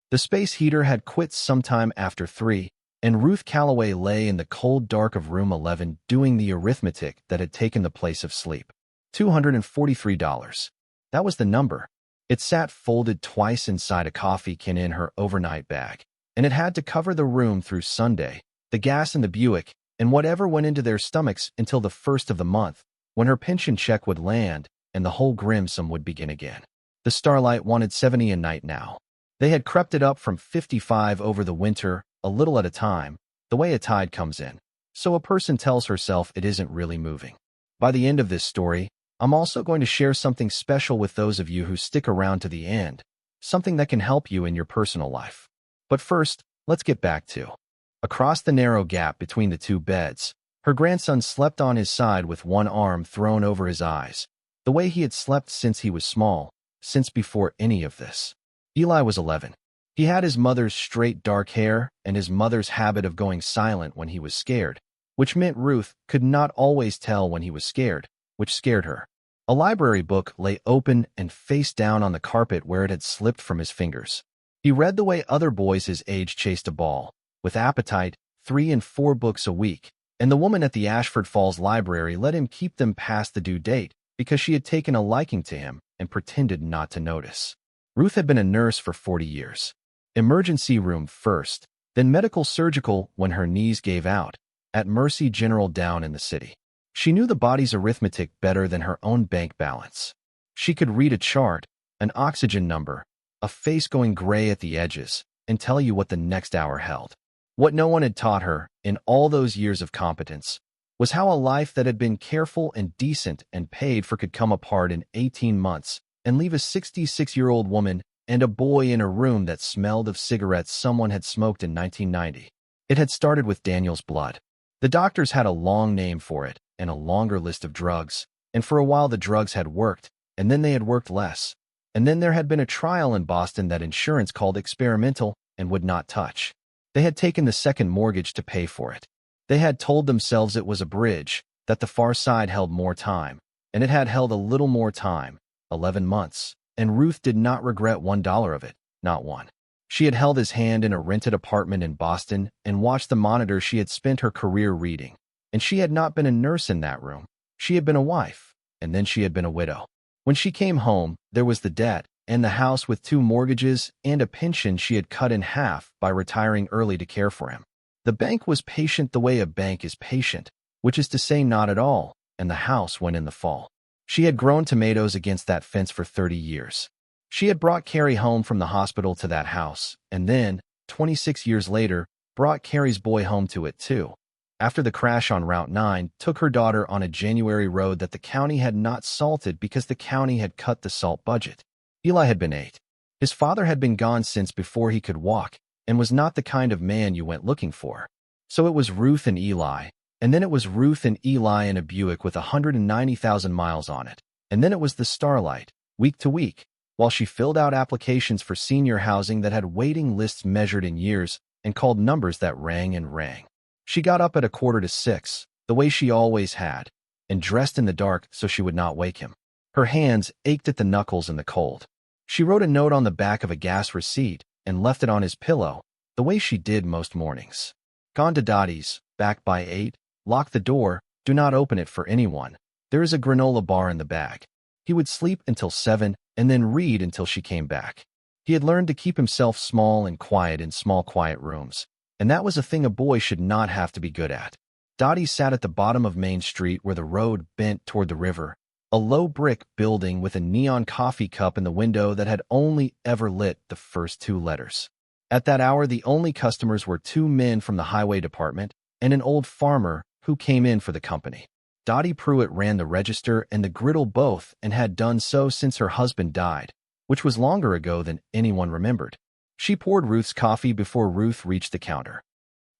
The space heater had quit sometime after 3, and Ruth Calloway lay in the cold dark of room 11 doing the arithmetic that had taken the place of sleep. $243. That was the number. It sat folded twice inside a coffee can in her overnight bag, and it had to cover the room through Sunday, the gas in the Buick, and whatever went into their stomachs until the first of the month, when her pension check would land and the whole grimsome would begin again. The Starlight wanted 70 a night now. They had crept it up from 55 over the winter, a little at a time, the way a tide comes in. So a person tells herself it isn't really moving. By the end of this story, I'm also going to share something special with those of you who stick around to the end, something that can help you in your personal life. But first, let's get back to. Across the narrow gap between the two beds, her grandson slept on his side with one arm thrown over his eyes, the way he had slept since he was small, since before any of this. Eli was 11. He had his mother's straight dark hair and his mother's habit of going silent when he was scared, which meant Ruth could not always tell when he was scared, which scared her. A library book lay open and face down on the carpet where it had slipped from his fingers. He read the way other boys his age chased a ball, with appetite, 3 and 4 books a week, and the woman at the Ashford Falls Library let him keep them past the due date because she had taken a liking to him and pretended not to notice. Ruth had been a nurse for 40 years. Emergency room first, then medical surgical when her knees gave out, at Mercy General down in the city. She knew the body's arithmetic better than her own bank balance. She could read a chart, an oxygen number, a face going gray at the edges, and tell you what the next hour held. What no one had taught her, in all those years of competence, was how a life that had been careful and decent and paid for could come apart in 18 months and leave a 66-year-old woman and a boy in a room that smelled of cigarettes someone had smoked in 1990. It had started with Daniel's blood. The doctors had a long name for it and a longer list of drugs, and for a while the drugs had worked, and then they had worked less. And then there had been a trial in Boston that insurance called experimental and would not touch. They had taken the second mortgage to pay for it. They had told themselves it was a bridge, that the far side held more time, and it had held a little more time, 11 months, and Ruth did not regret $1 of it, not one. She had held his hand in a rented apartment in Boston and watched the monitor she had spent her career reading, and she had not been a nurse in that room. She had been a wife, and then she had been a widow. When she came home, there was the debt, and the house with 2 mortgages and a pension she had cut in half by retiring early to care for him. The bank was patient the way a bank is patient, which is to say not at all, and the house went in the fall. She had grown tomatoes against that fence for 30 years. She had brought Carrie home from the hospital to that house, and then, 26 years later, brought Carrie's boy home to it too. After the crash on Route 9, took her daughter on a January road that the county had not salted because the county had cut the salt budget. Eli had been 8. His father had been gone since before he could walk, and was not the kind of man you went looking for. So it was Ruth and Eli, and then it was Ruth and Eli in a Buick with 190,000 miles on it, and then it was the Starlight, week to week, while she filled out applications for senior housing that had waiting lists measured in years and called numbers that rang and rang. She got up at 5:45, the way she always had, and dressed in the dark so she would not wake him. Her hands ached at the knuckles in the cold. She wrote a note on the back of a gas receipt and left it on his pillow, the way she did most mornings. Gone to Dottie's, back by 8, lock the door, do not open it for anyone. There is a granola bar in the bag. He would sleep until 7 and then read until she came back. He had learned to keep himself small and quiet in small quiet rooms, and that was a thing a boy should not have to be good at. Dottie sat at the bottom of Main Street where the road bent toward the river, a low brick building with a neon coffee cup in the window that had only ever lit the first 2 letters. At that hour, the only customers were 2 men from the highway department and an old farmer who came in for the company. Dottie Pruitt ran the register and the griddle both and had done so since her husband died, which was longer ago than anyone remembered. She poured Ruth's coffee before Ruth reached the counter.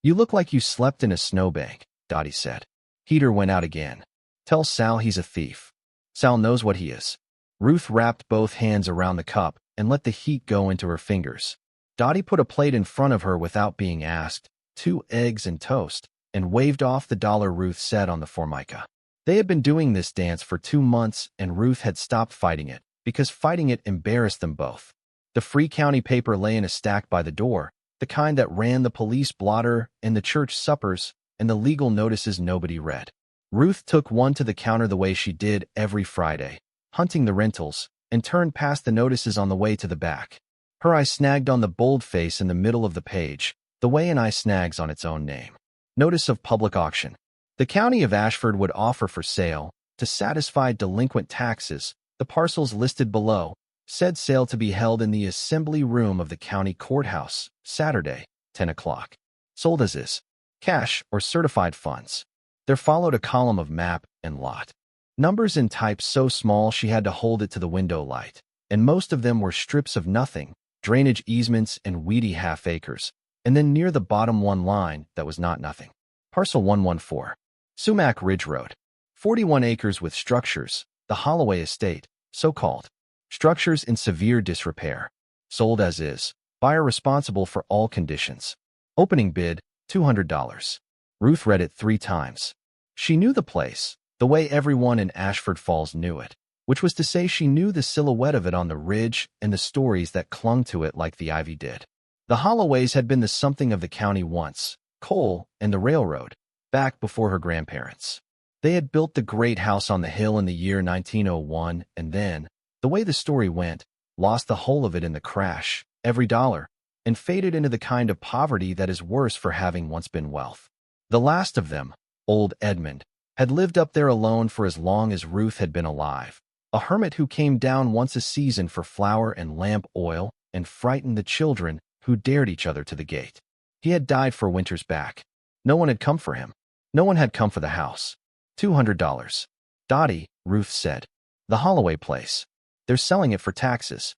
"You look like you slept in a snowbank," Dottie said. Heater went out again. "Tell Sal he's a thief. Sal knows what he is." Ruth wrapped both hands around the cup and let the heat go into her fingers. Dottie put a plate in front of her without being asked, 2 eggs and toast, and waved off the dollar Ruth said on the formica. They had been doing this dance for 2 months, and Ruth had stopped fighting it, because fighting it embarrassed them both. The free county paper lay in a stack by the door, the kind that ran the police blotter and the church suppers and the legal notices nobody read. Ruth took one to the counter the way she did every Friday, hunting the rentals, and turned past the notices on the way to the back. Her eye snagged on the boldface in the middle of the page, the way an eye snags on its own name. Notice of public auction. The county of Ashford would offer for sale, to satisfy delinquent taxes, the parcels listed below, said sale to be held in the assembly room of the county courthouse, Saturday, 10 o'clock. Sold as is. Cash or certified funds. There followed a column of map and lot. Numbers in type so small she had to hold it to the window light, and most of them were strips of nothing, drainage easements and weedy half-acres, and then near the bottom one line that was not nothing. Parcel 114. Sumac Ridge Road. 41 acres with structures, the Holloway estate, so-called. Structures in severe disrepair. Sold as is. Buyer responsible for all conditions. Opening bid, $200. Ruth read it 3 times. She knew the place, the way everyone in Ashford Falls knew it, which was to say she knew the silhouette of it on the ridge and the stories that clung to it like the ivy did. The Holloways had been the something of the county once, coal and the railroad, back before her grandparents. They had built the great house on the hill in the year 1901 and then, the way the story went, lost the whole of it in the crash, every dollar, and faded into the kind of poverty that is worse for having once been wealth. The last of them, old Edmund, had lived up there alone for as long as Ruth had been alive, a hermit who came down once a season for flour and lamp oil and frightened the children who dared each other to the gate. He had died for winters back. No one had come for him. No one had come for the house. $200. Dottie, Ruth said. The Holloway place. They're selling it for taxes.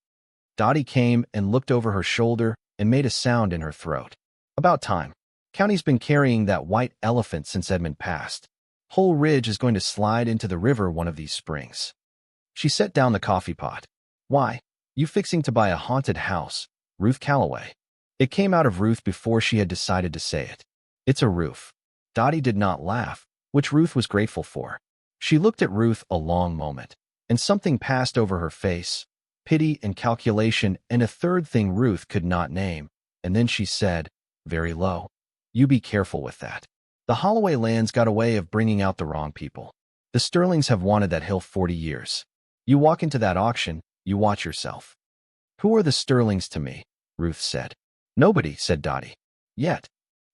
Dottie came and looked over her shoulder and made a sound in her throat. About time. County's been carrying that white elephant since Edmund passed. Whole Ridge is going to slide into the river one of these springs. She set down the coffee pot. Why? You fixing to buy a haunted house, Ruth Calloway. It came out of Ruth before she had decided to say it. It's a roof. Dottie did not laugh, which Ruth was grateful for. She looked at Ruth a long moment, and something passed over her face, pity and calculation and a third thing Ruth could not name, and then she said, very low, you be careful with that. The Holloway lands got a way of bringing out the wrong people. The Sterlings have wanted that hill 40 years. You walk into that auction, you watch yourself. Who are the Sterlings to me? Ruth said. Nobody, said Dottie. Yet.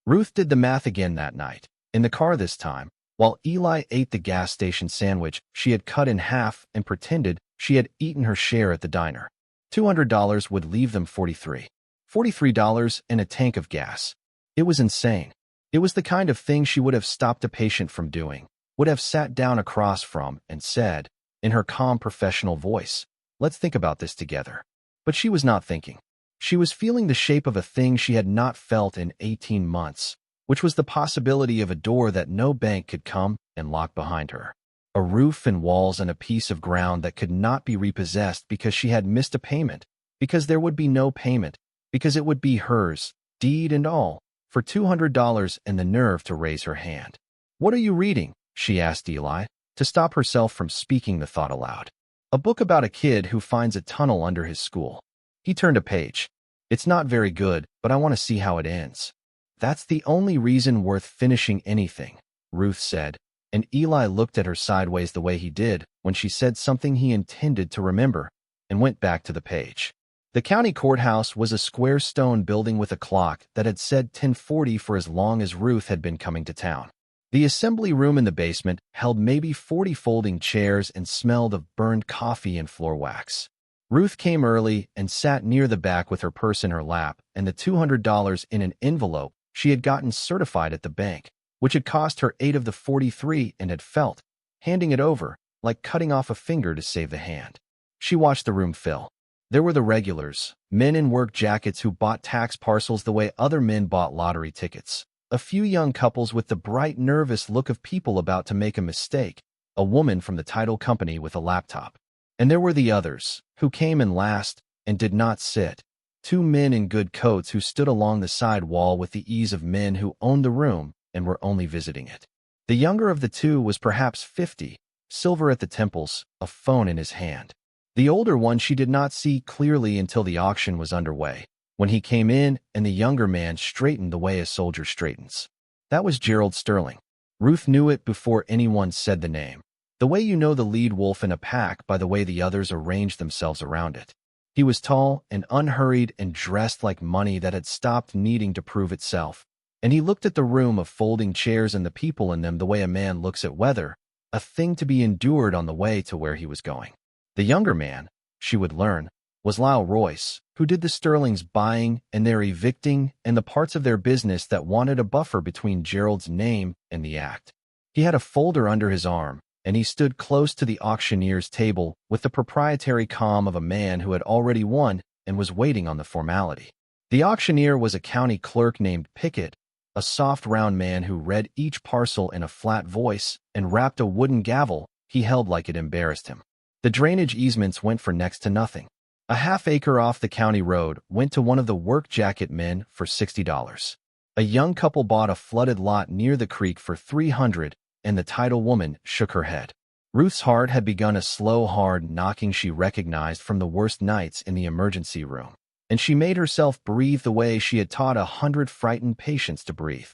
Ruth did the math again that night, in the car this time, while Eli ate the gas station sandwich she had cut in half and pretended she had eaten her share at the diner. $200 would leave them $43. $43 and a tank of gas. It was insane. It was the kind of thing she would have stopped a patient from doing, would have sat down across from and said, in her calm professional voice, let's think about this together. But she was not thinking. She was feeling the shape of a thing she had not felt in 18 months, which was the possibility of a door that no bank could come and lock behind her. A roof and walls and a piece of ground that could not be repossessed because she had missed a payment, because there would be no payment, because it would be hers, deed and all, for $200 and the nerve to raise her hand. What are you reading? She asked Eli, to stop herself from speaking the thought aloud. A book about a kid who finds a tunnel under his school. He turned a page. It's not very good, but I want to see how it ends. That's the only reason worth finishing anything, Ruth said, and Eli looked at her sideways the way he did when she said something he intended to remember, and went back to the page. The county courthouse was a square stone building with a clock that had said 10:40 for as long as Ruth had been coming to town. The assembly room in the basement held maybe 40 folding chairs and smelled of burned coffee and floor wax. Ruth came early and sat near the back with her purse in her lap and the $200 in an envelope she had gotten certified at the bank, which had cost her 8 of the 43 and had felt, handing it over, like cutting off a finger to save the hand. She watched the room fill. There were the regulars, men in work jackets who bought tax parcels the way other men bought lottery tickets, a few young couples with the bright, nervous look of people about to make a mistake, a woman from the title company with a laptop. And there were the others, who came in last and did not sit, 2 men in good coats who stood along the side wall with the ease of men who owned the room and were only visiting it. The younger of the two was perhaps 50, silver at the temples, a phone in his hand. The older one she did not see clearly until the auction was underway, when he came in and the younger man straightened the way a soldier straightens. That was Gerald Sterling. Ruth knew it before anyone said the name. The way you know the lead wolf in a pack by the way the others arranged themselves around it. He was tall and unhurried and dressed like money that had stopped needing to prove itself. And he looked at the room of folding chairs and the people in them the way a man looks at weather, a thing to be endured on the way to where he was going. The younger man, she would learn, was Lyle Royce, who did the Sterling's buying and their evicting and the parts of their business that wanted a buffer between Gerald's name and the act. He had a folder under his arm, and he stood close to the auctioneer's table with the proprietary calm of a man who had already won and was waiting on the formality. The auctioneer was a county clerk named Pickett, a soft round man who read each parcel in a flat voice and rapped a wooden gavel he held like it embarrassed him. The drainage easements went for next to nothing. A half-acre off the county road went to one of the work jacket men for $60. A young couple bought a flooded lot near the creek for $300, and the title woman shook her head. Ruth's heart had begun a slow, hard knocking she recognized from the worst nights in the emergency room, and she made herself breathe the way she had taught 100 frightened patients to breathe.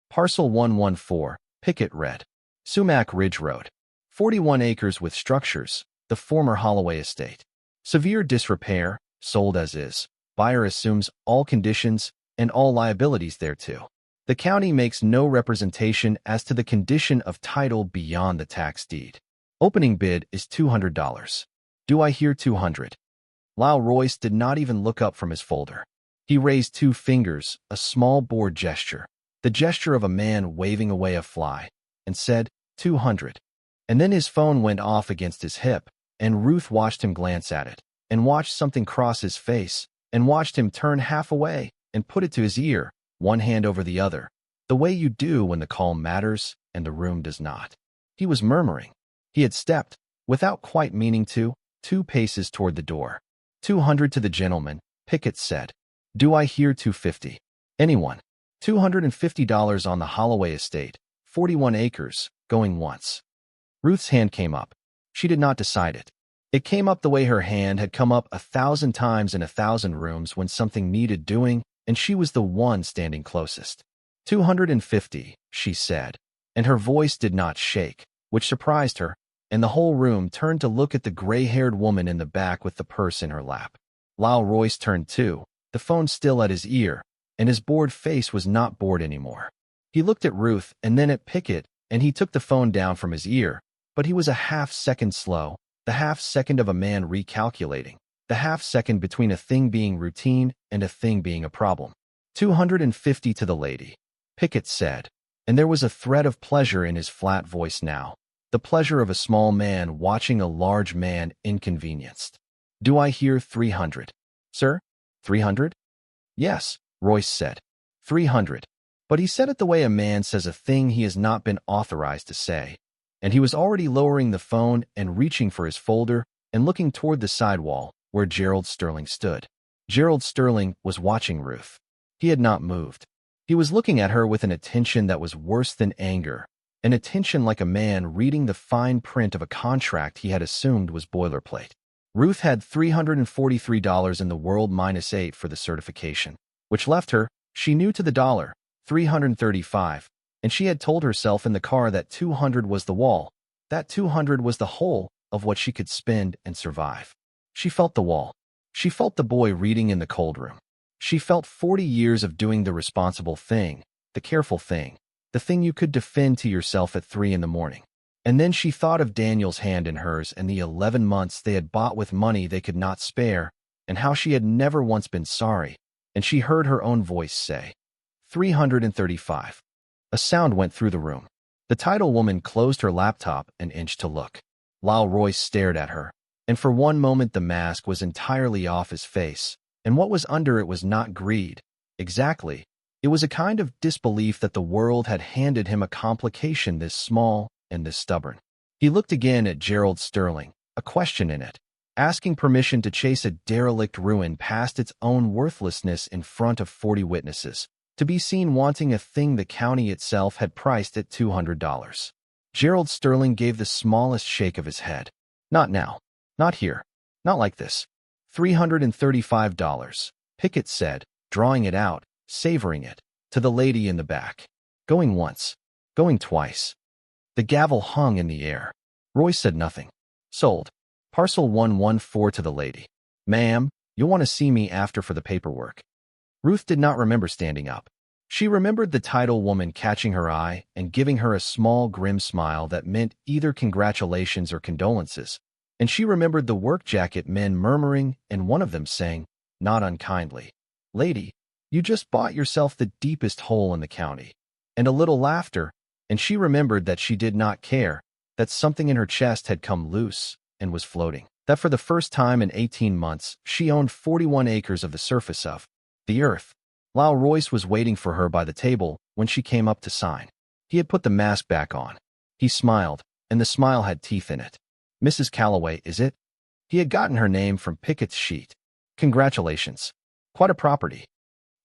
Parcel 114, Pickett read. Sumac Ridge Road. 41 acres with structures, the former Holloway estate. Severe disrepair, sold as is. Buyer assumes all conditions and all liabilities thereto. The county makes no representation as to the condition of title beyond the tax deed. Opening bid is $200. Do I hear 200? Lyle Royce did not even look up from his folder. He raised 2 fingers, a small bored gesture, the gesture of a man waving away a fly, and said, 200. And then his phone went off against his hip, and Ruth watched him glance at it, and watched something cross his face, and watched him turn half away and put it to his ear, one hand over the other, the way you do when the call matters and the room does not. He was murmuring. He had stepped, without quite meaning to, 2 paces toward the door. 200 to the gentleman, Pickett said. Do I hear 250? Anyone? $250 on the Holloway estate, 41 acres, going once. Ruth's hand came up. She did not decide it. It came up the way her hand had come up 1,000 times in 1,000 rooms when something needed doing, and she was the one standing closest. 250, she said, and her voice did not shake, which surprised her, and the whole room turned to look at the gray-haired woman in the back with the purse in her lap. Lyle Royce turned too, the phone still at his ear, and his bored face was not bored anymore. He looked at Ruth and then at Pickett, and he took the phone down from his ear, but he was a half-second slow, the half-second of a man recalculating, the half-second between a thing being routine and a thing being a problem. 250 to the lady, Pickett said, and there was a thread of pleasure in his flat voice now, the pleasure of a small man watching a large man inconvenienced. Do I hear 300? Sir? 300? Yes, Royce said. 300. But he said it the way a man says a thing he has not been authorized to say, and he was already lowering the phone and reaching for his folder and looking toward the sidewall where Gerald Sterling stood. Gerald Sterling was watching Ruth. He had not moved. He was looking at her with an attention that was worse than anger, an attention like a man reading the fine print of a contract he had assumed was boilerplate. Ruth had $343 in the world minus 8 for the certification, which left her, she knew to the dollar, $335, and she had told herself in the car that 200 was the wall, that 200 was the whole of what she could spend and survive. She felt the wall. She felt the boy reading in the cold room. She felt 40 years of doing the responsible thing, the careful thing, the thing you could defend to yourself at 3 in the morning. And then she thought of Daniel's hand in hers and the 11 months they had bought with money they could not spare, and how she had never once been sorry, and she heard her own voice say, 335. A sound went through the room. The title woman closed her laptop and inched to look. Lyle Royce stared at her, and for one moment the mask was entirely off his face, and what was under it was not greed. Exactly. It was a kind of disbelief that the world had handed him a complication this small and this stubborn. He looked again at Gerald Sterling, a question in it, asking permission to chase a derelict ruin past its own worthlessness in front of 40 witnesses, to be seen wanting a thing the county itself had priced at $200. Gerald Sterling gave the smallest shake of his head. Not now. Not here. Not like this. $335, Pickett said, drawing it out, savoring it, to the lady in the back. Going once. Going twice. The gavel hung in the air. Royce said nothing. Sold. Parcel 114 to the lady. Ma'am, you'll want to see me after for the paperwork. Ruth did not remember standing up. She remembered the title woman catching her eye and giving her a small, grim smile that meant either congratulations or condolences. And she remembered the work jacket men murmuring and one of them saying, not unkindly, "Lady, you just bought yourself the deepest hole in the county." And a little laughter, and she remembered that she did not care, that something in her chest had come loose and was floating. That for the first time in 18 months, she owned 41 acres of the surface of the earth. Lyle Royce was waiting for her by the table when she came up to sign. He had put the mask back on. He smiled, and the smile had teeth in it. "Mrs. Calloway, is it?" He had gotten her name from Pickett's sheet. "Congratulations. Quite a property."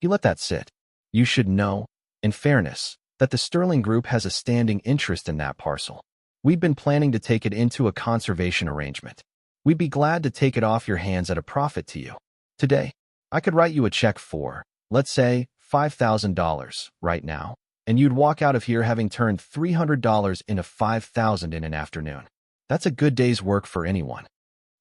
He let that sit. "You should know, in fairness, that the Sterling Group has a standing interest in that parcel. We've been planning to take it into a conservation arrangement. We'd be glad to take it off your hands at a profit to you. Today, I could write you a check for, let's say, $5,000 right now, and you'd walk out of here having turned $300 into $5,000 in an afternoon. That's a good day's work for anyone."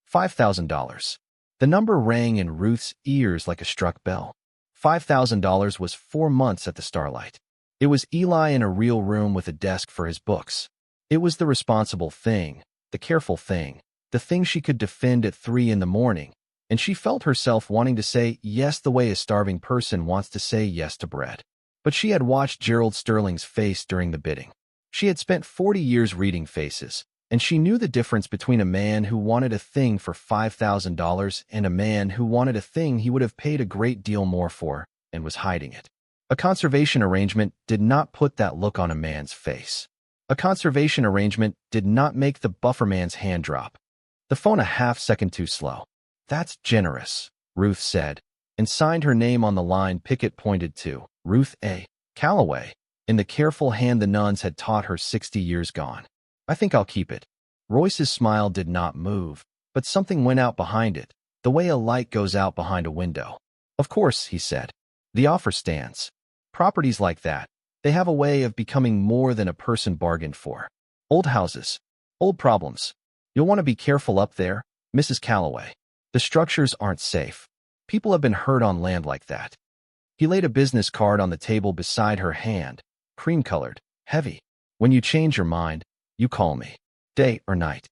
$5,000. The number rang in Ruth's ears like a struck bell. $5,000 was 4 months at the Starlight. It was Eli in a real room with a desk for his books. It was the responsible thing, the careful thing, the thing she could defend at 3 in the morning, and she felt herself wanting to say yes the way a starving person wants to say yes to bread. But she had watched Gerald Sterling's face during the bidding. She had spent 40 years reading faces, and she knew the difference between a man who wanted a thing for $5,000 and a man who wanted a thing he would have paid a great deal more for and was hiding it. A conservation arrangement did not put that look on a man's face. A conservation arrangement did not make the bufferman's hand drop. The phone a half-second too slow. "That's generous," Ruth said, and signed her name on the line Pickett pointed to, Ruth A. Calloway, in the careful hand the nuns had taught her 60 years gone. "I think I'll keep it." Royce's smile did not move, but something went out behind it, the way a light goes out behind a window. "Of course," he said. "The offer stands. Properties like that, they have a way of becoming more than a person bargained for. Old houses, old problems. You'll want to be careful up there, Mrs. Calloway. The structures aren't safe. People have been hurt on land like that." He laid a business card on the table beside her hand, cream-colored, heavy. "When you change your mind, you call me, day or night."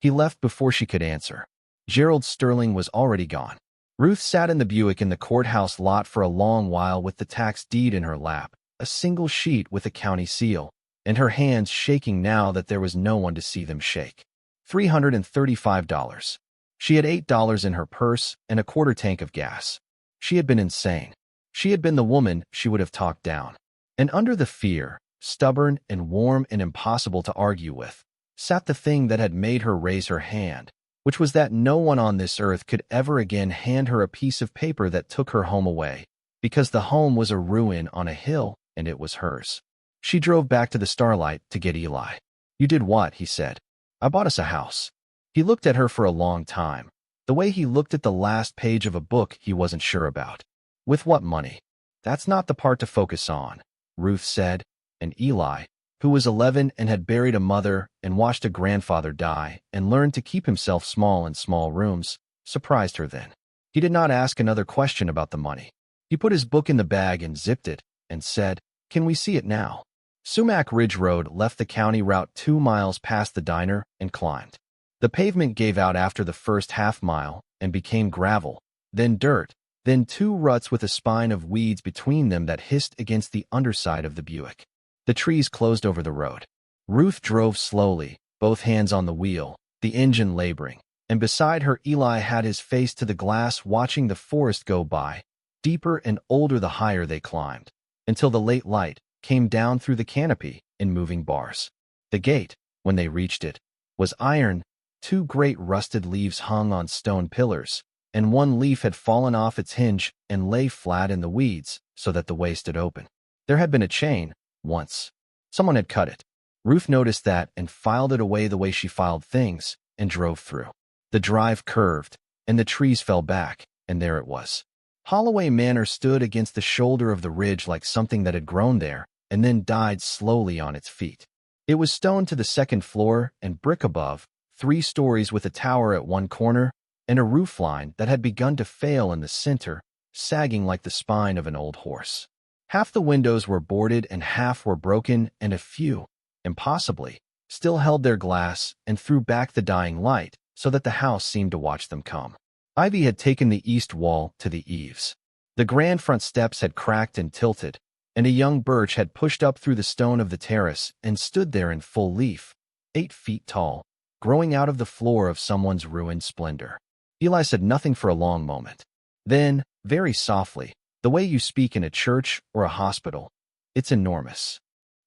He left before she could answer. Gerald Sterling was already gone. Ruth sat in the Buick in the courthouse lot for a long while with the tax deed in her lap, a single sheet with a county seal, and her hands shaking now that there was no one to see them shake. $335. She had $8 in her purse and a quarter tank of gas. She had been insane. She had been the woman she would have talked down. And under the fear, stubborn and warm and impossible to argue with, sat the thing that had made her raise her hand, which was that no one on this earth could ever again hand her a piece of paper that took her home away, because the home was a ruin on a hill and it was hers. She drove back to the Starlight to get Eli. "You did what?" he said. "I bought us a house." He looked at her for a long time, the way he looked at the last page of a book he wasn't sure about. "With what money?" "That's not the part to focus on," Ruth said, and Eli, who was 11 and had buried a mother and watched a grandfather die and learned to keep himself small in small rooms, surprised her then. He did not ask another question about the money. He put his book in the bag and zipped it and said, "Can we see it now?" Sumac Ridge Road left the county route 2 miles past the diner and climbed. The pavement gave out after the first half mile and became gravel, then dirt, then 2 ruts with a spine of weeds between them that hissed against the underside of the Buick. The trees closed over the road. Ruth drove slowly, both hands on the wheel, the engine laboring, and beside her Eli had his face to the glass watching the forest go by, deeper and older the higher they climbed, until the late light came down through the canopy in moving bars. The gate, when they reached it, was iron. 2 great rusted leaves hung on stone pillars, and 1 leaf had fallen off its hinge and lay flat in the weeds so that the way stood open. There had been a chain, once. Someone had cut it. Ruth noticed that and filed it away the way she filed things and drove through. The drive curved, and the trees fell back, and there it was. Holloway Manor stood against the shoulder of the ridge like something that had grown there, and then died slowly on its feet. It was stone to the second floor and brick above, 3 stories with a tower at one corner, and a roofline that had begun to fail in the center, sagging like the spine of an old horse. Half the windows were boarded and half were broken, and a few, impossibly, still held their glass and threw back the dying light so that the house seemed to watch them come. Ivy had taken the east wall to the eaves. The grand front steps had cracked and tilted, and a young birch had pushed up through the stone of the terrace and stood there in full leaf, 8 feet tall, growing out of the floor of someone's ruined splendor. Eli said nothing for a long moment. Then, very softly, the way you speak in a church or a hospital, "It's enormous."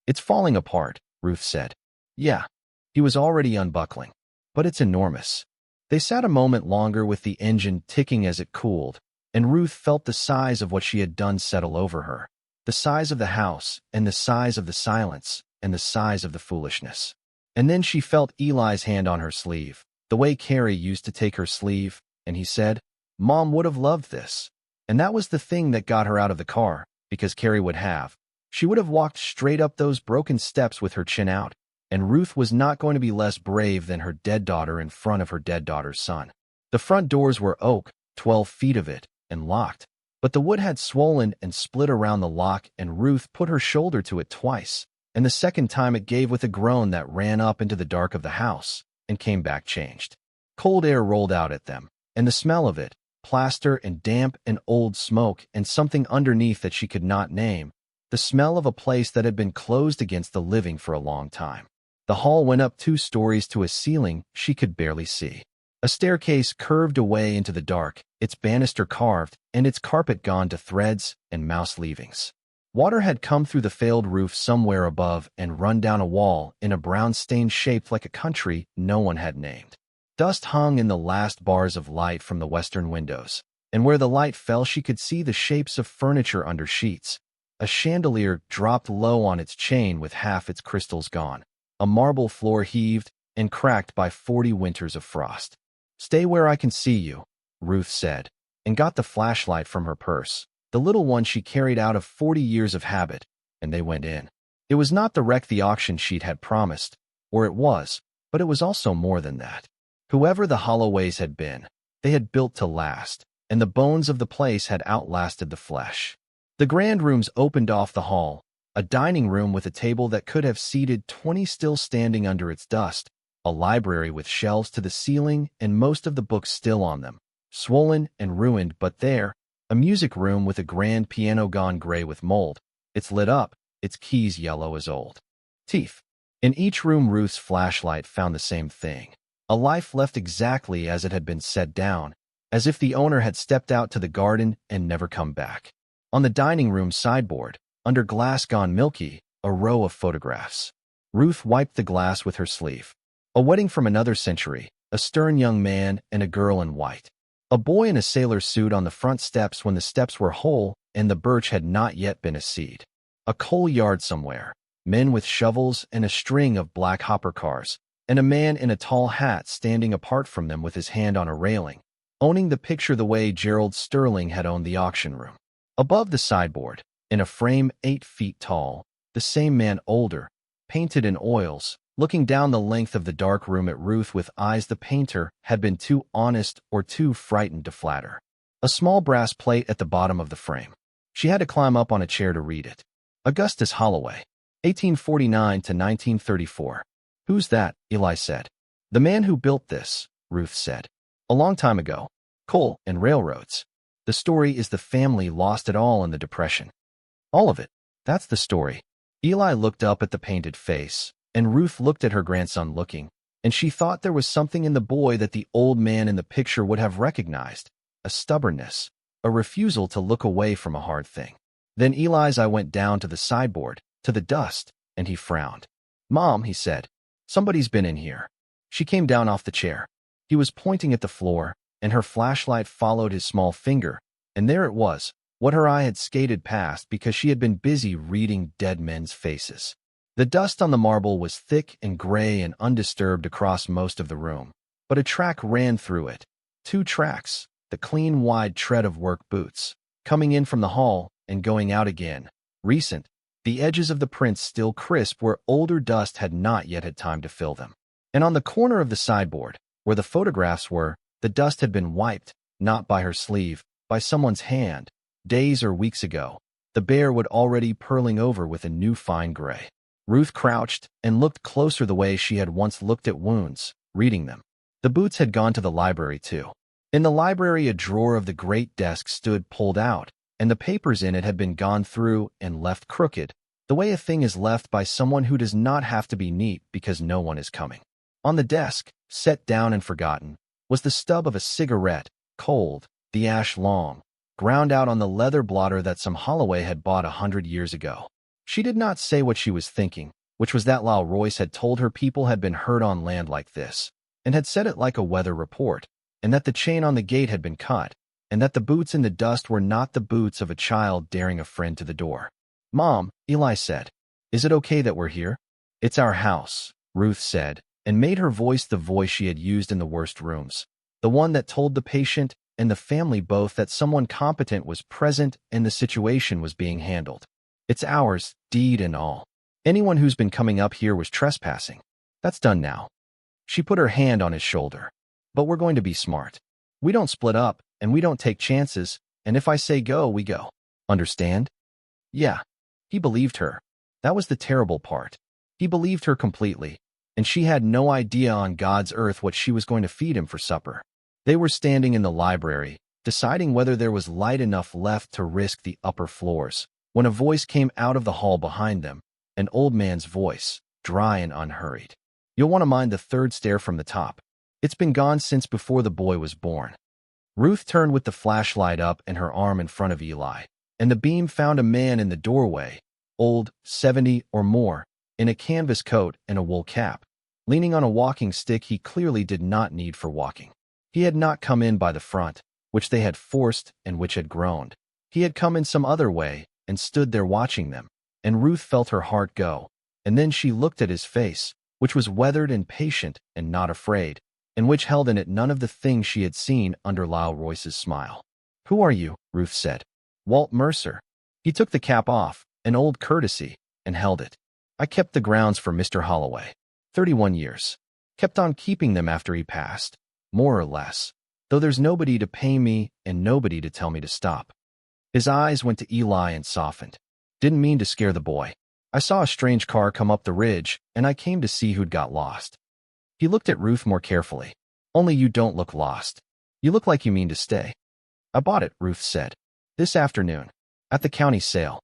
"It's falling apart," Ruth said. "Yeah." He was already unbuckling. "But it's enormous." They sat a moment longer with the engine ticking as it cooled, and Ruth felt the size of what she had done settle over her, the size of the house, and the size of the silence, and the size of the foolishness. And then she felt Eli's hand on her sleeve, the way Carrie used to take her sleeve, and he said, "Mom would have loved this." And that was the thing that got her out of the car, because Carrie would have. She would have walked straight up those broken steps with her chin out, and Ruth was not going to be less brave than her dead daughter in front of her dead daughter's son. The front doors were oak, 12 feet of it, and locked, but the wood had swollen and split around the lock, and Ruth put her shoulder to it twice, and the second time it gave with a groan that ran up into the dark of the house and came back changed. Cold air rolled out at them, and the smell of it, plaster and damp and old smoke and something underneath that she could not name, the smell of a place that had been closed against the living for a long time. The hall went up 2 stories to a ceiling she could barely see. A staircase curved away into the dark, its banister carved, and its carpet gone to threads and mouse leavings. Water had come through the failed roof somewhere above and run down a wall in a brown stain shaped like a country no one had named. Dust hung in the last bars of light from the western windows, and where the light fell she could see the shapes of furniture under sheets. A chandelier dropped low on its chain with half its crystals gone. A marble floor heaved and cracked by 40 winters of frost. "Stay where I can see you," Ruth said, and got the flashlight from her purse, the little one she carried out of 40 years of habit, and they went in. It was not the wreck the auction sheet had promised, or it was, but it was also more than that. Whoever the Holloways had been, they had built to last, and the bones of the place had outlasted the flesh. The grand rooms opened off the hall, a dining room with a table that could have seated 20 still standing under its dust, a library with shelves to the ceiling and most of the books still on them, swollen and ruined, but there, a music room with a grand piano gone gray with mold, it's lit up, its keys yellow as old teeth. In each room Ruth's flashlight found the same thing, a life left exactly as it had been set down, as if the owner had stepped out to the garden and never come back. On the dining room sideboard, under glass gone milky, a row of photographs. Ruth wiped the glass with her sleeve. A wedding from another century, a stern young man and a girl in white. A boy in a sailor suit on the front steps when the steps were whole and the birch had not yet been a seed. A coal yard somewhere, men with shovels and a string of black hopper cars, and a man in a tall hat standing apart from them with his hand on a railing, owning the picture the way Gerald Sterling had owned the auction room. Above the sideboard, in a frame 8 feet tall, the same man older, painted in oils, looking down the length of the dark room at Ruth with eyes the painter had been too honest or too frightened to flatter. A small brass plate at the bottom of the frame. She had to climb up on a chair to read it. Augustus Holloway, 1849 to 1934. "Who's that?" Eli said. "The man who built this," Ruth said. "A long time ago. Coal and railroads. The story is the family lost it all in the Depression." "All of it? That's the story." Eli looked up at the painted face, and Ruth looked at her grandson looking, and she thought there was something in the boy that the old man in the picture would have recognized, a stubbornness, a refusal to look away from a hard thing. Then Eli's eye went down to the sideboard, to the dust, and he frowned. "Mom," he said, "somebody's been in here." She came down off the chair. He was pointing at the floor, and her flashlight followed his small finger, and there it was, what her eye had skated past because she had been busy reading dead men's faces. The dust on the marble was thick and gray and undisturbed across most of the room, but a track ran through it, 2 tracks, the clean, wide tread of work boots, coming in from the hall and going out again. Recent, the edges of the prints still crisp where older dust had not yet had time to fill them. And on the corner of the sideboard, where the photographs were, the dust had been wiped, not by her sleeve, by someone's hand. Days or weeks ago, the bear would already purling over with a new fine gray. Ruth crouched and looked closer the way she had once looked at wounds, reading them. The boots had gone to the library too. In the library, a drawer of the great desk stood pulled out, and the papers in it had been gone through and left crooked, the way a thing is left by someone who does not have to be neat because no one is coming. On the desk, set down and forgotten, was the stub of a cigarette, cold, the ash long, ground out on the leather blotter that some Holloway had bought 100 years ago. She did not say what she was thinking, which was that Lyle Royce had told her people had been hurt on land like this, and had said it like a weather report, and that the chain on the gate had been cut, and that the boots in the dust were not the boots of a child daring a friend to the door. "Mom," Eli said, "is it okay that we're here?" "It's our house," Ruth said, and made her voice the voice she had used in the worst rooms, the one that told the patient and the family both that someone competent was present and the situation was being handled. "It's ours, deed and all. Anyone who's been coming up here was trespassing. That's done now." She put her hand on his shoulder. "But we're going to be smart. We don't split up, and we don't take chances, and if I say go, we go. Understand?" Yeah. He believed her. That was the terrible part. He believed her completely, and she had no idea on God's earth what she was going to feed him for supper. They were standing in the library, deciding whether there was light enough left to risk the upper floors, when a voice came out of the hall behind them, an old man's voice, dry and unhurried. "You'll want to mind the 3rd stair from the top. It's been gone since before the boy was born." Ruth turned with the flashlight up and her arm in front of Eli, and the beam found a man in the doorway, old, 70 or more, in a canvas coat and a wool cap. Leaning on a walking stick he clearly did not need for walking. He had not come in by the front, which they had forced and which had groaned. He had come in some other way and stood there watching them, and Ruth felt her heart go, and then she looked at his face, which was weathered and patient and not afraid, and which held in it none of the things she had seen under Lyle Royce's smile. "Who are you?" Ruth said. "Walt Mercer." He took the cap off, an old courtesy, and held it. "I kept the grounds for Mr. Holloway. 31 years. Kept on keeping them after he passed, more or less, though there's nobody to pay me and nobody to tell me to stop." His eyes went to Eli and softened. "Didn't mean to scare the boy. I saw a strange car come up the ridge, and I came to see who'd got lost." He looked at Ruth more carefully. "Only you don't look lost. You look like you mean to stay." "I bought it," Ruth said. "This afternoon. At the county sale."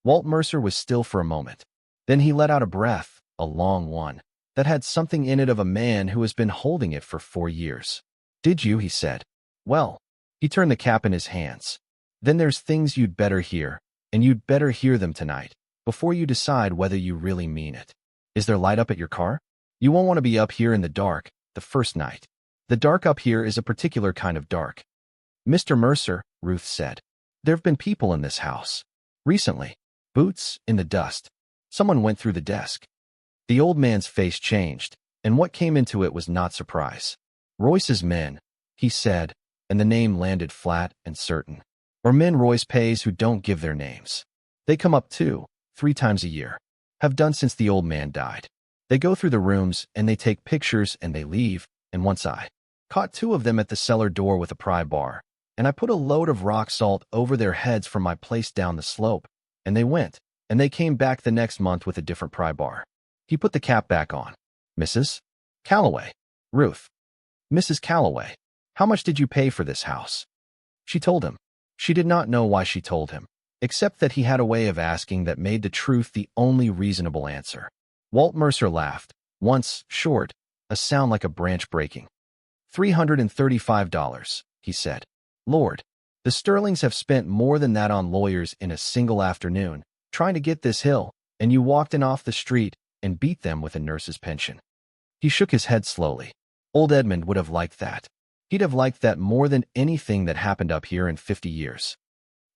Walt Mercer was still for a moment. Then he let out a breath, a long one, that had something in it of a man who has been holding it for 4 years. "Did you?" he said. "Well." He turned the cap in his hands. "Then there's things you'd better hear, and you'd better hear them tonight, before you decide whether you really mean it. Is there light up at your car? You won't want to be up here in the dark, the first night. The dark up here is a particular kind of dark." "Mr. Mercer," Ruth said, "there have been people in this house. Recently. Boots in the dust. Someone went through the desk." The old man's face changed, and what came into it was not surprise. "Royce's men," he said, and the name landed flat and certain. "Or men Royce pays who don't give their names. They come up 2, 3 times a year. Have done since the old man died. They go through the rooms, and they take pictures, and they leave, and once I caught 2 of them at the cellar door with a pry bar, and I put a load of rock salt over their heads from my place down the slope, and they went, and they came back the next month with a different pry bar." He put the cap back on. "Mrs. Calloway." "Ruth." "Mrs. Calloway, how much did you pay for this house?" She told him. She did not know why she told him, except that he had a way of asking that made the truth the only reasonable answer. Walt Mercer laughed, once, short, a sound like a branch breaking. $335, he said. "Lord, the Sterlings have spent more than that on lawyers in a single afternoon, trying to get this hill, and you walked in off the street and beat them with a nurse's pension." He shook his head slowly. Old Edmund would have liked that. He'd have liked that more than anything that happened up here in 50 years.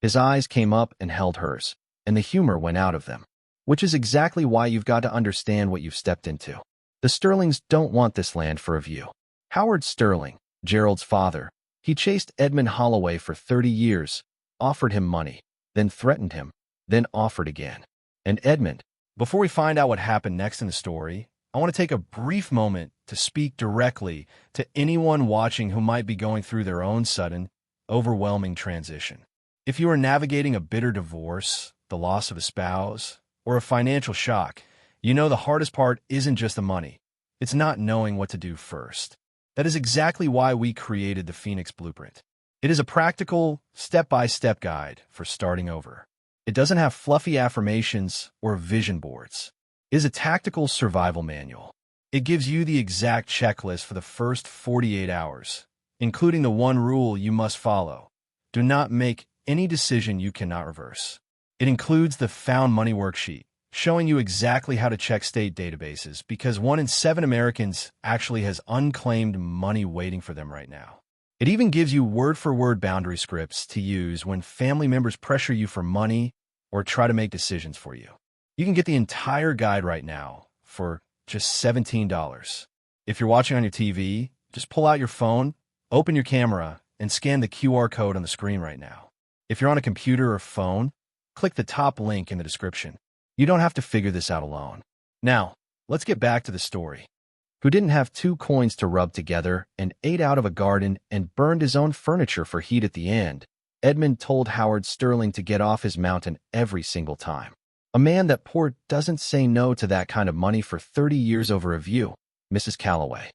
His eyes came up and held hers, and the humor went out of them. "Which is exactly why you've got to understand what you've stepped into. The Sterlings don't want this land for a view. Howard Sterling, Gerald's father, He chased Edmund Holloway for 30 years, offered him money, then threatened him, then offered again. And Edmund, before we find out what happened next in the story, I want to take a brief moment to speak directly to anyone watching who might be going through their own sudden, overwhelming transition. If you are navigating a bitter divorce, the loss of a spouse, or a financial shock, you know the hardest part isn't just the money. It's not knowing what to do first. That is exactly why we created the Phoenix Blueprint. It is a practical, step-by-step guide for starting over. It doesn't have fluffy affirmations or vision boards. It is a tactical survival manual. It gives you the exact checklist for the first 48 hours, including the one rule you must follow. Do not make any decision you cannot reverse. It includes the Found Money worksheet, showing you exactly how to check state databases because 1 in 7 Americans actually has unclaimed money waiting for them right now. It even gives you word-for-word boundary scripts to use when family members pressure you for money or try to make decisions for you. You can get the entire guide right now for just $17. If you're watching on your TV, just pull out your phone, open your camera, and scan the QR code on the screen right now. If you're on a computer or phone, click the top link in the description. You don't have to figure this out alone. Now, let's get back to the story. Who didn't have 2 coins to rub together and ate out of a garden and burned his own furniture for heat at the end, Edmund told Howard Sterling to get off his mountain every single time. A man that poor doesn't say no to that kind of money for 30 years over a view, Mrs. Calloway.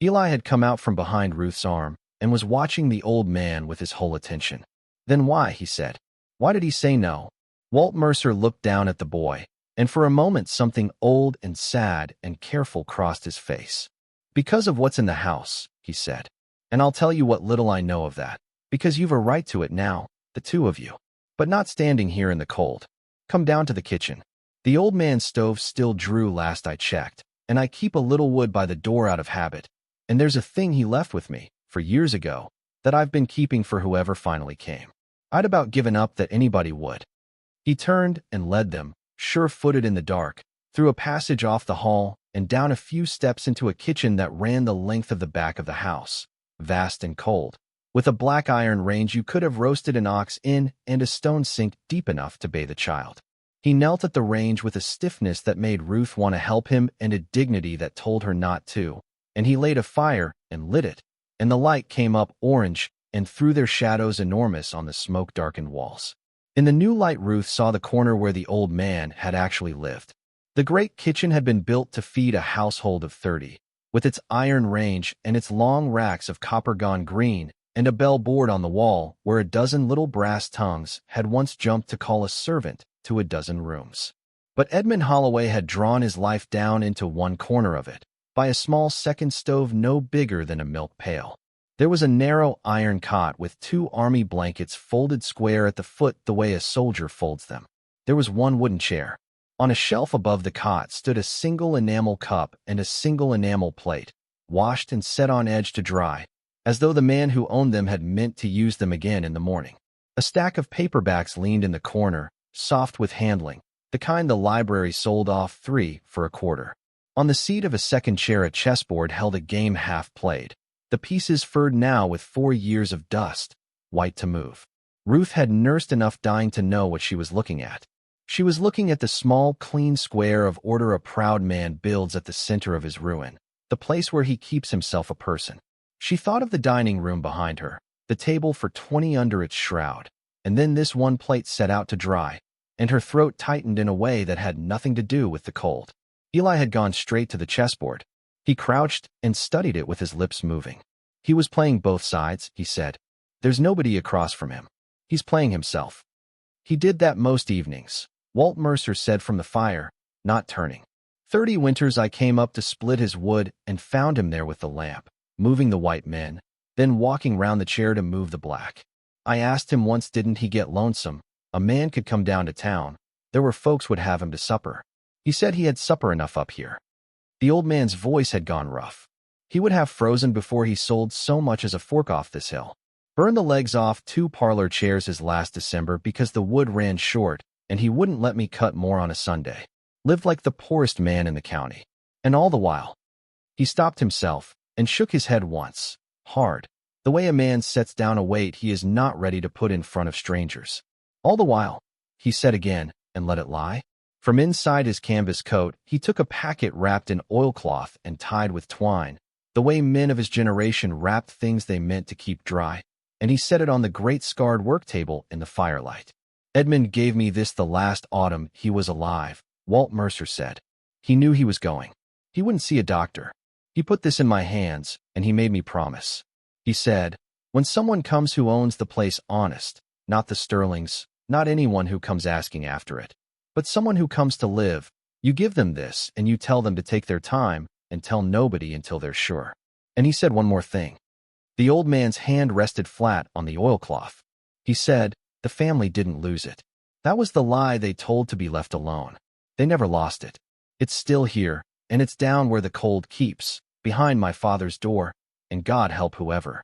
Eli had come out from behind Ruth's arm and was watching the old man with his whole attention. Then why, he said. Why did he say no? Walt Mercer looked down at the boy, and for a moment something old and sad and careful crossed his face. Because of what's in the house, he said. And I'll tell you what little I know of that, because you've a right to it now, the 2 of you. But not standing here in the cold. Come down to the kitchen. The old man's stove still drew last I checked, and I keep a little wood by the door out of habit. And there's a thing he left with me, for years ago, that I've been keeping for whoever finally came. I'd about given up that anybody would. He turned and led them, sure-footed in the dark, through a passage off the hall and down a few steps into a kitchen that ran the length of the back of the house, vast and cold, with a black iron range you could have roasted an ox in and a stone sink deep enough to bathe a child. He knelt at the range with a stiffness that made Ruth want to help him and a dignity that told her not to, and he laid a fire and lit it, and the light came up orange and threw their shadows enormous on the smoke-darkened walls. In the new light, Ruth saw the corner where the old man had actually lived. The great kitchen had been built to feed a household of 30, with its iron range and its long racks of copper gone green, and a bell board on the wall where a dozen little brass tongues had once jumped to call a servant to a dozen rooms. But Edmund Holloway had drawn his life down into one corner of it, by a small second stove no bigger than a milk pail. There was a narrow iron cot with 2 army blankets folded square at the foot the way a soldier folds them. There was one wooden chair. On a shelf above the cot stood a single enamel cup and a single enamel plate, washed and set on edge to dry, as though the man who owned them had meant to use them again in the morning. A stack of paperbacks leaned in the corner, soft with handling, the kind the library sold off 3 for a quarter. On the seat of a second chair a chessboard held a game half played, the pieces furred now with 4 years of dust, white to move. Ruth had nursed enough dying to know what she was looking at. She was looking at the small, clean square of order a proud man builds at the center of his ruin, the place where he keeps himself a person. She thought of the dining room behind her, the table for 20 under its shroud, and then this one plate set out to dry, and her throat tightened in a way that had nothing to do with the cold. Eli had gone straight to the chessboard. He crouched and studied it with his lips moving. He was playing both sides, he said. There's nobody across from him. He's playing himself. He did that most evenings, Walt Mercer said from the fire, not turning. 30 winters I came up to split his wood and found him there with the lamp, moving the white men, then walking round the chair to move the black. I asked him once, didn't he get lonesome? A man could come down to town. There were folks would have him to supper. He said he had supper enough up here. The old man's voice had gone rough. He would have frozen before he sold so much as a fork off this hill. Burned the legs off 2 parlor chairs his last December because the wood ran short, and he wouldn't let me cut more on a Sunday. Lived like the poorest man in the county. And all the while. He stopped himself and shook his head once, hard. the way a man sets down a weight he is not ready to put in front of strangers. All the while, he said again, and let it lie. From inside his canvas coat, he took a packet wrapped in oilcloth and tied with twine, the way men of his generation wrapped things they meant to keep dry, and he set it on the great scarred work table in the firelight. Edmund gave me this the last autumn he was alive, Walt Mercer said. He knew he was going. He wouldn't see a doctor. He put this in my hands, and he made me promise. He said, when someone comes who owns the place honest, not the Sterlings, not anyone who comes asking after it, but someone who comes to live, you give them this and you tell them to take their time and tell nobody until they're sure. And he said one more thing. The old man's hand rested flat on the oilcloth. He said, the family didn't lose it. That was the lie they told to be left alone. They never lost it. It's still here, and it's down where the cold keeps, behind my father's door, and God help whoever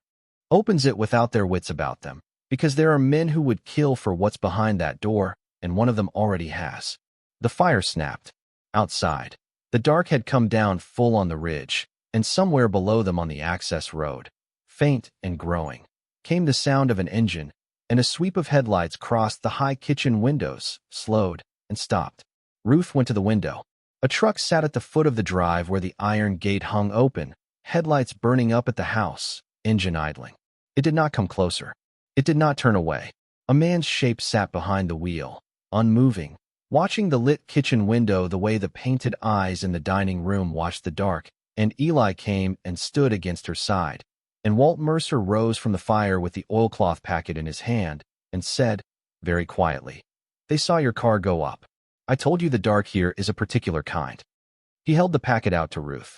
opens it without their wits about them, because there are men who would kill for what's behind that door, and one of them already has. The fire snapped. Outside, the dark had come down full on the ridge, and somewhere below them on the access road, faint and growing, came the sound of an engine, and a sweep of headlights crossed the high kitchen windows, slowed, and stopped. Ruth went to the window. A truck sat at the foot of the drive where the iron gate hung open, headlights burning up at the house, engine idling. It did not come closer. It did not turn away. A man's shape sat behind the wheel, unmoving, watching the lit kitchen window the way the painted eyes in the dining room watched the dark, and Eli came and stood against her side, and Walt Mercer rose from the fire with the oilcloth packet in his hand and said, very quietly, they saw your car go up. I told you the dark here is a particular kind. He held the packet out to Ruth.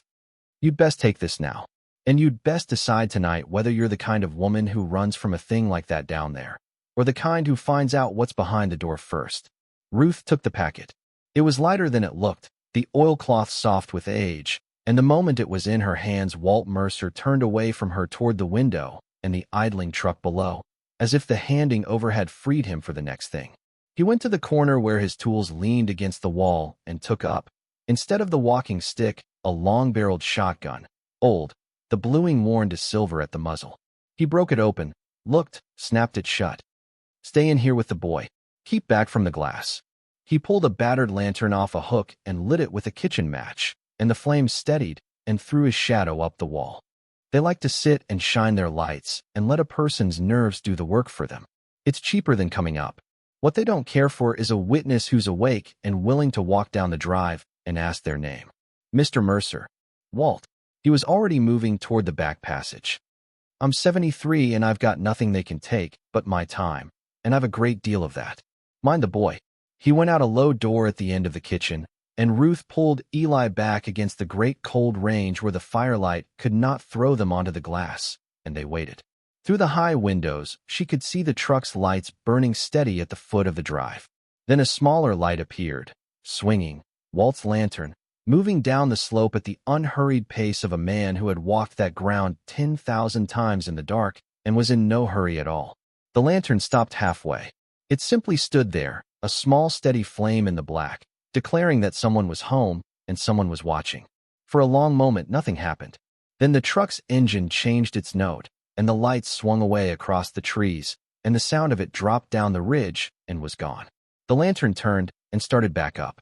You'd best take this now, and you'd best decide tonight whether you're the kind of woman who runs from a thing like that down there, or the kind who finds out what's behind the door first. Ruth took the packet. It was lighter than it looked, the oilcloth soft with age, and the moment it was in her hands Walt Mercer turned away from her toward the window and the idling truck below, as if the handing over had freed him for the next thing. He went to the corner where his tools leaned against the wall and took up, instead of the walking stick, a long-barreled shotgun, old, the bluing worn to silver at the muzzle. He broke it open, looked, snapped it shut. Stay in here with the boy. Keep back from the glass. He pulled a battered lantern off a hook and lit it with a kitchen match, and the flames steadied and threw his shadow up the wall. They like to sit and shine their lights and let a person's nerves do the work for them. It's cheaper than coming up. What they don't care for is a witness who's awake and willing to walk down the drive and ask their name. Mr. Mercer. Walt. He was already moving toward the back passage. I'm 73 and I've got nothing they can take but my time, and I've a great deal of that. Mind the boy. He went out a low door at the end of the kitchen, and Ruth pulled Eli back against the great cold range where the firelight could not throw them onto the glass, and they waited. Through the high windows, she could see the truck's lights burning steady at the foot of the drive. Then a smaller light appeared, swinging, Walt's lantern, moving down the slope at the unhurried pace of a man who had walked that ground 10,000 times in the dark and was in no hurry at all. The lantern stopped halfway. It simply stood there, a small steady flame in the black, declaring that someone was home and someone was watching. For a long moment nothing happened. Then the truck's engine changed its note, and the lights swung away across the trees, and the sound of it dropped down the ridge and was gone. The lantern turned and started back up.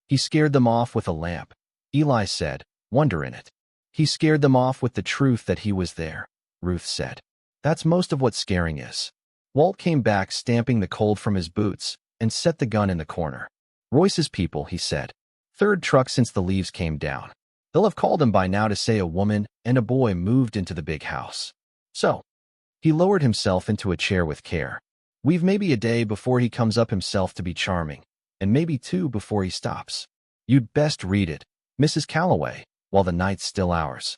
He scared them off with a lamp, Eli said, wonder in it. He scared them off with the truth that he was there, Ruth said. That's most of what scaring is. Walt came back stamping the cold from his boots and set the gun in the corner. Royce's people, he said. Third truck since the leaves came down. They'll have called him by now to say a woman and a boy moved into the big house. So, he lowered himself into a chair with care. We've maybe a day before he comes up himself to be charming, and maybe two before he stops. You'd best read it, Mrs. Calloway, while the night's still ours.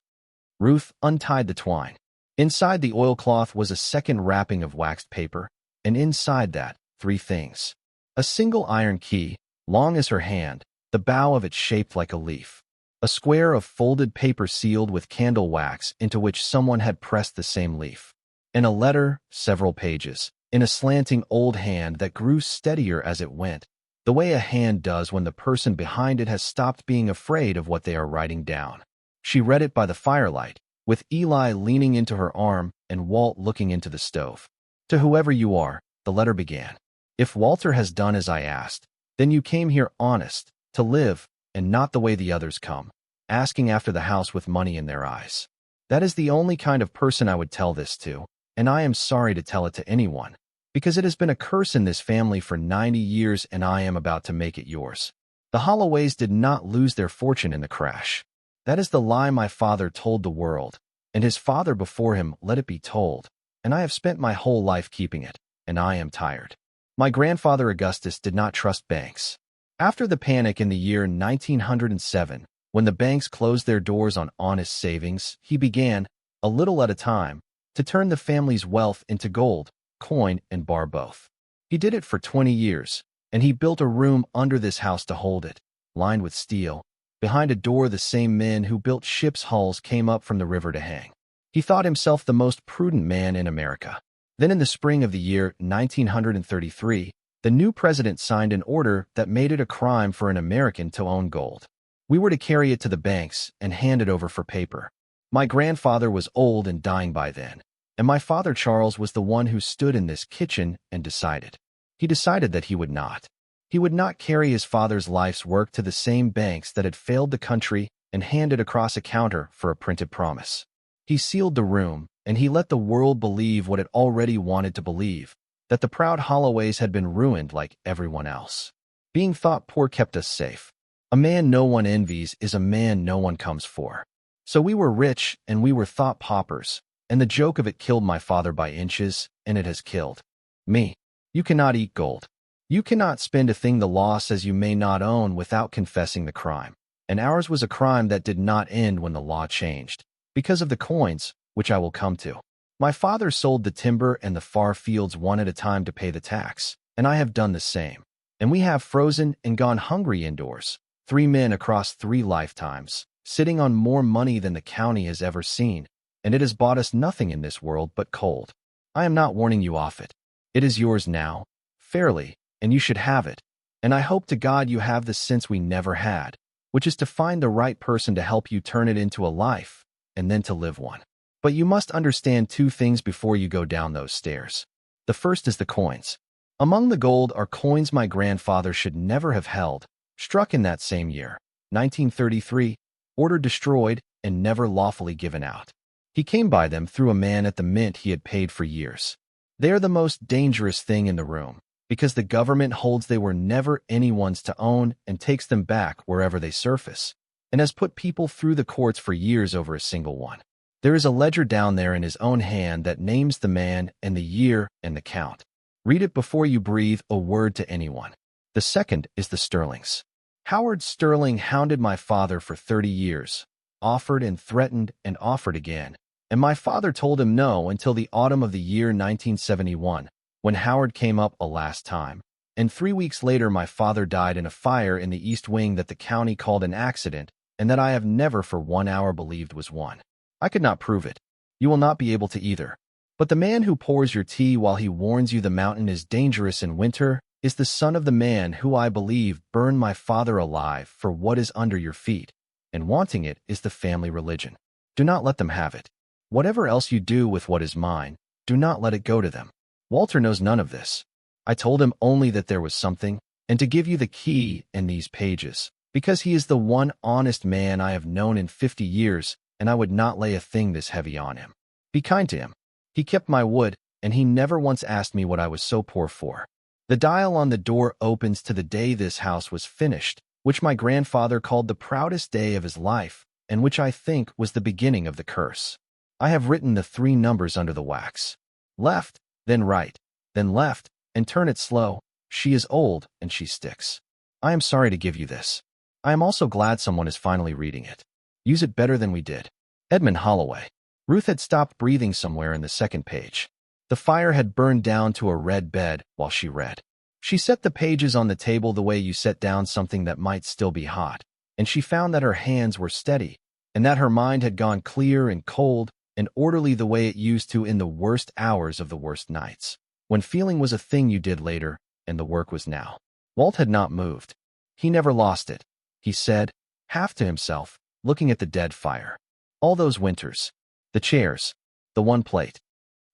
Ruth untied the twine. Inside the oilcloth was a second wrapping of waxed paper, and inside that, 3 things. A single iron key, long as her hand, the bow of it shaped like a leaf. A square of folded paper sealed with candle wax into which someone had pressed the same leaf. And a letter, several pages, in a slanting old hand that grew steadier as it went, the way a hand does when the person behind it has stopped being afraid of what they are writing down. She read it by the firelight, with Eli leaning into her arm and Walt looking into the stove. To whoever you are, the letter began. If Walter has done as I asked, then you came here honest, to live, and not the way the others come, asking after the house with money in their eyes. That is the only kind of person I would tell this to, and I am sorry to tell it to anyone, because it has been a curse in this family for 90 years and I am about to make it yours. The Holloways did not lose their fortune in the crash. That is the lie my father told the world, and his father before him let it be told, and I have spent my whole life keeping it, and I am tired. My grandfather Augustus did not trust banks. After the panic in the year 1907, when the banks closed their doors on honest savings, he began, a little at a time, to turn the family's wealth into gold, coin, and bar both. He did it for 20 years, and he built a room under this house to hold it, lined with steel. Behind a door the same men who built ships' hulls came up from the river to hang. He thought himself the most prudent man in America. Then in the spring of the year 1933, the new president signed an order that made it a crime for an American to own gold. We were to carry it to the banks and hand it over for paper. My grandfather was old and dying by then, and my father Charles was the one who stood in this kitchen and decided. He decided that he would not. He would not carry his father's life's work to the same banks that had failed the country and hand it across a counter for a printed promise. He sealed the room, and he let the world believe what it already wanted to believe, that the proud Holloways had been ruined like everyone else. Being thought poor kept us safe. A man no one envies is a man no one comes for. So we were rich, and we were thought paupers, and the joke of it killed my father by inches, and it has killed me. You cannot eat gold. You cannot spend a thing the law says you may not own without confessing the crime. And ours was a crime that did not end when the law changed, because of the coins, which I will come to. My father sold the timber and the far fields one at a time to pay the tax, and I have done the same. And we have frozen and gone hungry indoors, 3 men across 3 lifetimes, sitting on more money than the county has ever seen, and it has bought us nothing in this world but cold. I am not warning you off it. It is yours now, fairly, and you should have it. And I hope to God you have the sense we never had, which is to find the right person to help you turn it into a life, and then to live one. But you must understand 2 things before you go down those stairs. The first is the coins. Among the gold are coins my grandfather should never have held, struck in that same year, 1933, ordered destroyed, and never lawfully given out. He came by them through a man at the mint he had paid for years. They are the most dangerous thing in the room, because the government holds they were never anyone's to own and takes them back wherever they surface, and has put people through the courts for years over a single one. There is a ledger down there in his own hand that names the man and the year and the count. Read it before you breathe a word to anyone. The second is the Sterlings. Howard Sterling hounded my father for 30 years, offered and threatened and offered again, and my father told him no until the autumn of the year 1971, when Howard came up a last time, and 3 weeks later my father died in a fire in the East Wing that the county called an accident and that I have never for 1 hour believed was one. I could not prove it. You will not be able to either. But the man who pours your tea while he warns you the mountain is dangerous in winter is the son of the man who I believe burned my father alive for what is under your feet, and wanting it is the family religion. Do not let them have it. Whatever else you do with what is mine, do not let it go to them. Walter knows none of this. I told him only that there was something, and to give you the key and these pages, because he is the one honest man I have known in 50 years, and I would not lay a thing this heavy on him. Be kind to him. He kept my wood, and he never once asked me what I was so poor for. The dial on the door opens to the day this house was finished, which my grandfather called the proudest day of his life, and which I think was the beginning of the curse. I have written the 3 numbers under the wax. Left, then right, then left, and turn it slow. She is old, and she sticks. I am sorry to give you this. I am also glad someone is finally reading it. Use it better than we did. Edmund Holloway. Ruth had stopped breathing somewhere in the second page. The fire had burned down to a red bed while she read. She set the pages on the table the way you set down something that might still be hot, and she found that her hands were steady, and that her mind had gone clear and cold and orderly the way it used to in the worst hours of the worst nights, when feeling was a thing you did later and the work was now. Walt had not moved. He never lost it, he said, half to himself, looking at the dead fire. All those winters. The chairs. The one plate.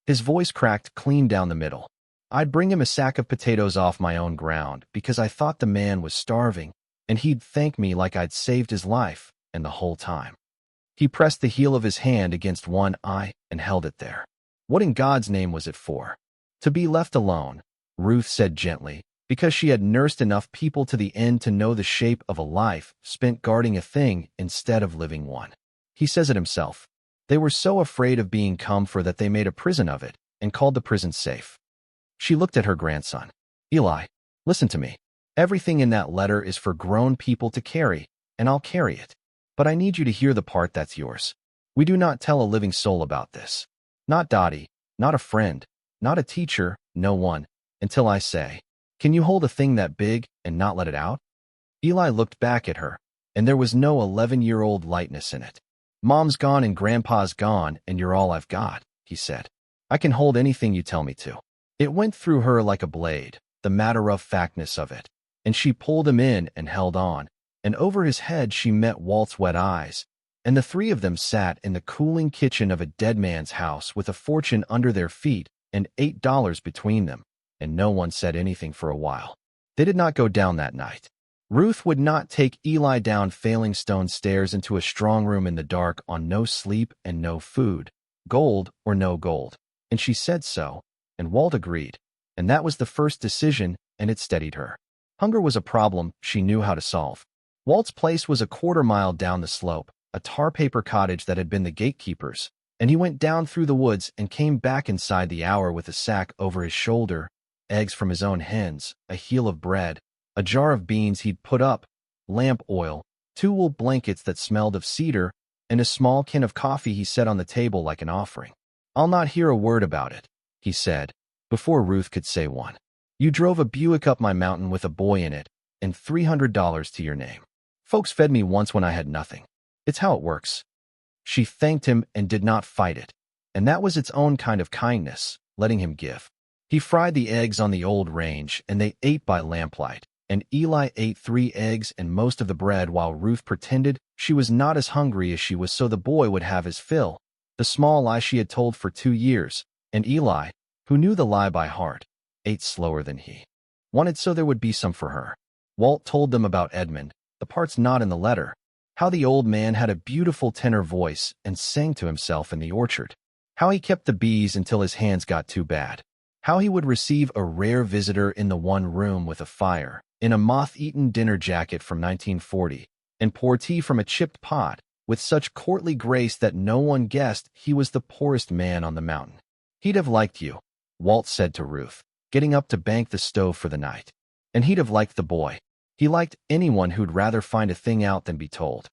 His voice cracked clean down the middle. I'd bring him a sack of potatoes off my own ground because I thought the man was starving, and he'd thank me like I'd saved his life, and the whole time. He pressed the heel of his hand against one eye and held it there. What in God's name was it for? To be left alone, Ruth said gently, because she had nursed enough people to the end to know the shape of a life spent guarding a thing instead of living one. He says it himself. They were so afraid of being come for that they made a prison of it and called the prison safe. She looked at her grandson. Eli, listen to me. Everything in that letter is for grown people to carry, and I'll carry it. But I need you to hear the part that's yours. We do not tell a living soul about this. Not Dottie, not a friend, not a teacher, no one, until I say, can you hold a thing that big and not let it out? Eli looked back at her, and there was no 11-year-old lightness in it. Mom's gone and Grandpa's gone, and you're all I've got, he said. I can hold anything you tell me to. It went through her like a blade, the matter-of-factness of it, and she pulled him in and held on, and over his head she met Walt's wet eyes, and the three of them sat in the cooling kitchen of a dead man's house with a fortune under their feet and $8 between them, and no one said anything for a while. They did not go down that night. Ruth would not take Eli down failing stone stairs into a strong room in the dark on no sleep and no food, gold or no gold, and she said so, and Walt agreed, and that was the first decision, and it steadied her. Hunger was a problem she knew how to solve. Walt's place was a quarter-mile down the slope, a tar paper cottage that had been the gatekeeper's, and he went down through the woods and came back inside the hour with a sack over his shoulder, eggs from his own hens, a heel of bread, a jar of beans he'd put up, lamp oil, 2 wool blankets that smelled of cedar, and a small can of coffee he set on the table like an offering. I'll not hear a word about it, he said, before Ruth could say one. You drove a Buick up my mountain with a boy in it, and $300 to your name. Folks fed me once when I had nothing. It's how it works. She thanked him and did not fight it, and that was its own kind of kindness, letting him give. He fried the eggs on the old range, and they ate by lamplight, and Eli ate 3 eggs and most of the bread while Ruth pretended she was not as hungry as she was so the boy would have his fill, the small lie she had told for 2 years, and Eli, who knew the lie by heart, ate slower than he wanted so there would be some for her. Walt told them about Edmund, the parts not in the letter, how the old man had a beautiful tenor voice and sang to himself in the orchard, how he kept the bees until his hands got too bad, how he would receive a rare visitor in the one room with a fire, in a moth-eaten dinner jacket from 1940, and pour tea from a chipped pot, with such courtly grace that no one guessed he was the poorest man on the mountain. He'd have liked you, Walt said to Ruth, getting up to bank the stove for the night. And he'd have liked the boy. He liked anyone who'd rather find a thing out than be told.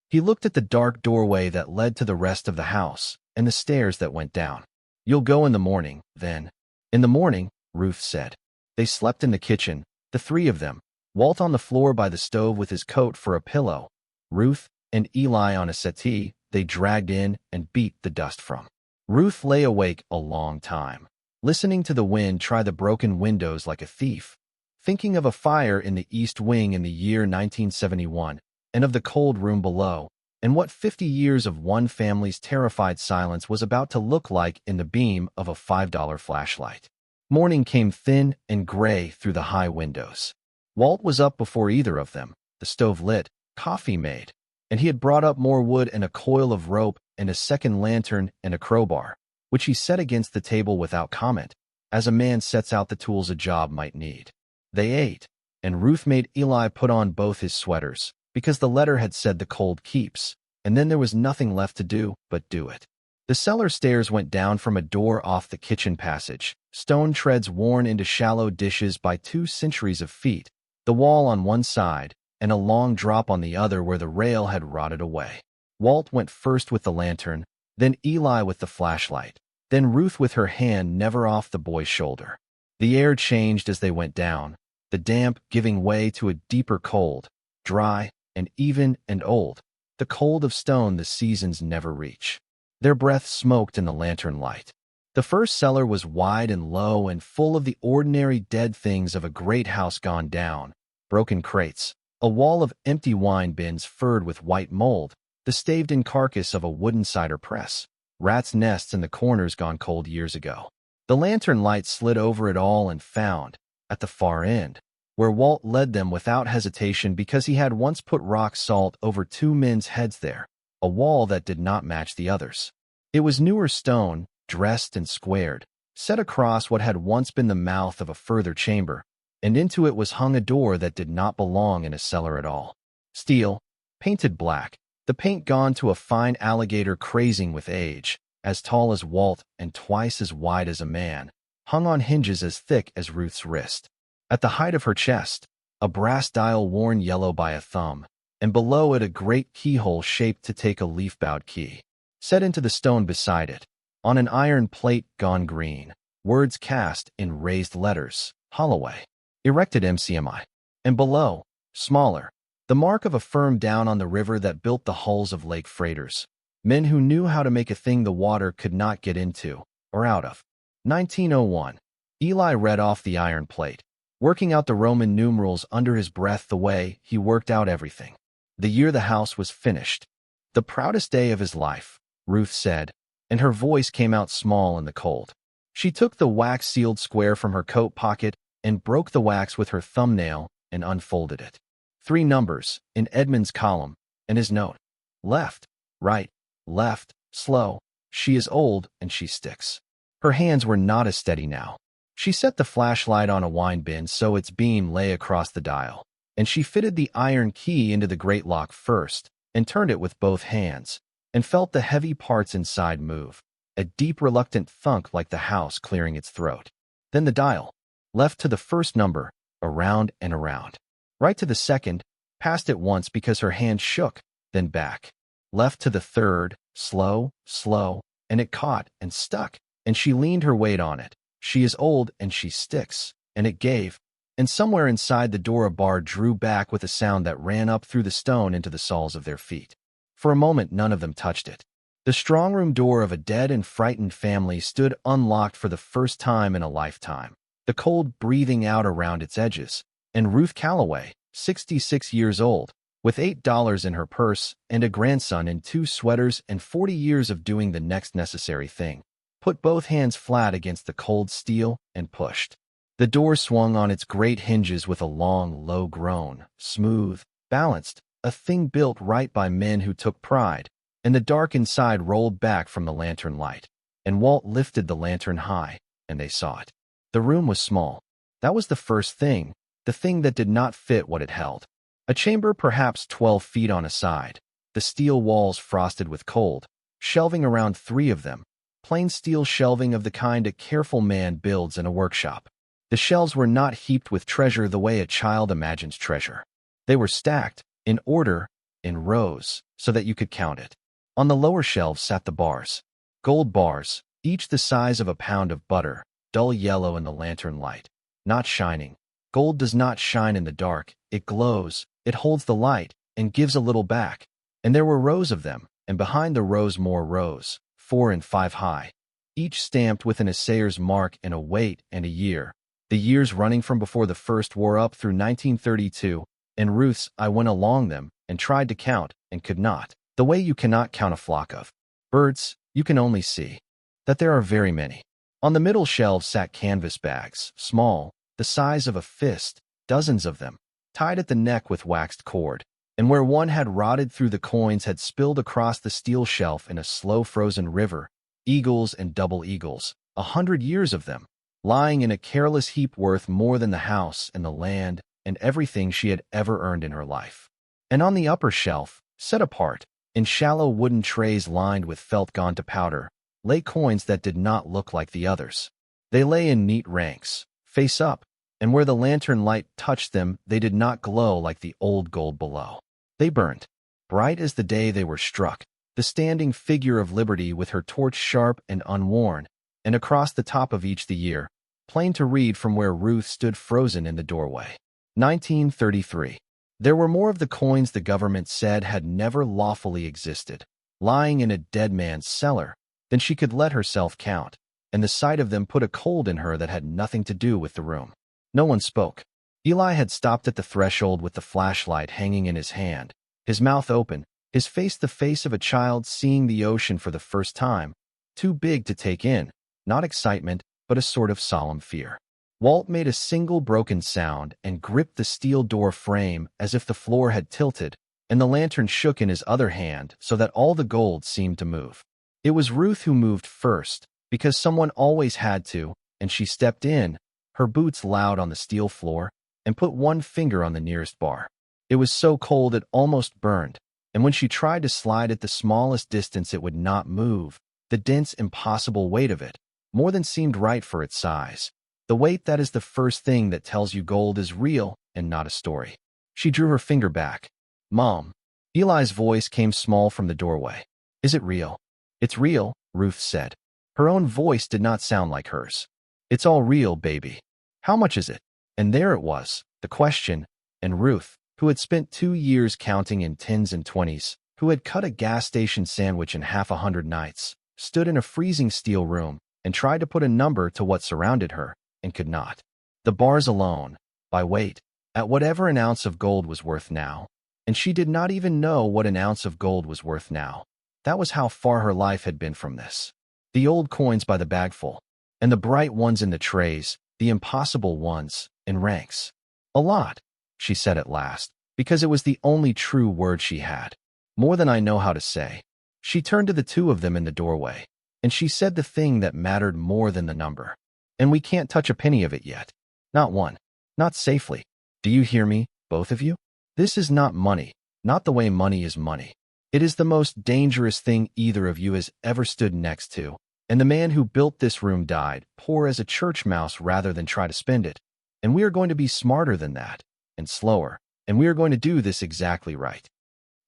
He looked at the dark doorway that led to the rest of the house, and the stairs that went down. You'll go in the morning, then. In the morning, Ruth said. They slept in the kitchen, the 3 of them, Walt on the floor by the stove with his coat for a pillow, Ruth and Eli on a settee they dragged in and beat the dust from. Ruth lay awake a long time, listening to the wind try the broken windows like a thief, thinking of a fire in the East Wing in the year 1971, and of the cold room below, and what 50 years of one family's terrified silence was about to look like in the beam of a $5 flashlight. Morning came thin and gray through the high windows. Walt was up before either of them, the stove lit, coffee made, and he had brought up more wood and a coil of rope and a second lantern and a crowbar, which he set against the table without comment, as a man sets out the tools a job might need. They ate, and Ruth made Eli put on both his sweaters, because the letter had said the cold keeps, and then there was nothing left to do but do it. The cellar stairs went down from a door off the kitchen passage, stone treads worn into shallow dishes by 2 centuries of feet, the wall on one side, and a long drop on the other where the rail had rotted away. Walt went first with the lantern, then Eli with the flashlight, then Ruth with her hand never off the boy's shoulder. The air changed as they went down, the damp giving way to a deeper cold, dry and even and old, the cold of stone the seasons never reach. Their breath smoked in the lantern light. The first cellar was wide and low and full of the ordinary dead things of a great house gone down, broken crates, a wall of empty wine bins furred with white mold, the staved-in carcass of a wooden cider press, rats' nests in the corners gone cold years ago. The lantern light slid over it all and found, at the far end, where Walt led them without hesitation because he had once put rock salt over two men's heads there, a wall that did not match the others. It was newer stone, dressed and squared, set across what had once been the mouth of a further chamber, and into it was hung a door that did not belong in a cellar at all. Steel, painted black, the paint gone to a fine alligator crazing with age, as tall as Walt and twice as wide as a man, hung on hinges as thick as Ruth's wrist. At the height of her chest, a brass dial worn yellow by a thumb, and below it a great keyhole shaped to take a leaf-bowed key. Set into the stone beside it, on an iron plate gone green, words cast in raised letters, Holloway, erected MCMI. And below, smaller, the mark of a firm down on the river that built the hulls of lake freighters, men who knew how to make a thing the water could not get into, or out of. 1901. Eli read off the iron plate, working out the Roman numerals under his breath the way he worked out everything. The year the house was finished. The proudest day of his life, Ruth said, and her voice came out small in the cold. She took the wax-sealed square from her coat pocket and broke the wax with her thumbnail and unfolded it. 3 numbers, in Edmund's column, and his note. Left, right, left, slow. She is old and she sticks. Her hands were not as steady now. She set the flashlight on a wine bin so its beam lay across the dial, and she fitted the iron key into the great lock first, and turned it with both hands, and felt the heavy parts inside move, a deep reluctant thunk like the house clearing its throat. Then the dial, left to the first number, around and around. Right to the second, past it once because her hand shook, then back. Left to the third, slow, slow, and it caught and stuck, and she leaned her weight on it. She is old and she sticks, and it gave, and somewhere inside the door a bar drew back with a sound that ran up through the stone into the soles of their feet. For a moment none of them touched it. The strong-room door of a dead and frightened family stood unlocked for the first time in a lifetime, the cold breathing out around its edges, and Ruth Calloway, 66 years old, with $8 in her purse and a grandson in 2 sweaters and 40 years of doing the next necessary thing, put both hands flat against the cold steel and pushed. The door swung on its great hinges with a long, low groan, smooth, balanced, a thing built right by men who took pride, and the dark inside rolled back from the lantern light, and Walt lifted the lantern high, and they saw it. The room was small. That was the first thing, the thing that did not fit what it held. A chamber perhaps 12 feet on a side, the steel walls frosted with cold, shelving around 3 of them, plain steel shelving of the kind a careful man builds in a workshop. The shelves were not heaped with treasure the way a child imagines treasure. They were stacked, in order, in rows, so that you could count it. On the lower shelves sat the bars. Gold bars, each the size of a pound of butter, dull yellow in the lantern light. Not shining. Gold does not shine in the dark, it glows, it holds the light, and gives a little back. And there were rows of them, and behind the rows more rows, 4 and 5 high, each stamped with an assayer's mark and a weight and a year. The years running from before the first war up through 1932, and Ruth's I went along them and tried to count and could not. The way you cannot count a flock of birds, you can only see that there are very many. On the middle shelves sat canvas bags, small, the size of a fist, dozens of them, tied at the neck with waxed cord, and where one had rotted through the coins had spilled across the steel shelf in a slow frozen river, eagles and double eagles, 100 years of them, lying in a careless heap worth more than the house and the land and everything she had ever earned in her life. And on the upper shelf, set apart, in shallow wooden trays lined with felt gone to powder, lay coins that did not look like the others. They lay in neat ranks, face up, and where the lantern light touched them they did not glow like the old gold below. They burned, bright as the day they were struck, the standing figure of Liberty with her torch sharp and unworn, and across the top of each the year, plain to read from where Ruth stood frozen in the doorway. 1933. There were more of the coins the government said had never lawfully existed, lying in a dead man's cellar, than she could let herself count, and the sight of them put a cold in her that had nothing to do with the room. No one spoke. Eli had stopped at the threshold with the flashlight hanging in his hand, his mouth open, his face the face of a child seeing the ocean for the first time, too big to take in, not excitement, but a sort of solemn fear. Walt made a single broken sound and gripped the steel door frame as if the floor had tilted, and the lantern shook in his other hand so that all the gold seemed to move. It was Ruth who moved first, because someone always had to, and she stepped in, her boots loud on the steel floor, and put one finger on the nearest bar. It was so cold it almost burned, and when she tried to slide it the smallest distance it would not move. The dense, impossible weight of it, more than seemed right for its size. The weight that is the first thing that tells you gold is real and not a story. She drew her finger back. "Mom." Eli's voice came small from the doorway. "Is it real?" "It's real," Ruth said. Her own voice did not sound like hers. "It's all real, baby." "How much is it?" And there it was, the question, and Ruth, who had spent 2 years counting in 10s and 20s, who had cut a gas station sandwich in half 100 nights, stood in a freezing steel room and tried to put a number to what surrounded her, and could not. The bars alone, by weight, at whatever an ounce of gold was worth now, and she did not even know what an ounce of gold was worth now. That was how far her life had been from this. The old coins by the bagful, and the bright ones in the trays, the impossible ones, in ranks. "A lot," she said at last, because it was the only true word she had. "More than I know how to say." She turned to the two of them in the doorway, and she said the thing that mattered more than the number. "And we can't touch a penny of it yet. Not one. Not safely. Do you hear me, both of you? This is not money, not the way money is money. It is the most dangerous thing either of you has ever stood next to, and the man who built this room died, poor as a church mouse rather than try to spend it. And we are going to be smarter than that, and slower, and we are going to do this exactly right."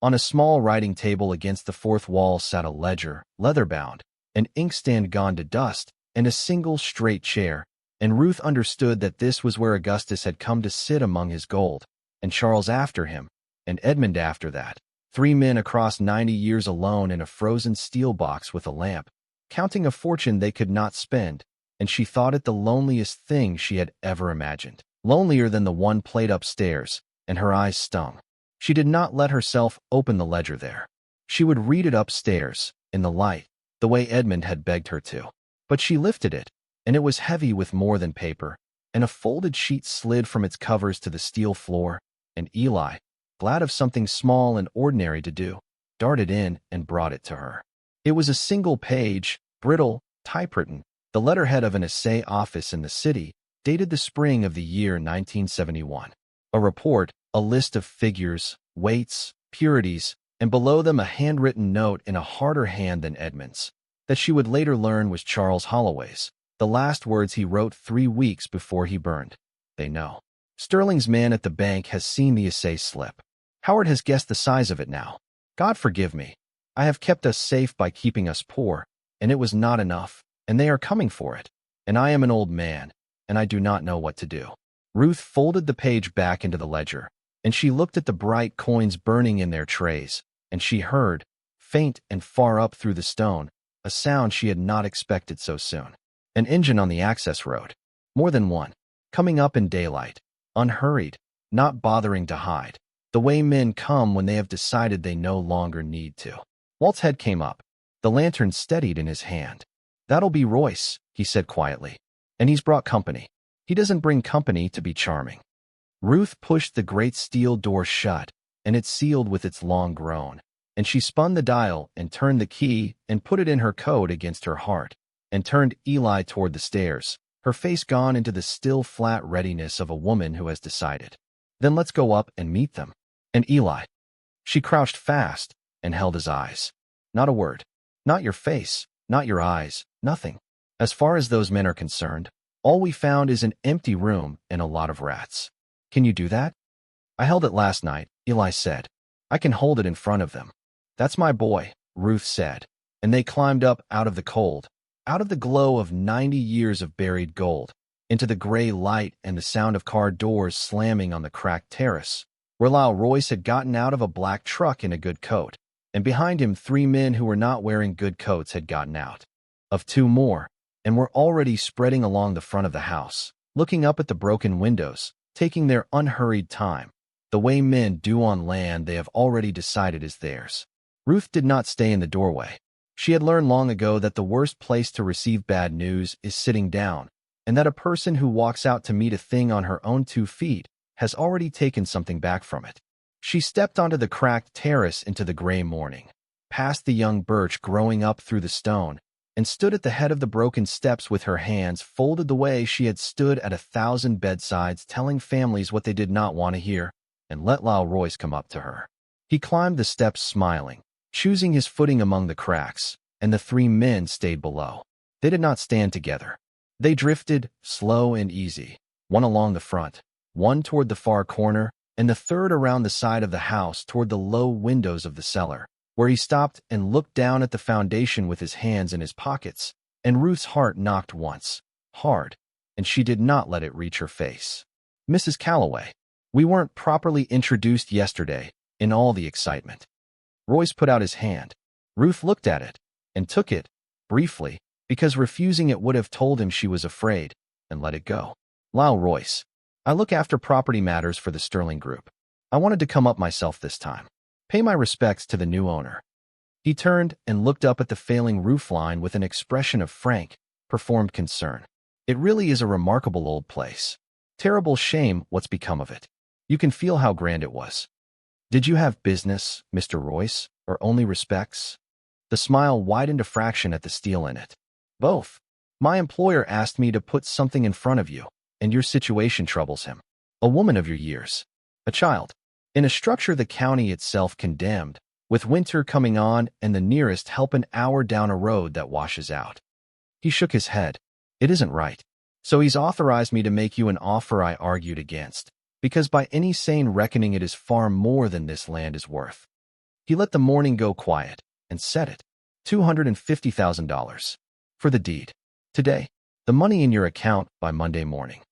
On a small writing table against the fourth wall sat a ledger, leather-bound, an inkstand gone to dust, and a single straight chair, and Ruth understood that this was where Augustus had come to sit among his gold, and Charles after him, and Edmund after that. 3 men across 90 years alone in a frozen steel box with a lamp, counting a fortune they could not spend, and she thought it the loneliest thing she had ever imagined. Lonelier than the one plate upstairs, and her eyes stung. She did not let herself open the ledger there. She would read it upstairs, in the light, the way Edmund had begged her to. But she lifted it, and it was heavy with more than paper, and a folded sheet slid from its covers to the steel floor, and Eli, glad of something small and ordinary to do, darted in and brought it to her. It was a single page, brittle, typewritten, the letterhead of an assay office in the city, dated the spring of the year 1971. A report, a list of figures, weights, purities, and below them a handwritten note in a harder hand than Edmund's, that she would later learn was Charles Holloway's, the last words he wrote 3 weeks before he burned. "They know. Sterling's man at the bank has seen the assay slip. Howard has guessed the size of it now. God forgive me. I have kept us safe by keeping us poor, and it was not enough, and they are coming for it. And I am an old man, and I do not know what to do." Ruth folded the page back into the ledger, and she looked at the bright coins burning in their trays, and she heard, faint and far up through the stone, a sound she had not expected so soon. An engine on the access road. More than one. Coming up in daylight. Unhurried. Not bothering to hide. The way men come when they have decided they no longer need to. Walt's head came up. The lantern steadied in his hand. "That'll be Royce," he said quietly. "And he's brought company. He doesn't bring company to be charming." Ruth pushed the great steel door shut, and it sealed with its long groan, and she spun the dial and turned the key and put it in her coat against her heart, and turned Eli toward the stairs, her face gone into the still flat readiness of a woman who has decided. "Then let's go up and meet them." "And Eli." She crouched fast and held his eyes. "Not a word. Not your face, not your eyes, nothing. As far as those men are concerned, all we found is an empty room and a lot of rats. Can you do that?" "I held it last night," Eli said. "I can hold it in front of them." "That's my boy," Ruth said, and they climbed up out of the cold, out of the glow of 90 years of buried gold, into the gray light and the sound of car doors slamming on the cracked terrace, where Lyle Royce had gotten out of a black truck in a good coat, and behind him 3 men who were not wearing good coats had gotten out. Of 2 more, and were already spreading along the front of the house, looking up at the broken windows, taking their unhurried time, the way men do on land they have already decided is theirs. Ruth did not stay in the doorway. She had learned long ago that the worst place to receive bad news is sitting down, and that a person who walks out to meet a thing on her own 2 feet has already taken something back from it. She stepped onto the cracked terrace into the gray morning, past the young birch growing up through the stone, and stood at the head of the broken steps with her hands folded the way she had stood at 1,000 bedsides telling families what they did not want to hear, and let Lyle Royce come up to her. He climbed the steps smiling, choosing his footing among the cracks, and the 3 men stayed below. They did not stand together. They drifted, slow and easy, one along the front, one toward the far corner, and the third around the side of the house toward the low windows of the cellar, where he stopped and looked down at the foundation with his hands in his pockets, and Ruth's heart knocked once, hard, and she did not let it reach her face. "Mrs. Calloway, we weren't properly introduced yesterday, in all the excitement." Royce put out his hand. Ruth looked at it, and took it, briefly, because refusing it would have told him she was afraid, and let it go. "Lyle Royce. I look after property matters for the Sterling Group. I wanted to come up myself this time. Pay my respects to the new owner." He turned and looked up at the failing roofline with an expression of frank, performed concern. "It really is a remarkable old place. Terrible shame what's become of it. You can feel how grand it was. Did you have business, Mr. Royce, or only respects?" The smile widened a fraction at the steel in it. "Both. My employer asked me to put something in front of you, and your situation troubles him. A woman of your years. A child. In a structure the county itself condemned, with winter coming on and the nearest help an hour down a road that washes out." He shook his head. "It isn't right. So he's authorized me to make you an offer I argued against, because by any sane reckoning it is far more than this land is worth." He let the morning go quiet, and said it. $250,000. For the deed. Today. The money in your account by Monday morning.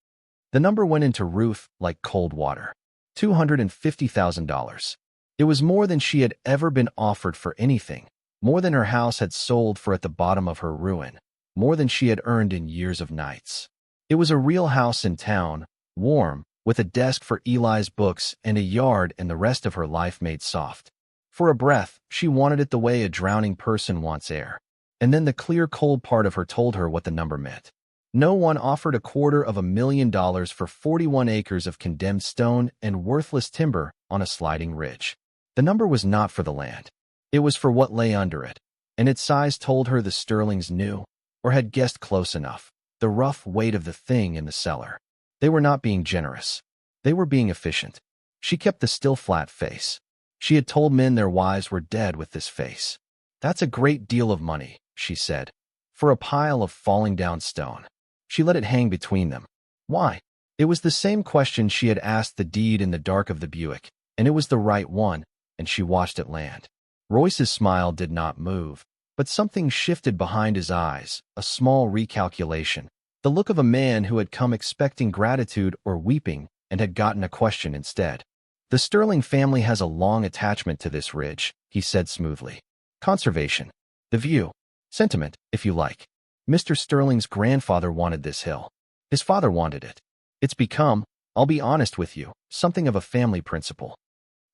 The number went into Ruth like cold water. $250,000. It was more than she had ever been offered for anything, more than her house had sold for at the bottom of her ruin, more than she had earned in years of nights. It was a real house in town, warm, with a desk for Eli's books and a yard and the rest of her life made soft. For a breath, she wanted it the way a drowning person wants air. And then the clear, cold part of her told her what the number meant. No one offered $250,000 for 41 acres of condemned stone and worthless timber on a sliding ridge. The number was not for the land. It was for what lay under it, and its size told her the Sterlings knew, or had guessed close enough, the rough weight of the thing in the cellar. They were not being generous. They were being efficient. She kept the still flat face. She had told men their wives were dead with this face. "That's a great deal of money," she said, "for a pile of falling down stone." She let it hang between them. Why? It was the same question she had asked the deed in the dark of the Buick, and it was the right one, and she watched it land. Royce's smile did not move, but something shifted behind his eyes, a small recalculation, the look of a man who had come expecting gratitude or weeping and had gotten a question instead. "The Sterling family has a long attachment to this ridge," he said smoothly. "Conservation. The view. Sentiment, if you like. Mr. Sterling's grandfather wanted this hill. His father wanted it. It's become, I'll be honest with you, something of a family principle."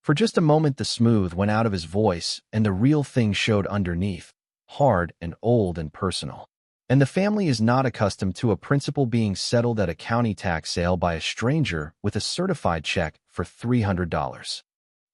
For just a moment the smooth went out of his voice and the real thing showed underneath, hard and old and personal. "And the family is not accustomed to a principle being settled at a county tax sale by a stranger with a certified check for $300.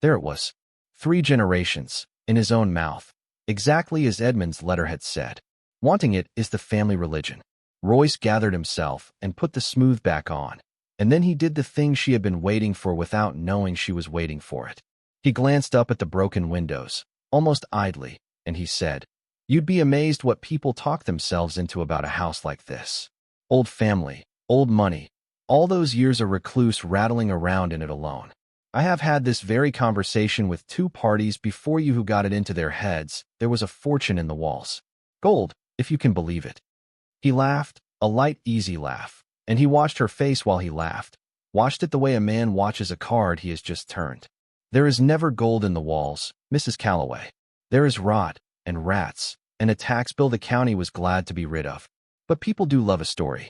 There it was. 3 generations, in his own mouth, exactly as Edmund's letter had said. Wanting it is the family religion. Royce gathered himself and put the smooth back on, and then he did the thing she had been waiting for without knowing she was waiting for it. He glanced up at the broken windows, almost idly, and he said, "You'd be amazed what people talk themselves into about a house like this. Old family, old money, all those years a recluse rattling around in it alone. I have had this very conversation with 2 parties before you who got it into their heads there was a fortune in the walls. Gold, if you can believe it." He laughed, a light, easy laugh, and he watched her face while he laughed, watched it the way a man watches a card he has just turned. "There is never gold in the walls, Mrs. Calloway. There is rot and rats and a tax bill the county was glad to be rid of. But people do love a story."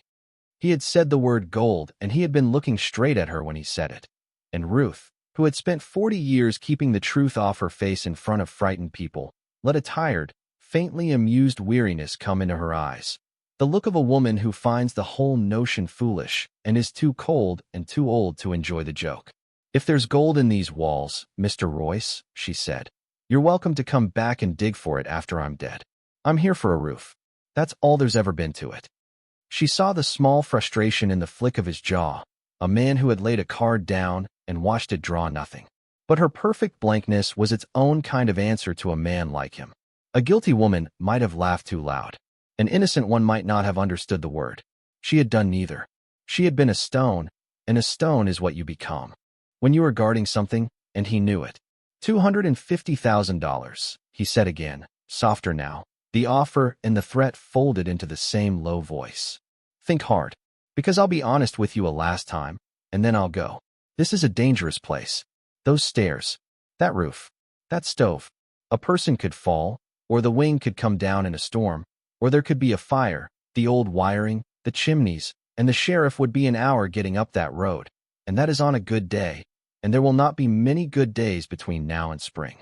He had said the word gold, and he had been looking straight at her when he said it. And Ruth, who had spent 40 years keeping the truth off her face in front of frightened people, let a tired, faintly amused weariness come into her eyes. The look of a woman who finds the whole notion foolish and is too cold and too old to enjoy the joke. "If there's gold in these walls, Mr. Royce," she said, "you're welcome to come back and dig for it after I'm dead. I'm here for a roof. That's all there's ever been to it." She saw the small frustration in the flick of his jaw, a man who had laid a card down and watched it draw nothing. But her perfect blankness was its own kind of answer to a man like him. A guilty woman might have laughed too loud. An innocent one might not have understood the word. She had done neither. She had been a stone, and a stone is what you become when you are guarding something, and he knew it. $250,000, he said again, softer now, the offer and the threat folded into the same low voice. "Think hard, because I'll be honest with you a last time, and then I'll go. This is a dangerous place. Those stairs, that roof, that stove. A person could fall, or the wing could come down in a storm, or there could be a fire, the old wiring, the chimneys, and the sheriff would be an hour getting up that road, and that is on a good day, and there will not be many good days between now and spring."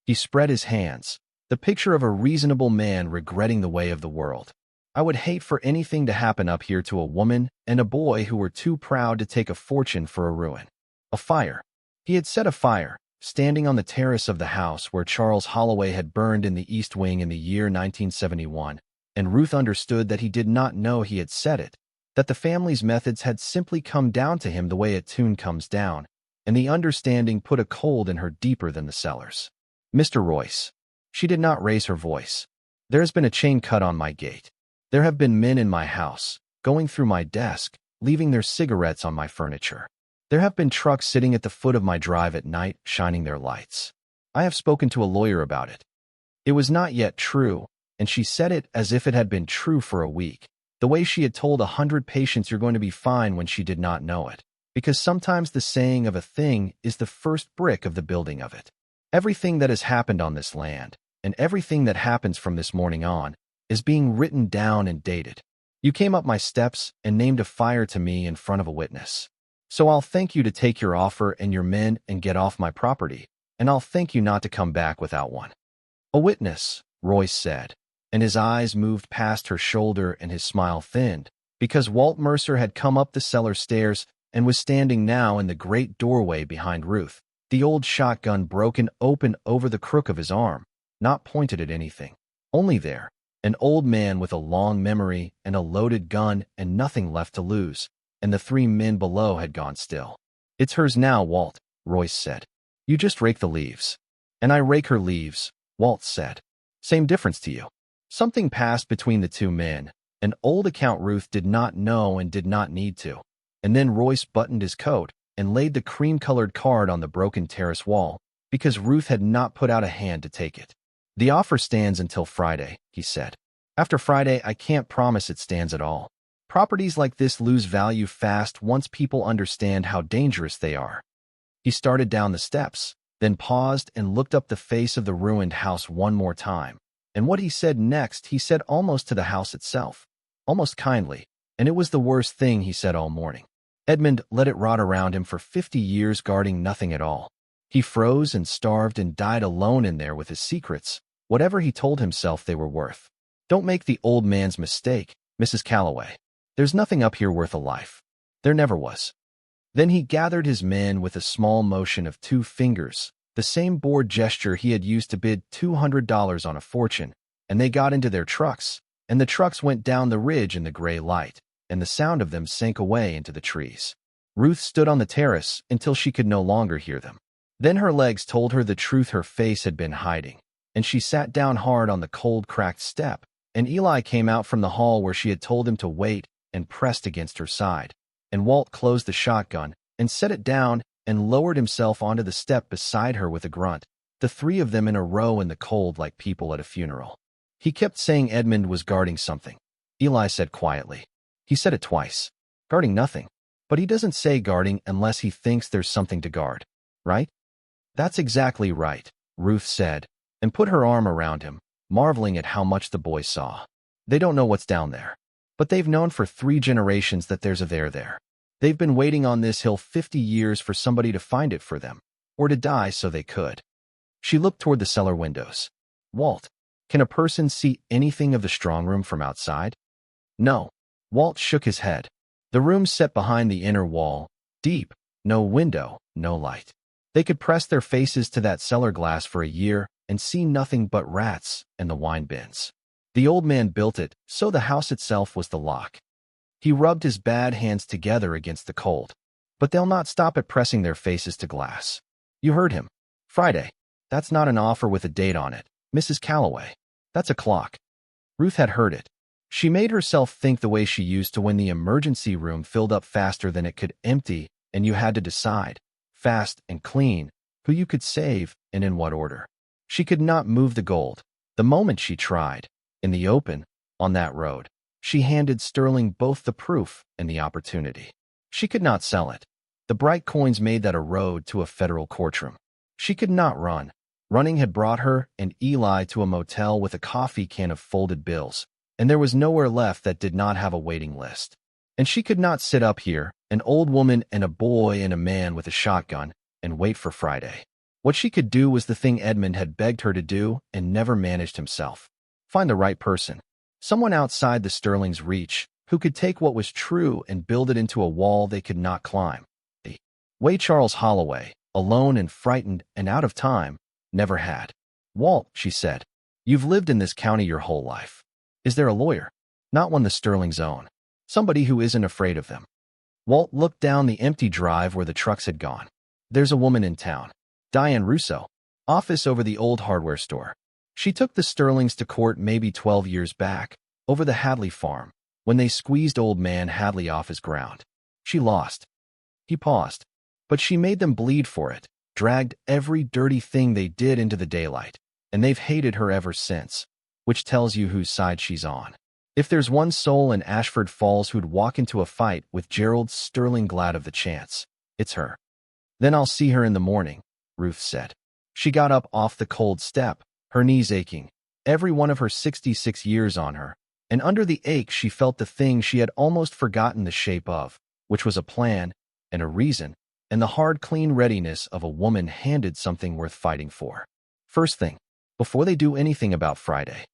He spread his hands, the picture of a reasonable man regretting the way of the world. "I would hate for anything to happen up here to a woman and a boy who were too proud to take a fortune for a ruin. A fire." He had set a fire, standing on the terrace of the house where Charles Holloway had burned in the East Wing in the year 1971, and Ruth understood that he did not know he had set it, that the family's methods had simply come down to him the way a tune comes down, and the understanding put a cold in her deeper than the Cellars. "Mr. Royce." She did not raise her voice. "There has been a chain cut on my gate. There have been men in my house, going through my desk, leaving their cigarettes on my furniture. There have been trucks sitting at the foot of my drive at night, shining their lights. I have spoken to a lawyer about it." It was not yet true, and she said it as if it had been true for a week, the way she had told 100 patients you're going to be fine when she did not know it, because sometimes the saying of a thing is the first brick of the building of it. Everything that has happened on this land, and everything that happens from this morning on, is being written down and dated. You came up my steps and named a fire to me in front of a witness. So I'll thank you to take your offer and your men and get off my property, and I'll thank you not to come back without one." "A witness," Royce said, and his eyes moved past her shoulder and his smile thinned, because Walt Mercer had come up the cellar stairs and was standing now in the great doorway behind Ruth, the old shotgun broken open over the crook of his arm, not pointed at anything. Only there, an old man with a long memory and a loaded gun and nothing left to lose, and the 3 men below had gone still. "It's hers now, Walt," Royce said. "You just rake the leaves." "And I rake her leaves," Walt said. "Same difference to you." Something passed between the 2 men, an old account Ruth did not know and did not need to, and then Royce buttoned his coat and laid the cream-colored card on the broken terrace wall, because Ruth had not put out a hand to take it. "The offer stands until Friday," he said. "After Friday, I can't promise it stands at all. Properties like this lose value fast once people understand how dangerous they are." He started down the steps, then paused and looked up the face of the ruined house one more time. And what he said next, he said almost to the house itself, almost kindly, and it was the worst thing he said all morning. Edmund let it rot around him for 50 years guarding nothing at all. He froze and starved and died alone in there with his secrets, whatever he told himself they were worth. "Don't make the old man's mistake, Mrs. Calloway. There's nothing up here worth a life. There never was." Then he gathered his men with a small motion of 2 fingers, the same bored gesture he had used to bid $200 on a fortune, and they got into their trucks, and the trucks went down the ridge in the gray light, and the sound of them sank away into the trees. Ruth stood on the terrace until she could no longer hear them. Then her legs told her the truth her face had been hiding, and she sat down hard on the cold, cracked step, and Eli came out from the hall where she had told him to wait and pressed against her side, and Walt closed the shotgun and set it down and lowered himself onto the step beside her with a grunt, the 3 of them in a row in the cold like people at a funeral. He kept saying Edmund was guarding something. Eli said quietly. He said it twice. Guarding nothing. But he doesn't say guarding unless he thinks there's something to guard, right? That's exactly right, Ruth said, and put her arm around him, marveling at how much the boy saw. They don't know what's down there. But they've known for 3 generations that there's a there. They've been waiting on this hill 50 years for somebody to find it for them, or to die so they could. She looked toward the cellar windows. Walt, Can a person see anything of the strong room from outside? No. Walt shook his head. The room's set behind the inner wall, deep, no window, no light. They could press their faces to that cellar glass for a year and see nothing but rats and the wine bins. The old man built it, so the house itself was the lock. He rubbed his bad hands together against the cold. But they'll not stop at pressing their faces to glass. You heard him. Friday. That's not an offer with a date on it, Mrs. Calloway. That's a clock. Ruth had heard it. She made herself think the way she used to when the emergency room filled up faster than it could empty, and you had to decide, fast and clean, who you could save and in what order. She could not move the gold. The moment she tried, in the open, on that road, she handed Sterling both the proof and the opportunity. She could not sell it. The bright coins made that a road to a federal courtroom. She could not run. Running had brought her and Eli to a motel with a coffee can of folded bills, and there was nowhere left that did not have a waiting list. And she could not sit up here, an old woman and a boy and a man with a shotgun, and wait for Friday. What she could do was the thing Edmund had begged her to do and never managed himself. Find the right person. Someone outside the Sterling's reach, who could take what was true and build it into a wall they could not climb. The way Charles Holloway, alone and frightened and out of time, never had. Walt, she said, you've lived in this county your whole life. Is there a lawyer? Not one the Sterling's own. Somebody who isn't afraid of them. Walt looked down the empty drive where the trucks had gone. There's a woman in town. Diane Russo. Office over the old hardware store. She took the Sterlings to court maybe 12 years back, over the Hadley farm, when they squeezed old man Hadley off his ground. She lost. He paused. But she made them bleed for it, dragged every dirty thing they did into the daylight, and they've hated her ever since, which tells you whose side she's on. If there's one soul in Ashford Falls who'd walk into a fight with Gerald Sterling glad of the chance, it's her. Then I'll see her in the morning, Ruth said. She got up off the cold step, her knees aching, every one of her 66 years on her, and under the ache she felt the thing she had almost forgotten the shape of, which was a plan and a reason, and the hard, clean readiness of a woman handed something worth fighting for. First thing, before they do anything about Friday.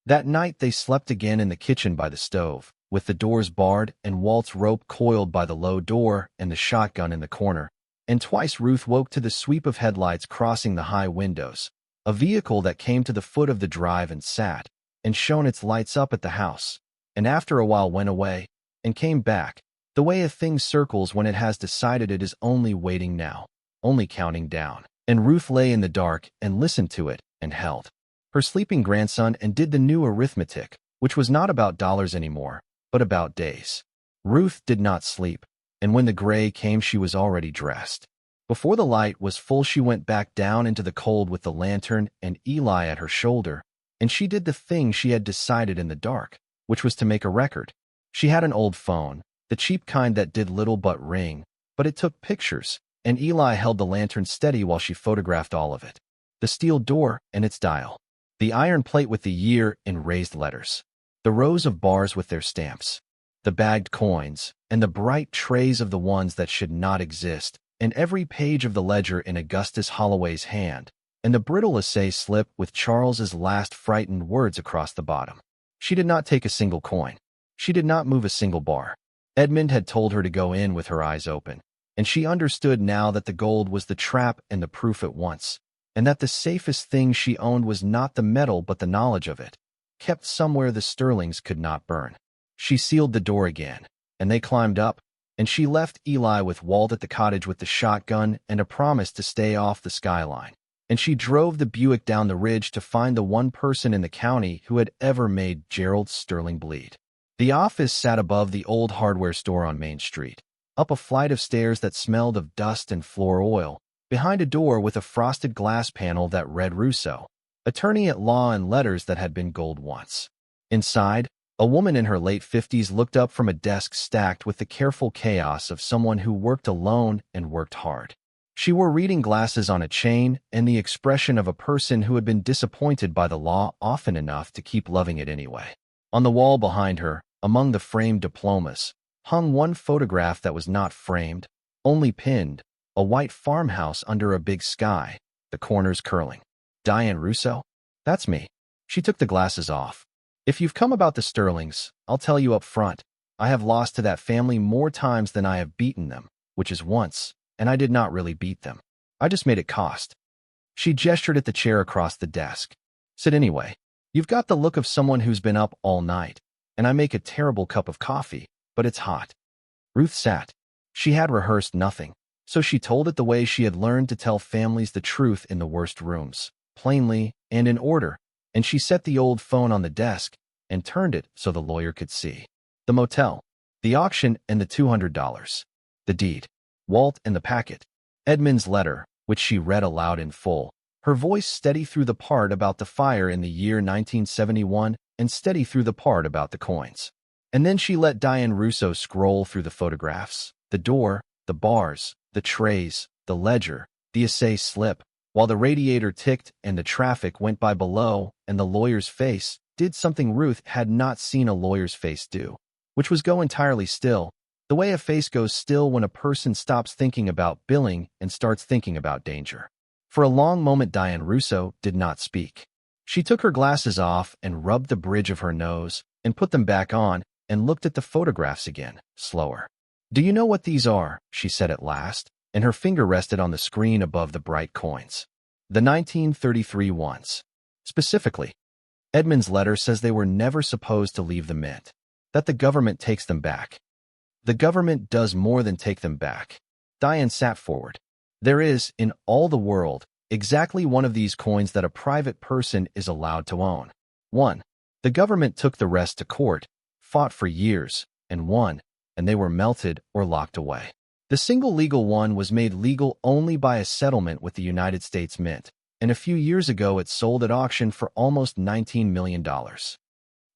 That night they slept again in the kitchen by the stove, with the doors barred and Walt's rope coiled by the low door and the shotgun in the corner, and twice Ruth woke to the sweep of headlights crossing the high windows, a vehicle that came to the foot of the drive and sat, and shone its lights up at the house, and after a while went away, and came back, the way a thing circles when it has decided it is only waiting now, only counting down. And Ruth lay in the dark and listened to it and held her sleeping grandson and did the new arithmetic, which was not about dollars anymore, but about days. Ruth did not sleep, and when the gray came she was already dressed. Before the light was full she went back down into the cold with the lantern and Eli at her shoulder, and she did the thing she had decided in the dark, which was to make a record. She had an old phone, the cheap kind that did little but ring, but it took pictures, and Eli held the lantern steady while she photographed all of it. The steel door and its dial. The iron plate with the year in raised letters. The rows of bars with their stamps. The bagged coins, and the bright trays of the ones that should not exist, and every page of the ledger in Augustus Holloway's hand, and the brittle essay slip with Charles's last frightened words across the bottom. She did not take a single coin. She did not move a single bar. Edmund had told her to go in with her eyes open, and she understood now that the gold was the trap and the proof at once, and that the safest thing she owned was not the metal but the knowledge of it, kept somewhere the Sterlings could not burn. She sealed the door again, and they climbed up, and she left Eli with Walt at the cottage with the shotgun and a promise to stay off the skyline, and she drove the Buick down the ridge to find the one person in the county who had ever made Gerald Sterling bleed. The office sat above the old hardware store on Main Street, up a flight of stairs that smelled of dust and floor oil, behind a door with a frosted glass panel that read Russo, attorney at law in letters that had been gold once. Inside, a woman in her late 50s looked up from a desk stacked with the careful chaos of someone who worked alone and worked hard. She wore reading glasses on a chain and the expression of a person who had been disappointed by the law often enough to keep loving it anyway. On the wall behind her, among the framed diplomas, hung one photograph that was not framed, only pinned, a white farmhouse under a big sky, the corners curling. Diane Russo? That's me. She took the glasses off. If you've come about the Sterlings, I'll tell you up front, I have lost to that family more times than I have beaten them, which is once, and I did not really beat them. I just made it cost. She gestured at the chair across the desk. Sit anyway. You've got the look of someone who's been up all night, and I make a terrible cup of coffee, but it's hot. Ruth sat. She had rehearsed nothing, so she told it the way she had learned to tell families the truth in the worst rooms, plainly and in order, and she set the old phone on the desk and turned it so the lawyer could see. The motel, the auction, and the $200. The deed, Walt and the packet, Edmund's letter, which she read aloud in full, her voice steady through the part about the fire in the year 1971 and steady through the part about the coins. And then she let Diane Russo scroll through the photographs, the door, the bars, the trays, the ledger, the assay slip, while the radiator ticked and the traffic went by below, and the lawyer's face did something Ruth had not seen a lawyer's face do, which was go entirely still, the way a face goes still when a person stops thinking about billing and starts thinking about danger. For a long moment Diane Russo did not speak. She took her glasses off and rubbed the bridge of her nose and put them back on and looked at the photographs again, slower. Do you know what these are? She said at last, and her finger rested on the screen above the bright coins. The 1933 ones. Specifically, Edmund's letter says they were never supposed to leave the mint, that the government takes them back. The government does more than take them back. Diane sat forward. There is, in all the world, exactly one of these coins that a private person is allowed to own. One. The government took the rest to court, fought for years, and won, and they were melted or locked away. The single legal one was made legal only by a settlement with the United States Mint, and a few years ago it sold at auction for almost $19 million.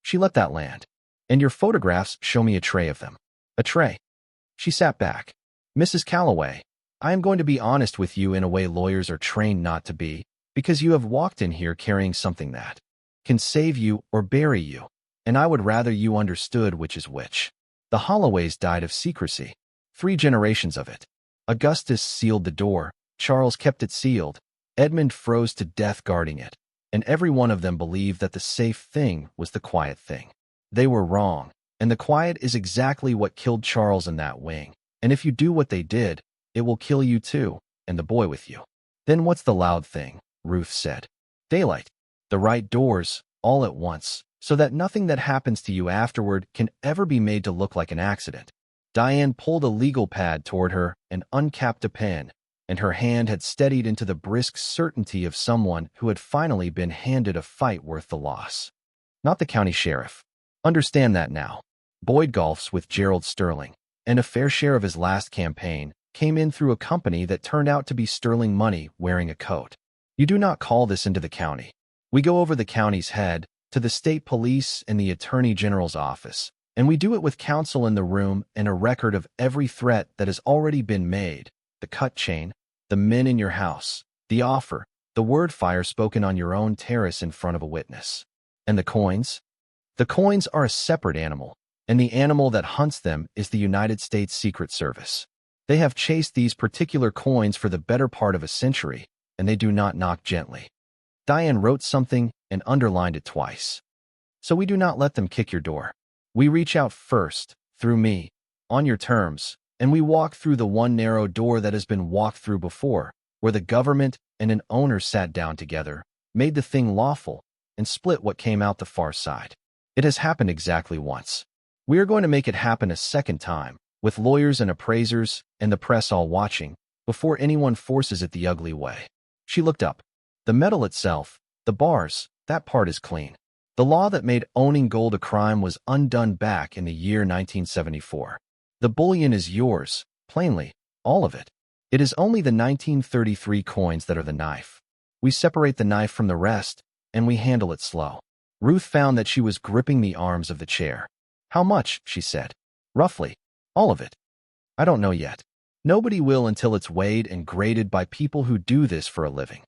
She let that land. And your photographs show me a tray of them. A tray. She sat back. Mrs. Calloway, I am going to be honest with you in a way lawyers are trained not to be, because you have walked in here carrying something that can save you or bury you, and I would rather you understood which is which. The Holloways died of secrecy. 3 generations of it. Augustus sealed the door, Charles kept it sealed, Edmund froze to death guarding it, and every one of them believed that the safe thing was the quiet thing. They were wrong, and the quiet is exactly what killed Charles in that wing, and if you do what they did, it will kill you too, and the boy with you. Then what's the loud thing? Ruth said. Daylight. The right doors, all at once, so that nothing that happens to you afterward can ever be made to look like an accident. Diane pulled a legal pad toward her and uncapped a pen, and her hand had steadied into the brisk certainty of someone who had finally been handed a fight worth the loss. Not the county sheriff. Understand that now. Boyd golfs with Gerald Sterling, and a fair share of his last campaign came in through a company that turned out to be Sterling money wearing a coat. You do not call this into the county. We go over the county's head to the state police and the attorney general's office, and we do it with counsel in the room and a record of every threat that has already been made, the cut chain, the men in your house, the offer, the word fire spoken on your own terrace in front of a witness. And the coins? The coins are a separate animal, and the animal that hunts them is the United States Secret Service. They have chased these particular coins for the better part of a century, and they do not knock gently. Diane wrote something and underlined it twice. So we do not let them kick your door. We reach out first, through me, on your terms, and we walk through the one narrow door that has been walked through before, where the government and an owner sat down together, made the thing lawful, and split what came out the far side. It has happened exactly once. We are going to make it happen a second time, with lawyers and appraisers and the press all watching, before anyone forces it the ugly way. She looked up. The metal itself, the bars, that part is clean. The law that made owning gold a crime was undone back in the year 1974. The bullion is yours, plainly, all of it. It is only the 1933 coins that are the knife. We separate the knife from the rest, and we handle it slow. Ruth found that she was gripping the arms of the chair. How much? She said. Roughly. All of it. I don't know yet. Nobody will until it's weighed and graded by people who do this for a living.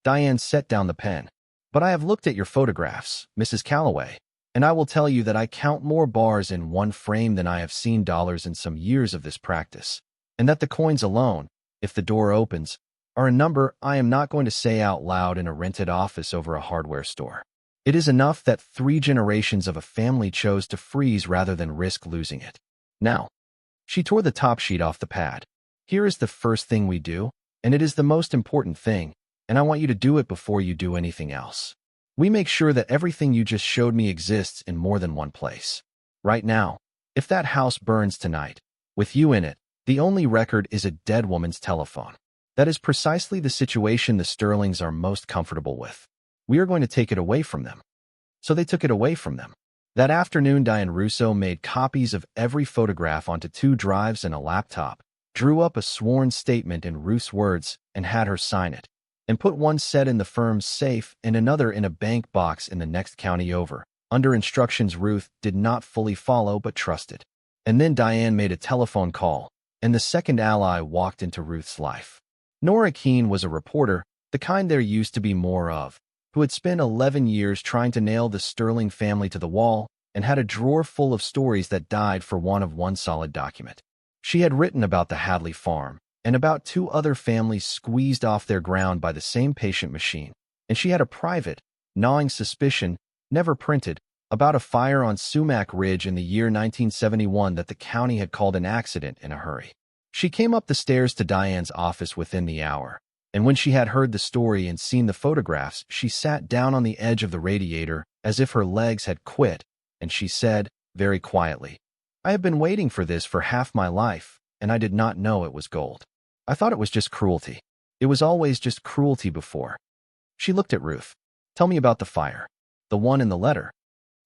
Diane set down the pen. But I have looked at your photographs, Mrs. Calloway, and I will tell you that I count more bars in one frame than I have seen dollars in some years of this practice, and that the coins alone, if the door opens, are a number I am not going to say out loud in a rented office over a hardware store. It is enough that 3 generations of a family chose to freeze rather than risk losing it. Now, she tore the top sheet off the pad. Here is the first thing we do, and it is the most important thing, and I want you to do it before you do anything else. We make sure that everything you just showed me exists in more than one place. Right now, if that house burns tonight, with you in it, the only record is a dead woman's telephone. That is precisely the situation the Sterlings are most comfortable with. We are going to take it away from them. So they took it away from them. That afternoon, Diane Russo made copies of every photograph onto 2 drives and a laptop, drew up a sworn statement in Ruth's words, and had her sign it, and put one set in the firm's safe and another in a bank box in the next county over, under instructions Ruth did not fully follow but trusted. And then Diane made a telephone call, and the second ally walked into Ruth's life. Nora Keene was a reporter, the kind there used to be more of, who had spent 11 years trying to nail the Sterling family to the wall and had a drawer full of stories that died for want of one solid document. She had written about the Hadley farm and about 2 other families squeezed off their ground by the same patient machine, and she had a private, gnawing suspicion, never printed, about a fire on Sumac Ridge in the year 1971 that the county had called an accident in a hurry. She came up the stairs to Diane's office within the hour, and when she had heard the story and seen the photographs, she sat down on the edge of the radiator as if her legs had quit, and she said, very quietly, "I have been waiting for this for half my life, and I did not know it was gold. I thought it was just cruelty. It was always just cruelty before." She looked at Ruth. "Tell me about the fire. The one in the letter."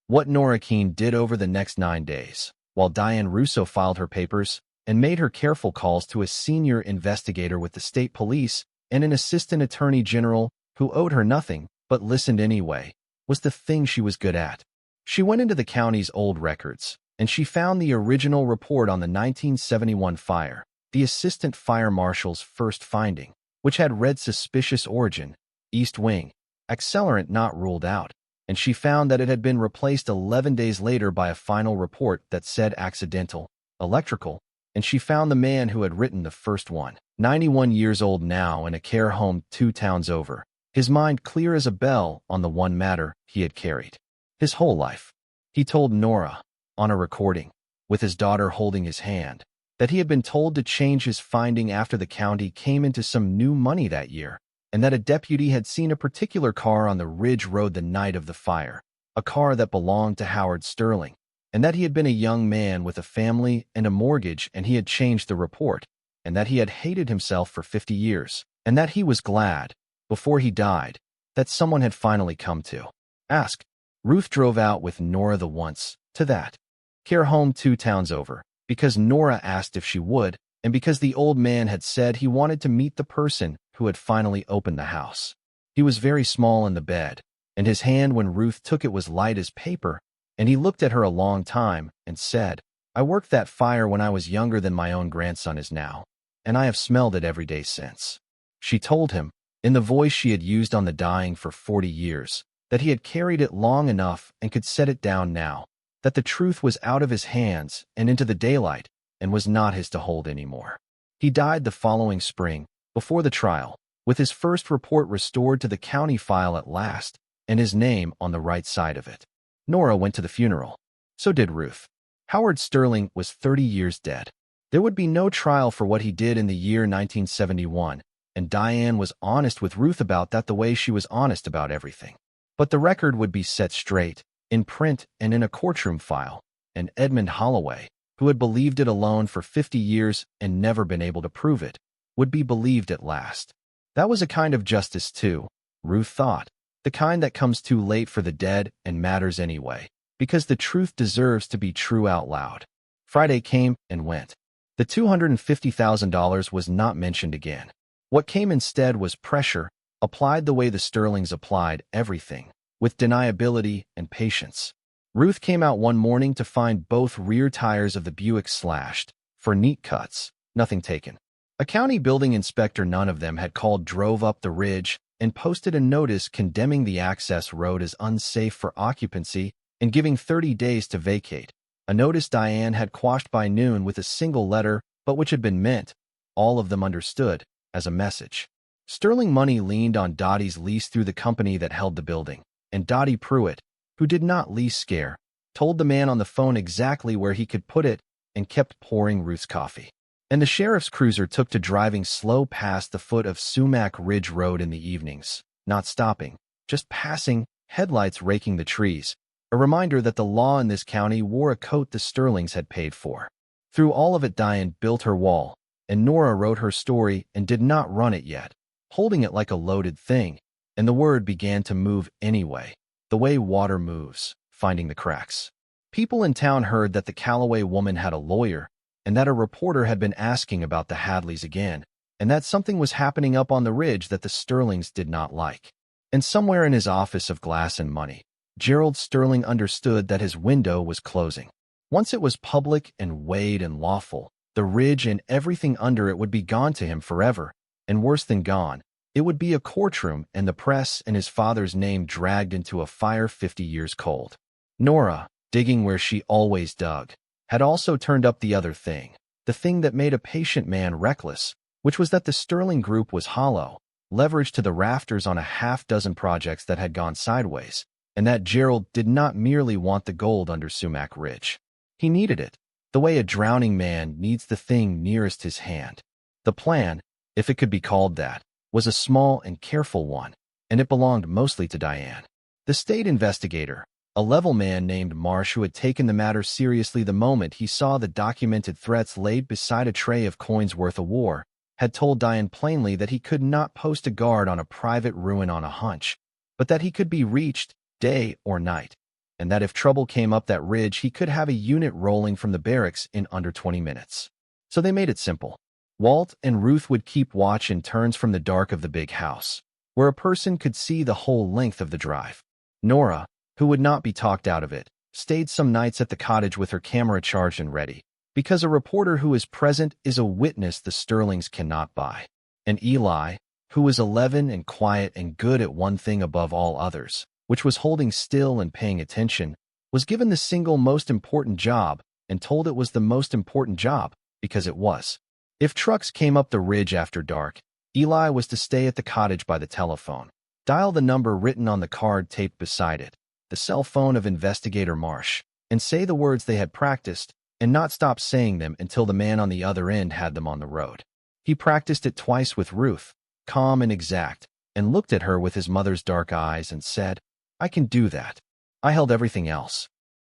What Nora Keene did over the next 9 days, while Diane Russo filed her papers and made her careful calls to a senior investigator with the state police and an assistant attorney general who owed her nothing but listened anyway, was the thing she was good at. She went into the county's old records, and she found the original report on the 1971 fire, the assistant fire marshal's first finding, which had read suspicious origin, east wing, accelerant not ruled out, and she found that it had been replaced 11 days later by a final report that said accidental, electrical, and she found the man who had written the first one, 91 years old now in a care home 2 towns over, his mind clear as a bell on the one matter he had carried his whole life. He told Nora, on a recording, with his daughter holding his hand, that he had been told to change his finding after the county came into some new money that year, and that a deputy had seen a particular car on the Ridge Road the night of the fire, a car that belonged to Howard Sterling, and that he had been a young man with a family and a mortgage and he had changed the report, and that he had hated himself for 50 years, and that he was glad, before he died, that someone had finally come to ask. Ruth drove out with Nora the once to that care home 2 towns over, because Nora asked if she would, and because the old man had said he wanted to meet the person who had finally opened the house. He was very small in the bed, and his hand when Ruth took it was light as paper, and he looked at her a long time and said, "I worked that fire when I was younger than my own grandson is now, and I have smelled it every day since." She told him, in the voice she had used on the dying for 40 years, that he had carried it long enough and could set it down now, that the truth was out of his hands and into the daylight and was not his to hold anymore. He died the following spring, before the trial, with his first report restored to the county file at last, and his name on the right side of it. Nora went to the funeral. So did Ruth. Howard Sterling was 30 years dead. There would be no trial for what he did in the year 1971, and Diane was honest with Ruth about that the way she was honest about everything. But the record would be set straight, in print and in a courtroom file, and Edmund Holloway, who had believed it alone for 50 years and never been able to prove it, would be believed at last. That was a kind of justice too, Ruth thought, the kind that comes too late for the dead and matters anyway, because the truth deserves to be true out loud. Friday came and went. The $250,000 was not mentioned again. What came instead was pressure, applied the way the Sterlings applied everything, with deniability and patience. Ruth came out one morning to find both rear tires of the Buick slashed, for neat cuts, nothing taken. A county building inspector, none of them had called, drove up the ridge and posted a notice condemning the access road as unsafe for occupancy and giving 30 days to vacate, a notice Diane had quashed by noon with a single letter, but which had been meant, all of them understood, as a message. Sterling money leaned on Dottie's lease through the company that held the building. and Dottie Pruitt, who did not least scare, told the man on the phone exactly where he could put it and kept pouring Ruth's coffee. And the sheriff's cruiser took to driving slow past the foot of Sumac Ridge Road in the evenings, not stopping, just passing, headlights raking the trees, a reminder that the law in this county wore a coat the Sterlings had paid for. Through all of it, Diane built her wall, and Nora wrote her story and did not run it yet, holding it like a loaded thing, and the word began to move anyway, the way water moves, finding the cracks. People in town heard that the Calloway woman had a lawyer, and that a reporter had been asking about the Hadleys again, and that something was happening up on the ridge that the Sterlings did not like. And somewhere in his office of glass and money, Gerald Sterling understood that his window was closing. Once it was public and weighed and lawful, the ridge and everything under it would be gone to him forever, and worse than gone, it would be a courtroom and the press and his father's name dragged into a fire 50 years cold. Nora, digging where she always dug, had also turned up the other thing, the thing that made a patient man reckless, which was that the Sterling Group was hollow, leveraged to the rafters on a half-dozen projects that had gone sideways, and that Gerald did not merely want the gold under Sumac Ridge. He needed it, the way a drowning man needs the thing nearest his hand. The plan, if it could be called that, was a small and careful one, and it belonged mostly to Diane. The state investigator, a level man named Marsh who had taken the matter seriously the moment he saw the documented threats laid beside a tray of coins worth of war, had told Diane plainly that he could not post a guard on a private ruin on a hunch, but that he could be reached day or night, and that if trouble came up that ridge he could have a unit rolling from the barracks in under 20 minutes. So they made it simple. Walt and Ruth would keep watch in turns from the dark of the big house, where a person could see the whole length of the drive. Nora, who would not be talked out of it, stayed some nights at the cottage with her camera charged and ready, because a reporter who is present is a witness the Sterlings cannot buy. And Eli, who was 11 and quiet and good at one thing above all others, which was holding still and paying attention, was given the single most important job and told it was the most important job because it was. If trucks came up the ridge after dark, Eli was to stay at the cottage by the telephone, dial the number written on the card taped beside it, the cell phone of Investigator Marsh, and say the words they had practiced, and not stop saying them until the man on the other end had them on the road. He practiced it twice with Ruth, calm and exact, and looked at her with his mother's dark eyes and said, "I can do that. I held everything else."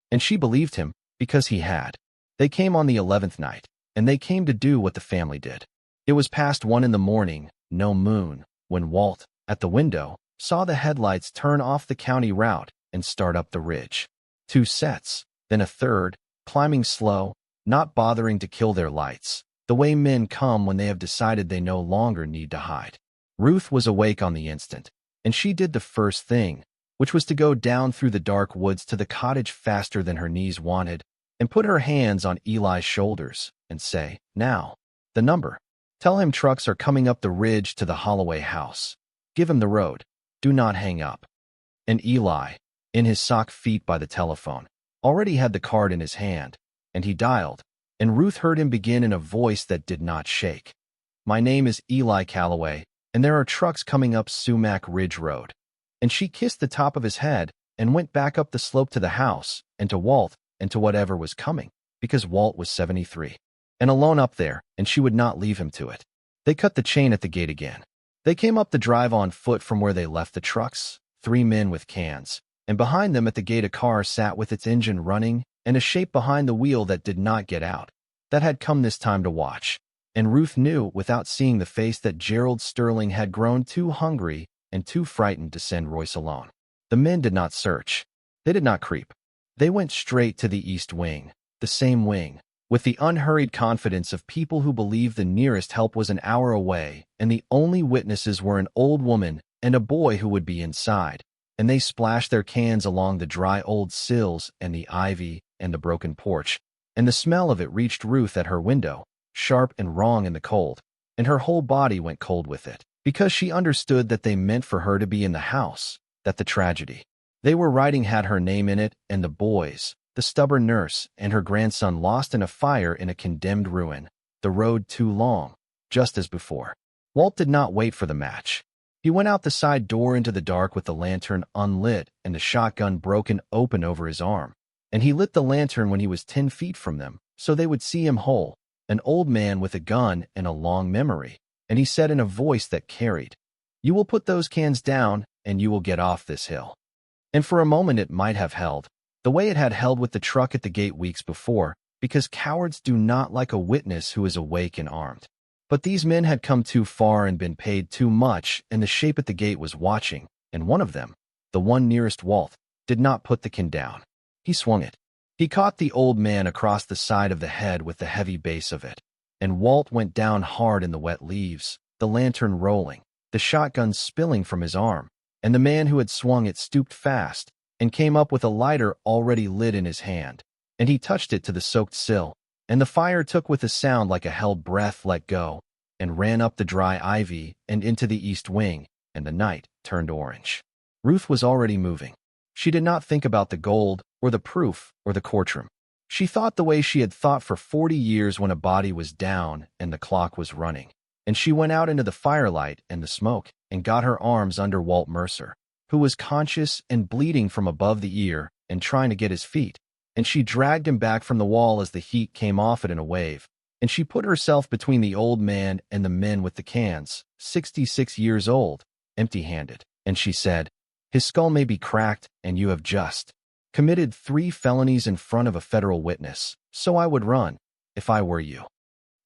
And she believed him, because he had. They came on the 11th night, and they came to do what the family did. It was past 1 in the morning, no moon, when Walt, at the window, saw the headlights turn off the county route and start up the ridge. 2 sets, then a third, climbing slow, not bothering to kill their lights, the way men come when they have decided they no longer need to hide. Ruth was awake on the instant, and she did the first thing, which was to go down through the dark woods to the cottage faster than her knees wanted, and put her hands on Eli's shoulders and say, "Now, the number. Tell him trucks are coming up the ridge to the Holloway house. Give him the road. Do not hang up." And Eli, in his sock feet by the telephone, already had the card in his hand, and he dialed, and Ruth heard him begin in a voice that did not shake. "My name is Eli Calloway, and there are trucks coming up Sumac Ridge Road." And she kissed the top of his head and went back up the slope to the house and to Walt and to whatever was coming, because Walt was 73. And alone up there, and she would not leave him to it. They cut the chain at the gate again. They came up the drive on foot from where they left the trucks, 3 men with cans, and behind them at the gate a car sat with its engine running and a shape behind the wheel that did not get out, that had come this time to watch. And Ruth knew, without seeing the face, that Gerald Sterling had grown too hungry and too frightened to send Royce alone. The men did not search. They did not creep. They went straight to the east wing, the same wing, with the unhurried confidence of people who believed the nearest help was an hour away, and the only witnesses were an old woman and a boy who would be inside. And they splashed their cans along the dry old sills and the ivy and the broken porch, and the smell of it reached Ruth at her window, sharp and wrong in the cold, and her whole body went cold with it, because she understood that they meant for her to be in the house, that the tragedy they were writing had her name in it, and the boys, the stubborn nurse, and her grandson lost in a fire in a condemned ruin, the road too long, just as before. Walt did not wait for the match. He went out the side door into the dark with the lantern unlit and the shotgun broken open over his arm. And he lit the lantern when he was 10 feet from them, so they would see him whole, an old man with a gun and a long memory. And he said in a voice that carried, "You will put those cans down, and you will get off this hill." And for a moment it might have held, the way it had held with the truck at the gate weeks before, because cowards do not like a witness who is awake and armed. But these men had come too far and been paid too much, and the shape at the gate was watching, and one of them, the one nearest Walt, did not put the can down. He swung it. He caught the old man across the side of the head with the heavy base of it, and Walt went down hard in the wet leaves, the lantern rolling, the shotgun spilling from his arm, and the man who had swung it stooped fast and came up with a lighter already lit in his hand, and he touched it to the soaked sill, and the fire took with a sound like a held breath let go, and ran up the dry ivy and into the east wing, and the night turned orange. Ruth was already moving. She did not think about the gold, or the proof, or the courtroom. She thought the way she had thought for 40 years when a body was down and the clock was running. And she went out into the firelight and the smoke and got her arms under Walt Mercer, who was conscious and bleeding from above the ear and trying to get his feet. And she dragged him back from the wall as the heat came off it in a wave. And she put herself between the old man and the men with the cans, 66 years old, empty-handed. And she said, "His skull may be cracked, and you have just committed 3 felonies in front of a federal witness, so I would run, if I were you."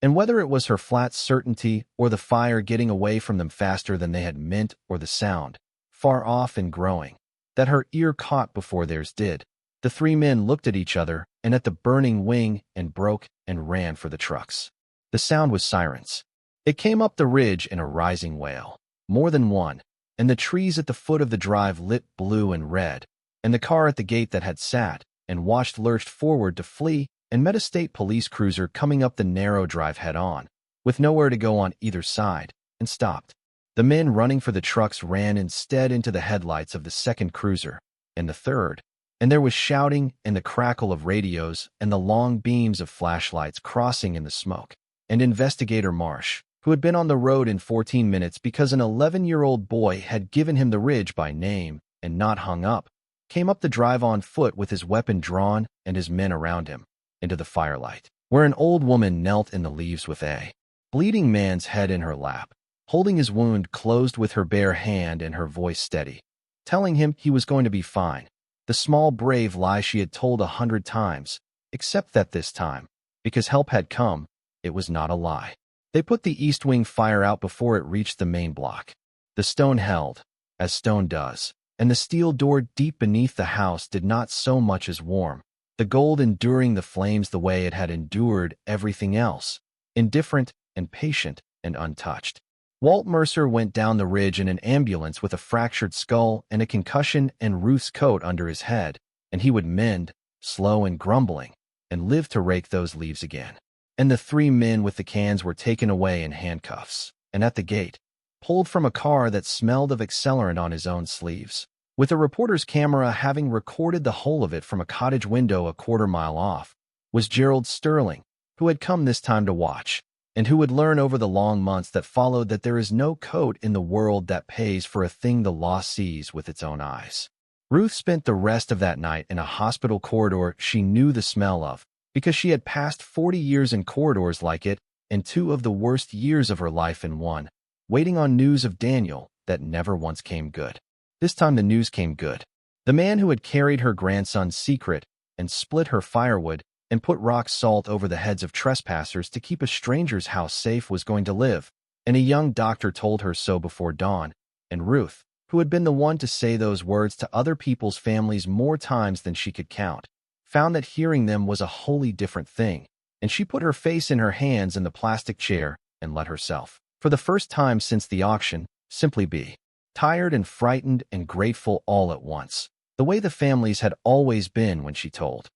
And whether it was her flat certainty or the fire getting away from them faster than they had meant or the sound, far off and growing, that her ear caught before theirs did, the 3 men looked at each other and at the burning wing and broke and ran for the trucks. The sound was sirens. It came up the ridge in a rising wail, more than one, and the trees at the foot of the drive lit blue and red, and the car at the gate that had sat and watched lurched forward to flee and met a state police cruiser coming up the narrow drive head-on, with nowhere to go on either side, and stopped. The men running for the trucks ran instead into the headlights of the second cruiser, and the third, and there was shouting and the crackle of radios and the long beams of flashlights crossing in the smoke. And Investigator Marsh, who had been on the road in 14 minutes because an 11-year-old boy had given him the ridge by name and not hung up, came up the drive on foot with his weapon drawn and his men around him, into the firelight, where an old woman knelt in the leaves with a bleeding man's head in her lap, holding his wound closed with her bare hand and her voice steady, telling him he was going to be fine. The small, brave lie she had told 100 times, except that this time, because help had come, it was not a lie. They put the east wing fire out before it reached the main block. The stone held, as stone does, and the steel door deep beneath the house did not so much as warm, the gold enduring the flames the way it had endured everything else, indifferent and patient and untouched. Walt Mercer went down the ridge in an ambulance with a fractured skull and a concussion and Ruth's coat under his head, and he would mend, slow and grumbling, and live to rake those leaves again. And the 3 men with the cans were taken away in handcuffs, and at the gate, pulled from a car that smelled of accelerant on his own sleeves, with a reporter's camera having recorded the whole of it from a cottage window a quarter-mile off, was Gerald Sterling, who had come this time to watch, and who would learn over the long months that followed that there is no coat in the world that pays for a thing the law sees with its own eyes. Ruth spent the rest of that night in a hospital corridor she knew the smell of, because she had passed 40 years in corridors like it, and 2 of the worst years of her life in one, waiting on news of Daniel that never once came good. This time the news came good. The man who had carried her grandson's secret and split her firewood and put rock salt over the heads of trespassers to keep a stranger's house safe was going to live, and a young doctor told her so before dawn, and Ruth, who had been the one to say those words to other people's families more times than she could count, found that hearing them was a wholly different thing, and she put her face in her hands in the plastic chair and let herself, for the first time since the auction, simply be. Tired and frightened and grateful all at once, the way the families had always been when she told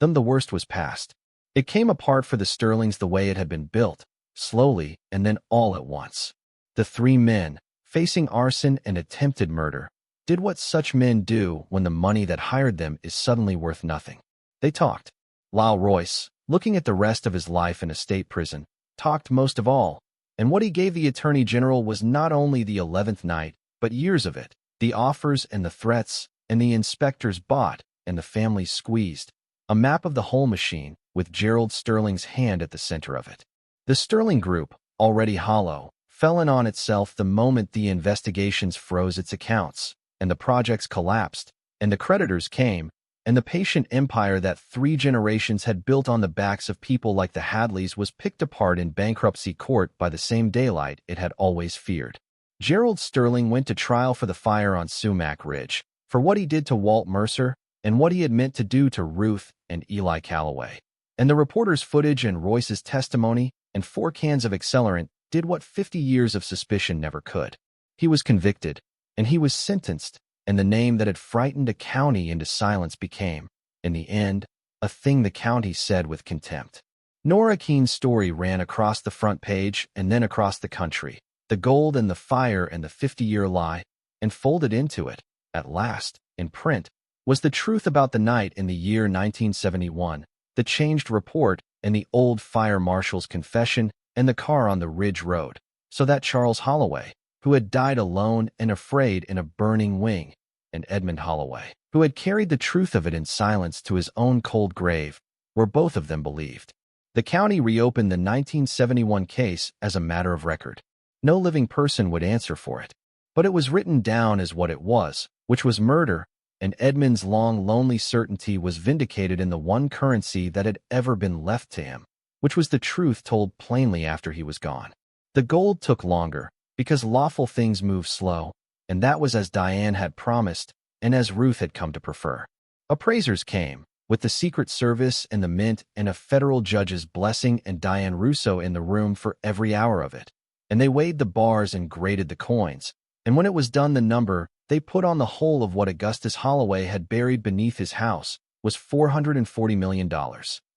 them the worst was past. It came apart for the Sterlings the way it had been built, slowly and then all at once. The 3 men, facing arson and attempted murder, did what such men do when the money that hired them is suddenly worth nothing. They talked. Lyle Royce, looking at the rest of his life in a state prison, talked most of all, and what he gave the Attorney General was not only the 11th night, but years of it. The offers and the threats, and the inspectors bought, and the families squeezed. A map of the whole machine, with Gerald Sterling's hand at the center of it. The Sterling Group, already hollow, fell in on itself the moment the investigations froze its accounts, and the projects collapsed, and the creditors came, and the patient empire that 3 generations had built on the backs of people like the Hadleys was picked apart in bankruptcy court by the same daylight it had always feared. Gerald Sterling went to trial for the fire on Sumac Ridge, for what he did to Walt Mercer, and what he had meant to do to Ruth and Eli Calloway. And the reporter's footage and Royce's testimony and 4 cans of accelerant did what 50 years of suspicion never could. He was convicted, and he was sentenced, and the name that had frightened a county into silence became, in the end, a thing the county said with contempt. Nora Keene's story ran across the front page and then across the country, the gold and the fire and the 50-year lie, and folded into it, at last, in print, was the truth about the night in the year 1971, the changed report and the old fire marshal's confession and the car on the Ridge Road, so that Charles Holloway, who had died alone and afraid in a burning wing, and Edmund Holloway, who had carried the truth of it in silence to his own cold grave, were both of them believed. The county reopened the 1971 case as a matter of record. No living person would answer for it. But it was written down as what it was, which was murder, and Edmund's long, lonely certainty was vindicated in the one currency that had ever been left to him, which was the truth told plainly after he was gone. The gold took longer, because lawful things move slow, and that was as Diane had promised, and as Ruth had come to prefer. Appraisers came, with the Secret Service and the Mint and a federal judge's blessing and Diane Russo in the room for every hour of it. And they weighed the bars and graded the coins, and when it was done the number they put on the whole of what Augustus Holloway had buried beneath his house was $440 million,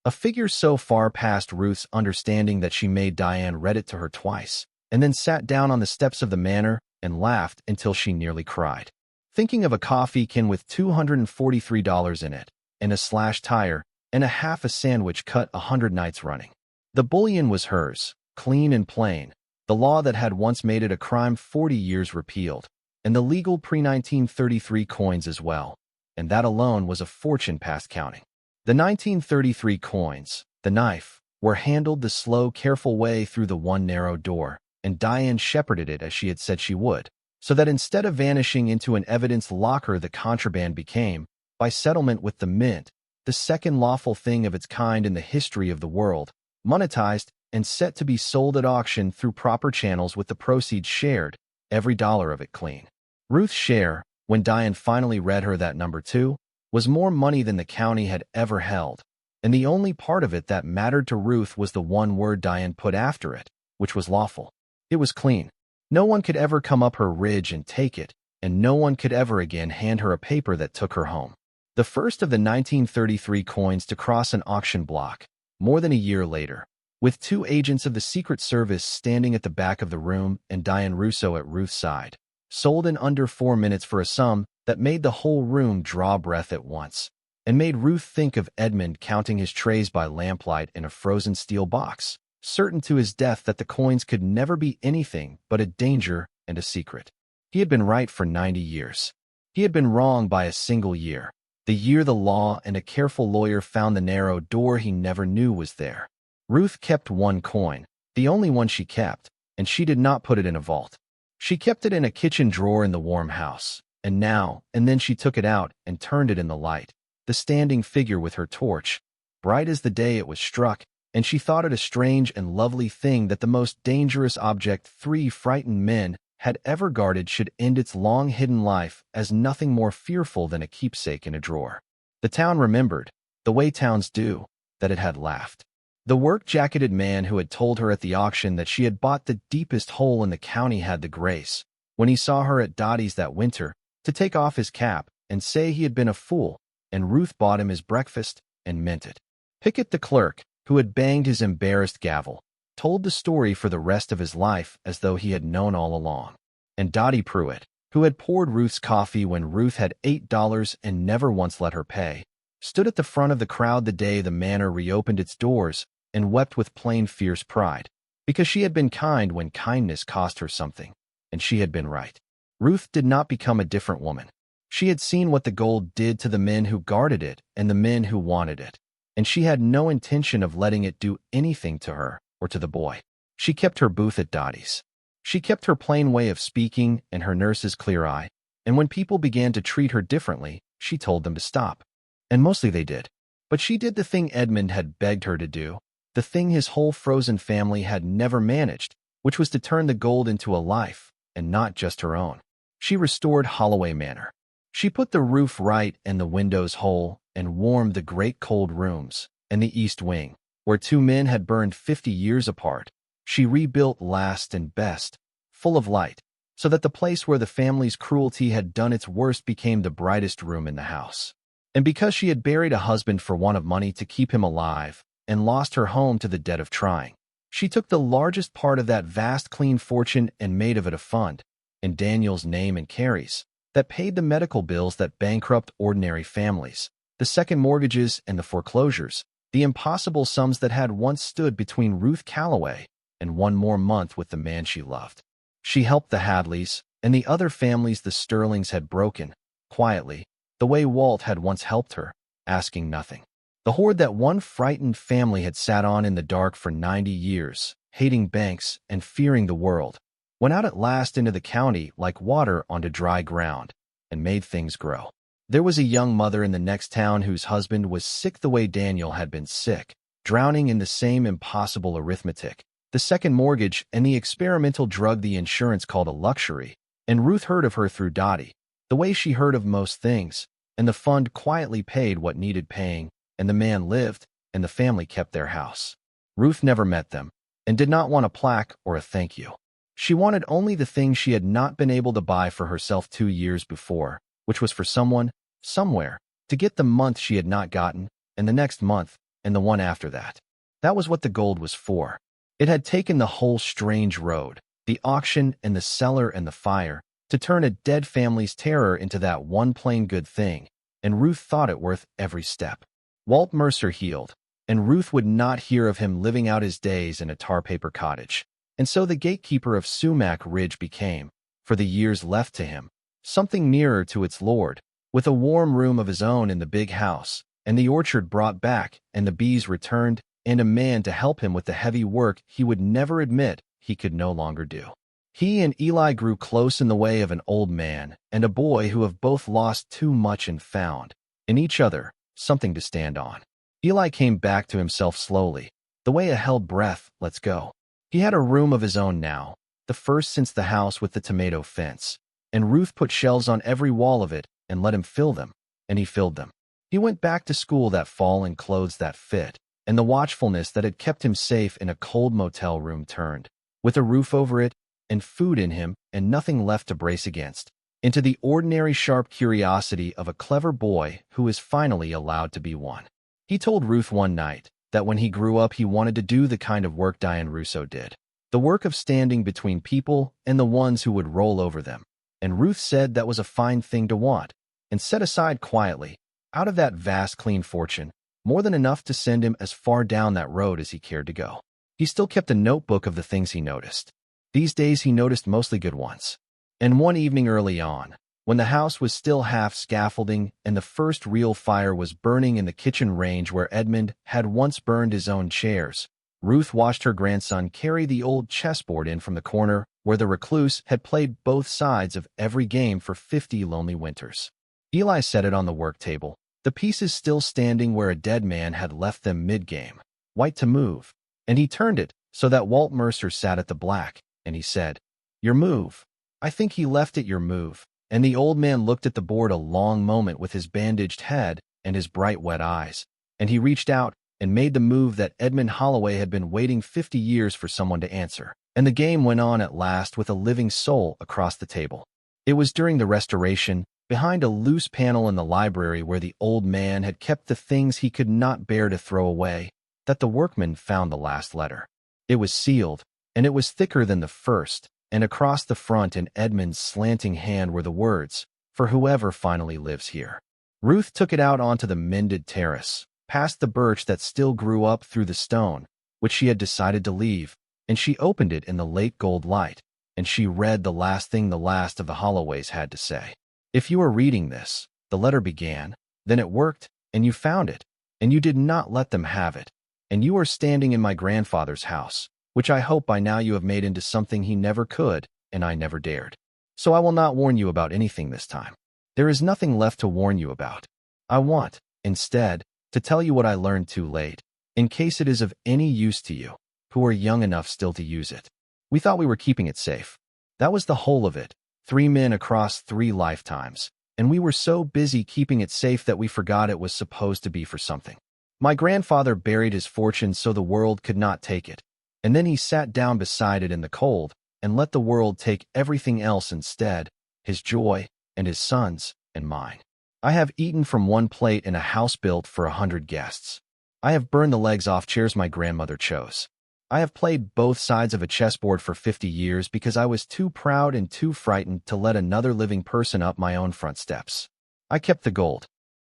a figure so far past Ruth's understanding that she made Diane read it to her twice, and then sat down on the steps of the manor and laughed until she nearly cried, thinking of a coffee can with $243 in it, and a slash tire, and a half a sandwich cut 100 nights running. The bullion was hers, clean and plain, the law that had once made it a crime 40 years repealed, and the legal pre-1933 coins as well, and that alone was a fortune past counting. The 1933 coins, the knife, were handled the slow, careful way through the one narrow door, and Diane shepherded it as she had said she would, so that instead of vanishing into an evidence locker the contraband became, by settlement with the Mint, the second lawful thing of its kind in the history of the world, monetized and set to be sold at auction through proper channels with the proceeds shared, every dollar of it clean. Ruth's share, when Diane finally read her that number 2, was more money than the county had ever held, and the only part of it that mattered to Ruth was the one word Diane put after it, which was lawful. It was clean. No one could ever come up her ridge and take it, and no one could ever again hand her a paper that took her home. The first of the 1933 coins to cross an auction block, more than a year later, with 2 agents of the Secret Service standing at the back of the room and Diane Russo at Ruth's side, sold in under 4 minutes for a sum that made the whole room draw breath at once, and made Ruth think of Edmund counting his trays by lamplight in a frozen steel box, certain to his death that the coins could never be anything but a danger and a secret. He had been right for 90 years. He had been wrong by a single year, the year the law and a careful lawyer found the narrow door he never knew was there. Ruth kept 1 coin, the only one she kept, and she did not put it in a vault. She kept it in a kitchen drawer in the warm house, and now and then she took it out and turned it in the light, the standing figure with her torch, bright as the day it was struck, and she thought it a strange and lovely thing that the most dangerous object 3 frightened men had ever guarded should end its long-hidden life as nothing more fearful than a keepsake in a drawer. The town remembered, the way towns do, that it had laughed. The work-jacketed man who had told her at the auction that she had bought the deepest hole in the county had the grace, when he saw her at Dottie's that winter, to take off his cap and say he had been a fool, and Ruth bought him his breakfast and meant it. Pickett the clerk, who had banged his embarrassed gavel, told the story for the rest of his life as though he had known all along. And Dottie Pruitt, who had poured Ruth's coffee when Ruth had $8 and never once let her pay, stood at the front of the crowd the day the manor reopened its doors and wept with plain fierce pride, because she had been kind when kindness cost her something, and she had been right. Ruth did not become a different woman. She had seen what the gold did to the men who guarded it and the men who wanted it, and she had no intention of letting it do anything to her or to the boy. She kept her booth at Dottie's. She kept her plain way of speaking and her nurse's clear eye, and when people began to treat her differently, she told them to stop. And mostly they did. But she did the thing Edmund had begged her to do, the thing his whole frozen family had never managed, which was to turn the gold into a life, and not just her own. She restored Holloway Manor. She put the roof right and the windows whole, and warmed the great cold rooms and the east wing, where two men had burned 50 years apart. She rebuilt last and best, full of light, so that the place where the family's cruelty had done its worst became the brightest room in the house. And because she had buried a husband for want of money to keep him alive, and lost her home to the debt of trying, she took the largest part of that vast clean fortune and made of it a fund, in Daniel's name and Carrie's, that paid the medical bills that bankrupt ordinary families, the second mortgages and the foreclosures, the impossible sums that had once stood between Ruth Calloway and one more month with the man she loved. She helped the Hadleys and the other families the Sterlings had broken, quietly, the way Walt had once helped her, asking nothing. The hoard that one frightened family had sat on in the dark for 90 years, hating banks and fearing the world, went out at last into the county like water onto dry ground, and made things grow. There was a young mother in the next town whose husband was sick the way Daniel had been sick, drowning in the same impossible arithmetic, the second mortgage and the experimental drug the insurance called a luxury, and Ruth heard of her through Dottie, the way she heard of most things, and the fund quietly paid what needed paying, and the man lived, and the family kept their house. Ruth never met them, and did not want a plaque or a thank you. She wanted only the thing she had not been able to buy for herself 2 years before, which was for someone, somewhere, to get the month she had not gotten, and the next month, and the one after that. That was what the gold was for. It had taken the whole strange road, the auction and the cellar and the fire, to turn a dead family's terror into that one plain good thing, and Ruth thought it worth every step. Walt Mercer healed, and Ruth would not hear of him living out his days in a tar-paper cottage. And so the gatekeeper of Sumac Ridge became, for the years left to him, something nearer to its lord, with a warm room of his own in the big house, and the orchard brought back, and the bees returned, and a man to help him with the heavy work he would never admit he could no longer do. He and Eli grew close in the way of an old man and a boy who have both lost too much and found, in each other, something to stand on. Eli came back to himself slowly, the way a held breath lets go. He had a room of his own now, the first since the house with the tomato fence, and Ruth put shelves on every wall of it and let him fill them, and he filled them. He went back to school that fall in clothes that fit, and the watchfulness that had kept him safe in a cold motel room turned, with a roof over it, and food in him, and nothing left to brace against, into the ordinary sharp curiosity of a clever boy who is finally allowed to be one. He told Ruth one night that when he grew up he wanted to do the kind of work Diane Russo did, the work of standing between people and the ones who would roll over them, and Ruth said that was a fine thing to want, and set aside quietly, out of that vast clean fortune, more than enough to send him as far down that road as he cared to go. He still kept a notebook of the things he noticed. These days he noticed mostly good ones. And one evening early on, when the house was still half scaffolding and the first real fire was burning in the kitchen range where Edmund had once burned his own chairs, Ruth watched her grandson carry the old chessboard in from the corner where the recluse had played both sides of every game for 50 lonely winters. Eli set it on the work table, the pieces still standing where a dead man had left them mid-game, white to move, and he turned it so that Walt Mercer sat at the black, and he said, "Your move." I think he left it your move, and the old man looked at the board a long moment with his bandaged head and his bright wet eyes, and he reached out and made the move that Edmund Holloway had been waiting 50 years for someone to answer, and the game went on at last with a living soul across the table. It was during the Restoration, behind a loose panel in the library where the old man had kept the things he could not bear to throw away, that the workman found the last letter. It was sealed, and it was thicker than the first, and across the front in Edmund's slanting hand were the words, "For whoever finally lives here." Ruth took it out onto the mended terrace, past the birch that still grew up through the stone, which she had decided to leave, and she opened it in the late gold light, and she read the last thing the last of the Holloways had to say. If you are reading this, the letter began, then it worked, and you found it, and you did not let them have it, and you are standing in my grandfather's house, which I hope by now you have made into something he never could, and I never dared. So I will not warn you about anything this time. There is nothing left to warn you about. I want, instead, to tell you what I learned too late, in case it is of any use to you, who are young enough still to use it. We thought we were keeping it safe. That was the whole of it, 3 men across 3 lifetimes, and we were so busy keeping it safe that we forgot it was supposed to be for something. My grandfather buried his fortune so the world could not take it, and then he sat down beside it in the cold and let the world take everything else instead, his joy and his son's and mine. I have eaten from one plate in a house built for 100 guests. I have burned the legs off chairs my grandmother chose. I have played both sides of a chessboard for 50 years because I was too proud and too frightened to let another living person up my own front steps. I kept the gold.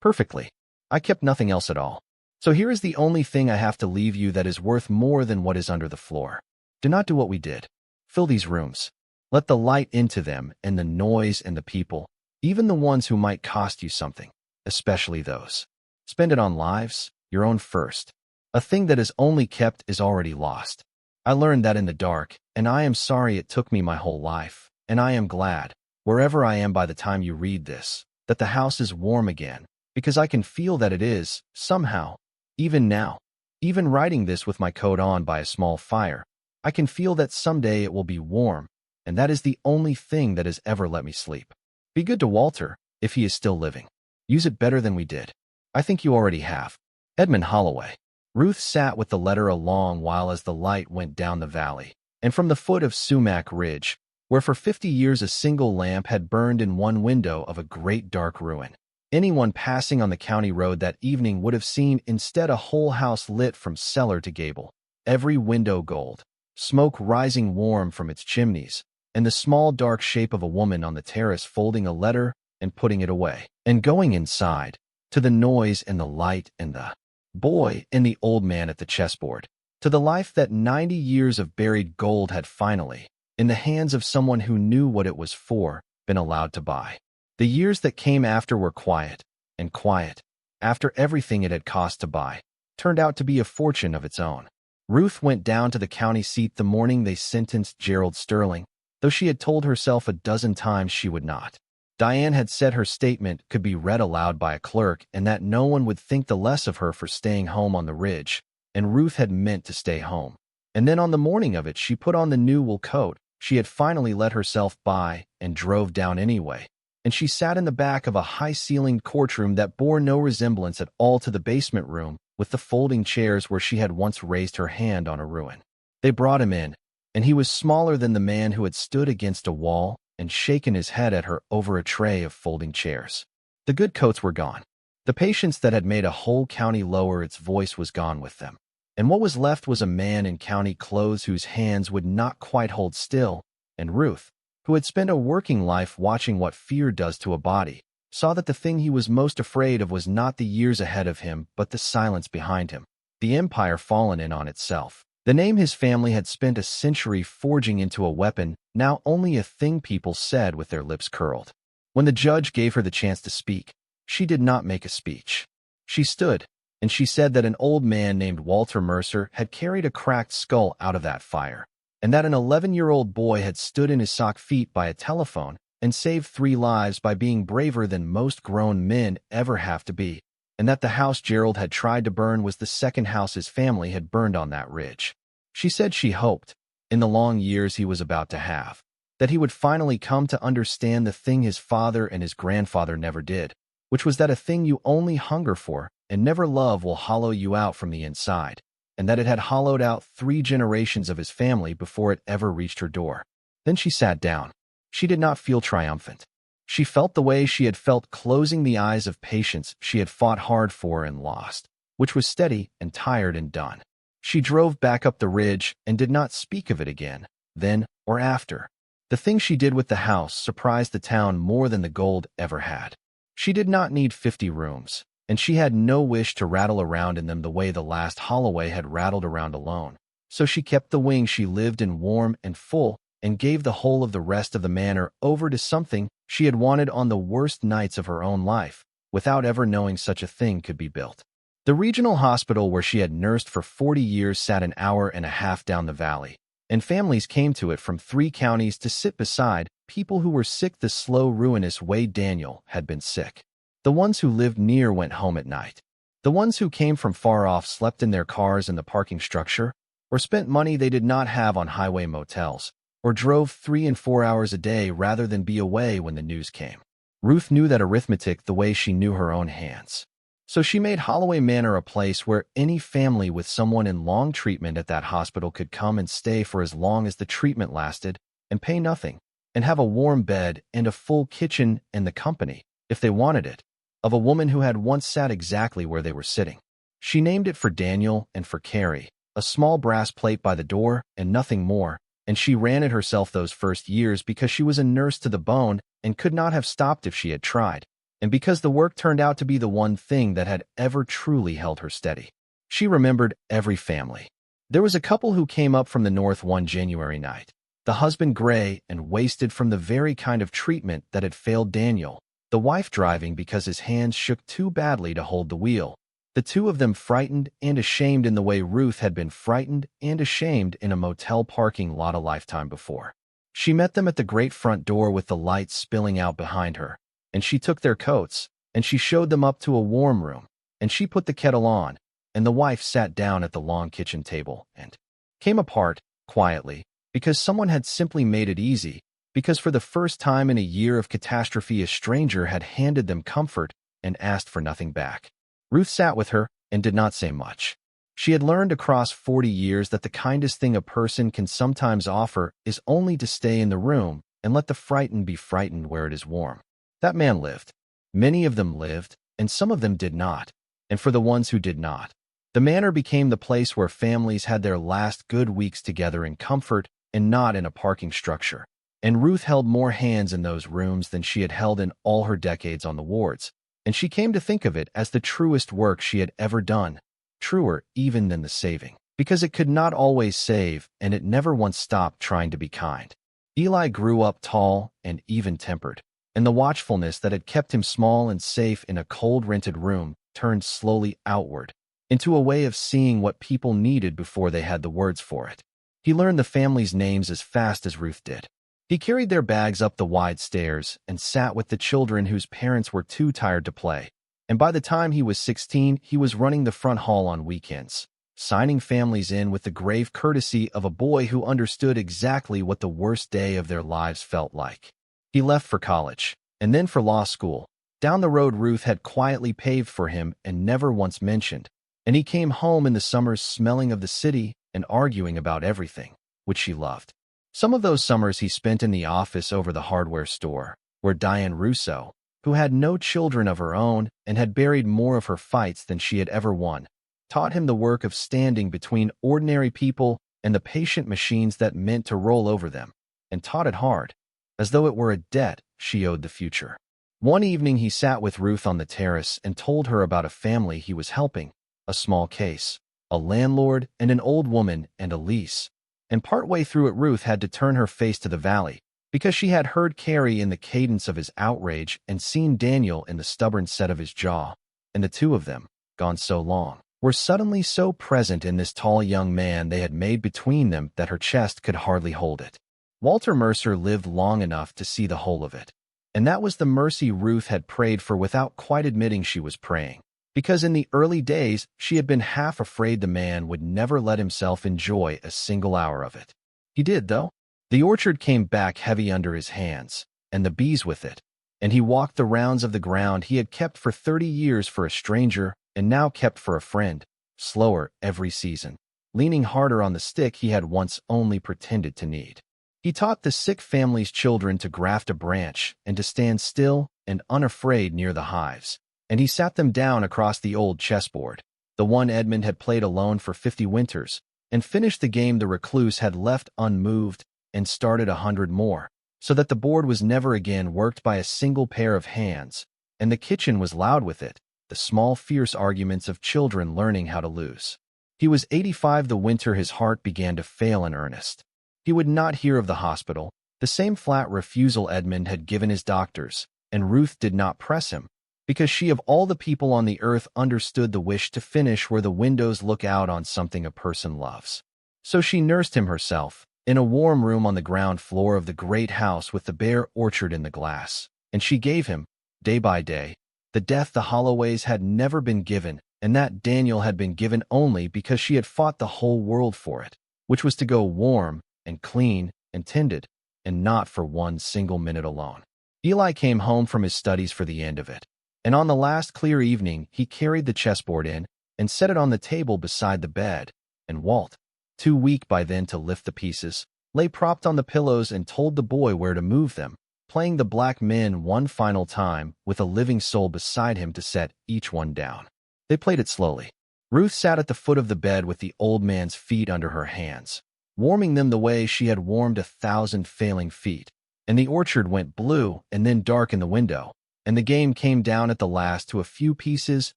Perfectly. I kept nothing else at all. So here is the only thing I have to leave you that is worth more than what is under the floor. Do not do what we did. Fill these rooms. Let the light into them and the noise and the people, even the ones who might cost you something, especially those. Spend it on lives, your own first. A thing that is only kept is already lost. I learned that in the dark, and I am sorry it took me my whole life, and I am glad, wherever I am by the time you read this, that the house is warm again, because I can feel that it is, somehow, even now. Even writing this with my coat on by a small fire, I can feel that someday it will be warm, and that is the only thing that has ever let me sleep. Be good to Walter, if he is still living. Use it better than we did. I think you already have. Edmund Holloway. Ruth sat with the letter a long while as the light went down the valley, and from the foot of Sumac Ridge, where for 50 years a single lamp had burned in one window of a great dark ruin. Anyone passing on the county road that evening would have seen instead a whole house lit from cellar to gable, every window gold, smoke rising warm from its chimneys, and the small dark shape of a woman on the terrace folding a letter and putting it away, and going inside, to the noise and the light and the boy and the old man at the chessboard, to the life that 90 years of buried gold had finally, in the hands of someone who knew what it was for, been allowed to buy. The years that came after were quiet, and quiet, after everything it had cost to buy, turned out to be a fortune of its own. Ruth went down to the county seat the morning they sentenced Gerald Sterling, though she had told herself a dozen times she would not. Diane had said her statement could be read aloud by a clerk and that no one would think the less of her for staying home on the ridge, and Ruth had meant to stay home. And then on the morning of it she put on the new wool coat she had finally let herself buy and drove down anyway, and she sat in the back of a high-ceilinged courtroom that bore no resemblance at all to the basement room with the folding chairs where she had once raised her hand on a ruin. They brought him in, and he was smaller than the man who had stood against a wall and shaken his head at her over a tray of folding chairs. The good coats were gone. The patience that had made a whole county lower its voice was gone with them. And what was left was a man in county clothes whose hands would not quite hold still, and Ruth, who had spent a working life watching what fear does to a body, saw that the thing he was most afraid of was not the years ahead of him but the silence behind him, the empire fallen in on itself. The name his family had spent a century forging into a weapon, now only a thing people said with their lips curled. When the judge gave her the chance to speak, she did not make a speech. She stood, and she said that an old man named Walter Mercer had carried a cracked skull out of that fire, and that an 11-year-old boy had stood in his sock feet by a telephone and saved 3 lives by being braver than most grown men ever have to be, and that the house Gerald had tried to burn was the second house his family had burned on that ridge. She said she hoped, in the long years he was about to have, that he would finally come to understand the thing his father and his grandfather never did, which was that a thing you only hunger for and never love will hollow you out from the inside, and that it had hollowed out 3 generations of his family before it ever reached her door. Then she sat down. She did not feel triumphant. She felt the way she had felt closing the eyes of patience she had fought hard for and lost, which was steady and tired and done. She drove back up the ridge and did not speak of it again, then or after. The thing she did with the house surprised the town more than the gold ever had. She did not need 50 rooms, and she had no wish to rattle around in them the way the last Holloway had rattled around alone. So she kept the wing she lived in warm and full, and gave the whole of the rest of the manor over to something she had wanted on the worst nights of her own life, without ever knowing such a thing could be built. The regional hospital where she had nursed for 40 years sat an hour and a half down the valley, and families came to it from 3 counties to sit beside people who were sick the slow, ruinous way Daniel had been sick. The ones who lived near went home at night. The ones who came from far off slept in their cars in the parking structure, or spent money they did not have on highway motels, or drove 3 and 4 hours a day rather than be away when the news came. Ruth knew that arithmetic the way she knew her own hands. So she made Holloway Manor a place where any family with someone in long treatment at that hospital could come and stay for as long as the treatment lasted and pay nothing, and have a warm bed and a full kitchen and the company, if they wanted it, of a woman who had once sat exactly where they were sitting. She named it for Daniel and for Carrie, a small brass plate by the door and nothing more, and she ran it herself those first years because she was a nurse to the bone and could not have stopped if she had tried, and because the work turned out to be the one thing that had ever truly held her steady. She remembered every family. There was a couple who came up from the north one January night, the husband gray and wasted from the very kind of treatment that had failed Daniel, the wife driving because his hands shook too badly to hold the wheel, the two of them frightened and ashamed in the way Ruth had been frightened and ashamed in a motel parking lot a lifetime before. She met them at the great front door with the lights spilling out behind her, and she took their coats, and she showed them up to a warm room, and she put the kettle on, and the wife sat down at the long kitchen table and came apart, quietly, because someone had simply made it easy, because for the first time in a year of catastrophe a stranger had handed them comfort and asked for nothing back. Ruth sat with her and did not say much. She had learned across 40 years that the kindest thing a person can sometimes offer is only to stay in the room and let the frightened be frightened where it is warm. That man lived. Many of them lived, and some of them did not. And for the ones who did not, the manor became the place where families had their last good weeks together in comfort and not in a parking structure. And Ruth held more hands in those rooms than she had held in all her decades on the wards, and she came to think of it as the truest work she had ever done, truer even than the saving, because it could not always save, and it never once stopped trying to be kind. Eli grew up tall and even-tempered, and the watchfulness that had kept him small and safe in a cold rented room turned slowly outward, into a way of seeing what people needed before they had the words for it. He learned the family's names as fast as Ruth did. He carried their bags up the wide stairs and sat with the children whose parents were too tired to play, and by the time he was 16, he was running the front hall on weekends, signing families in with the grave courtesy of a boy who understood exactly what the worst day of their lives felt like. He left for college, and then for law school, down the road Ruth had quietly paved for him and never once mentioned, and he came home in the summers smelling of the city and arguing about everything, which she loved. Some of those summers he spent in the office over the hardware store, where Diane Russo, who had no children of her own and had buried more of her fights than she had ever won, taught him the work of standing between ordinary people and the patient machines that meant to roll over them, and taught it hard, as though it were a debt she owed the future. One evening he sat with Ruth on the terrace and told her about a family he was helping, a small case, a landlord and an old woman and a lease. And partway through it Ruth had to turn her face to the valley, because she had heard Carrie in the cadence of his outrage and seen Daniel in the stubborn set of his jaw, and the two of them, gone so long, were suddenly so present in this tall young man they had made between them that her chest could hardly hold it. Walter Mercer lived long enough to see the whole of it, and that was the mercy Ruth had prayed for without quite admitting she was praying, because in the early days she had been half afraid the man would never let himself enjoy a single hour of it. He did, though. The orchard came back heavy under his hands, and the bees with it, and he walked the rounds of the ground he had kept for 30 years for a stranger and now kept for a friend, slower every season, leaning harder on the stick he had once only pretended to need. He taught the sick family's children to graft a branch and to stand still and unafraid near the hives, and he sat them down across the old chessboard, the one Edmund had played alone for 50 winters, and finished the game the recluse had left unmoved and started 100 more, so that the board was never again worked by a single pair of hands, and the kitchen was loud with it, the small fierce arguments of children learning how to lose. He was 85 the winter his heart began to fail in earnest. He would not hear of the hospital, the same flat refusal Edmund had given his doctors, and Ruth did not press him, because she of all the people on the earth understood the wish to finish where the windows look out on something a person loves. So she nursed him herself, in a warm room on the ground floor of the great house with the bare orchard in the glass, and she gave him, day by day, the death the Holloways had never been given, and that Daniel had been given only because she had fought the whole world for it, which was to go warm and clean and tended, and not for one single minute alone. Eli came home from his studies for the end of it, and on the last clear evening he carried the chessboard in and set it on the table beside the bed, and Walt, too weak by then to lift the pieces, lay propped on the pillows and told the boy where to move them, playing the black men one final time with a living soul beside him to set each one down. They played it slowly. Ruth sat at the foot of the bed with the old man's feet under her hands, warming them the way she had warmed 1,000 failing feet, and the orchard went blue and then dark in the window, and the game came down at the last to a few pieces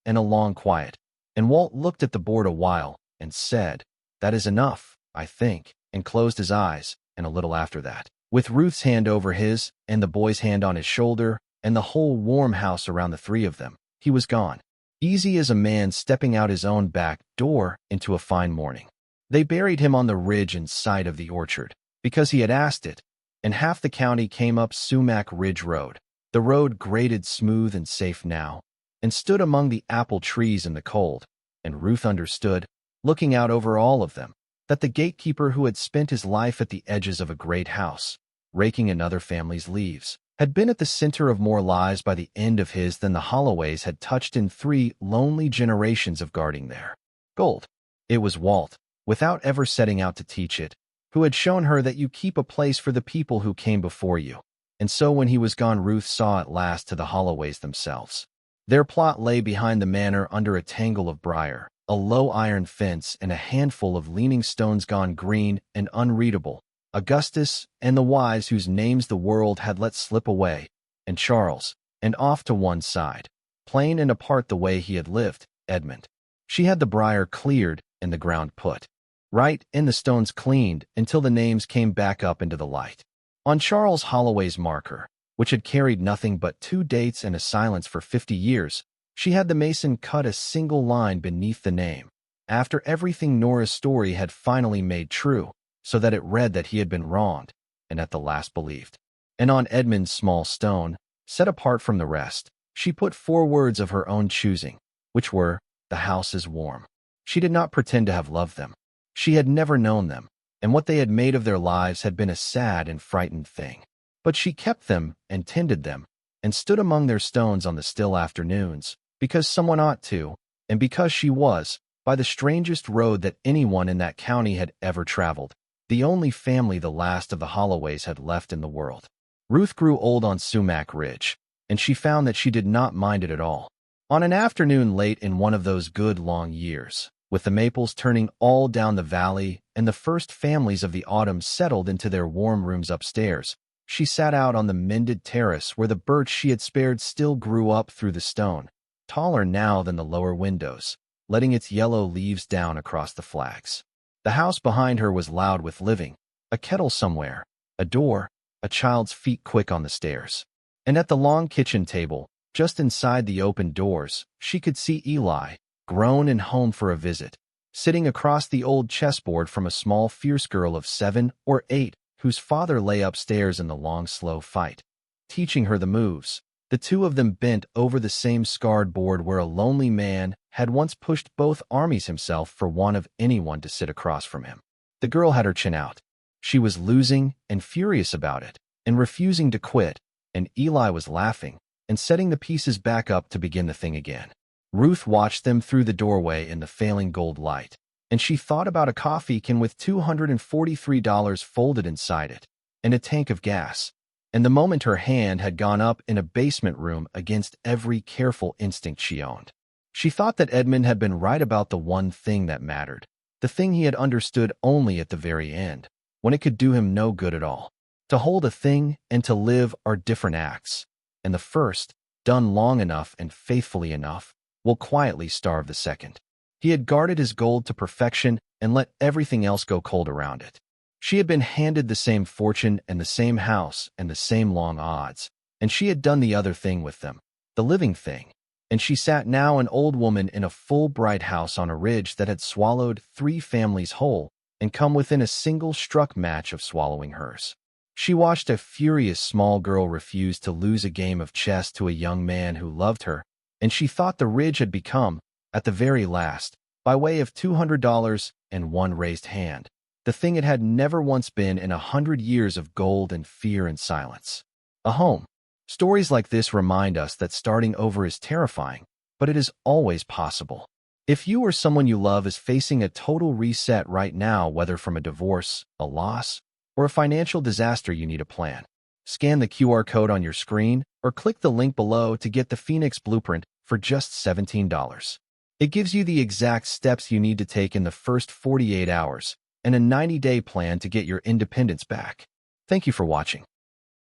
and a long quiet, and Walt looked at the board a while and said, "That is enough, I think," and closed his eyes, and a little after that, with Ruth's hand over his and the boy's hand on his shoulder and the whole warm house around the three of them, he was gone, easy as a man stepping out his own back door into a fine morning. They buried him on the ridge in sight of the orchard, because he had asked it, and half the county came up Sumac Ridge Road, the road graded smooth and safe now, and stood among the apple trees in the cold, and Ruth understood, looking out over all of them, that the gatekeeper who had spent his life at the edges of a great house, raking another family's leaves, had been at the center of more lives by the end of his than the Holloways had touched in 3 lonely generations of guarding there. Gold. It was Walt, without ever setting out to teach it, who had shown her that you keep a place for the people who came before you. And so when he was gone, Ruth saw at last to the Holloways themselves. Their plot lay behind the manor under a tangle of briar, a low iron fence, and a handful of leaning stones gone green and unreadable. Augustus and the wives whose names the world had let slip away, and Charles, and off to one side, plain and apart the way he had lived, Edmund. She had the briar cleared and the ground put right and the stones cleaned until the names came back up into the light. On Charles Holloway's marker, which had carried nothing but 2 dates and a silence for 50 years, she had the mason cut a single line beneath the name, after everything Nora's story had finally made true, so that it read that he had been wronged, and at the last believed. And on Edmund's small stone, set apart from the rest, she put 4 words of her own choosing, which were, "The house is warm." She did not pretend to have loved them. She had never known them, and what they had made of their lives had been a sad and frightened thing. But she kept them and tended them, and stood among their stones on the still afternoons, because someone ought to, and because she was, by the strangest road that anyone in that county had ever traveled, the only family the last of the Holloways had left in the world. Ruth grew old on Sumac Ridge, and she found that she did not mind it at all. On an afternoon late in one of those good long years, with the maples turning all down the valley and the first families of the autumn settled into their warm rooms upstairs, she sat out on the mended terrace where the birch she had spared still grew up through the stone, taller now than the lower windows, letting its yellow leaves down across the flags. The house behind her was loud with living, a kettle somewhere, a door, a child's feet quick on the stairs. And at the long kitchen table, just inside the open doors, she could see Eli, grown and home for a visit, sitting across the old chessboard from a small fierce girl of 7 or 8, whose father lay upstairs in the long slow fight, teaching her the moves, the two of them bent over the same scarred board where a lonely man had once pushed both armies himself for want of anyone to sit across from him. The girl had her chin out. She was losing and furious about it, and refusing to quit, and Eli was laughing and setting the pieces back up to begin the thing again. Ruth watched them through the doorway in the failing gold light, and she thought about a coffee can with $243 folded inside it, and a tank of gas, and the moment her hand had gone up in a basement room against every careful instinct she owned. She thought that Edmund had been right about the one thing that mattered, the thing he had understood only at the very end, when it could do him no good at all. To hold a thing and to live are different acts, and the first, done long enough and faithfully enough, will quietly starve the second. He had guarded his gold to perfection and let everything else go cold around it. She had been handed the same fortune and the same house and the same long odds, and she had done the other thing with them, the living thing. And she sat now an old woman in a full bright house on a ridge that had swallowed 3 families whole and come within a single struck match of swallowing hers. She watched a furious small girl refuse to lose a game of chess to a young man who loved her, and she thought the ridge had become, at the very last, by way of $200 and one raised hand, the thing it had never once been in 100 years of gold and fear and silence. A home. Stories like this remind us that starting over is terrifying, but it is always possible. If you or someone you love is facing a total reset right now, whether from a divorce, a loss, or a financial disaster, you need a plan. Scan the QR code on your screen or click the link below to get the Phoenix Blueprint for just $17. It gives you the exact steps you need to take in the first 48 hours and a 90-day plan to get your independence back. Thank you for watching.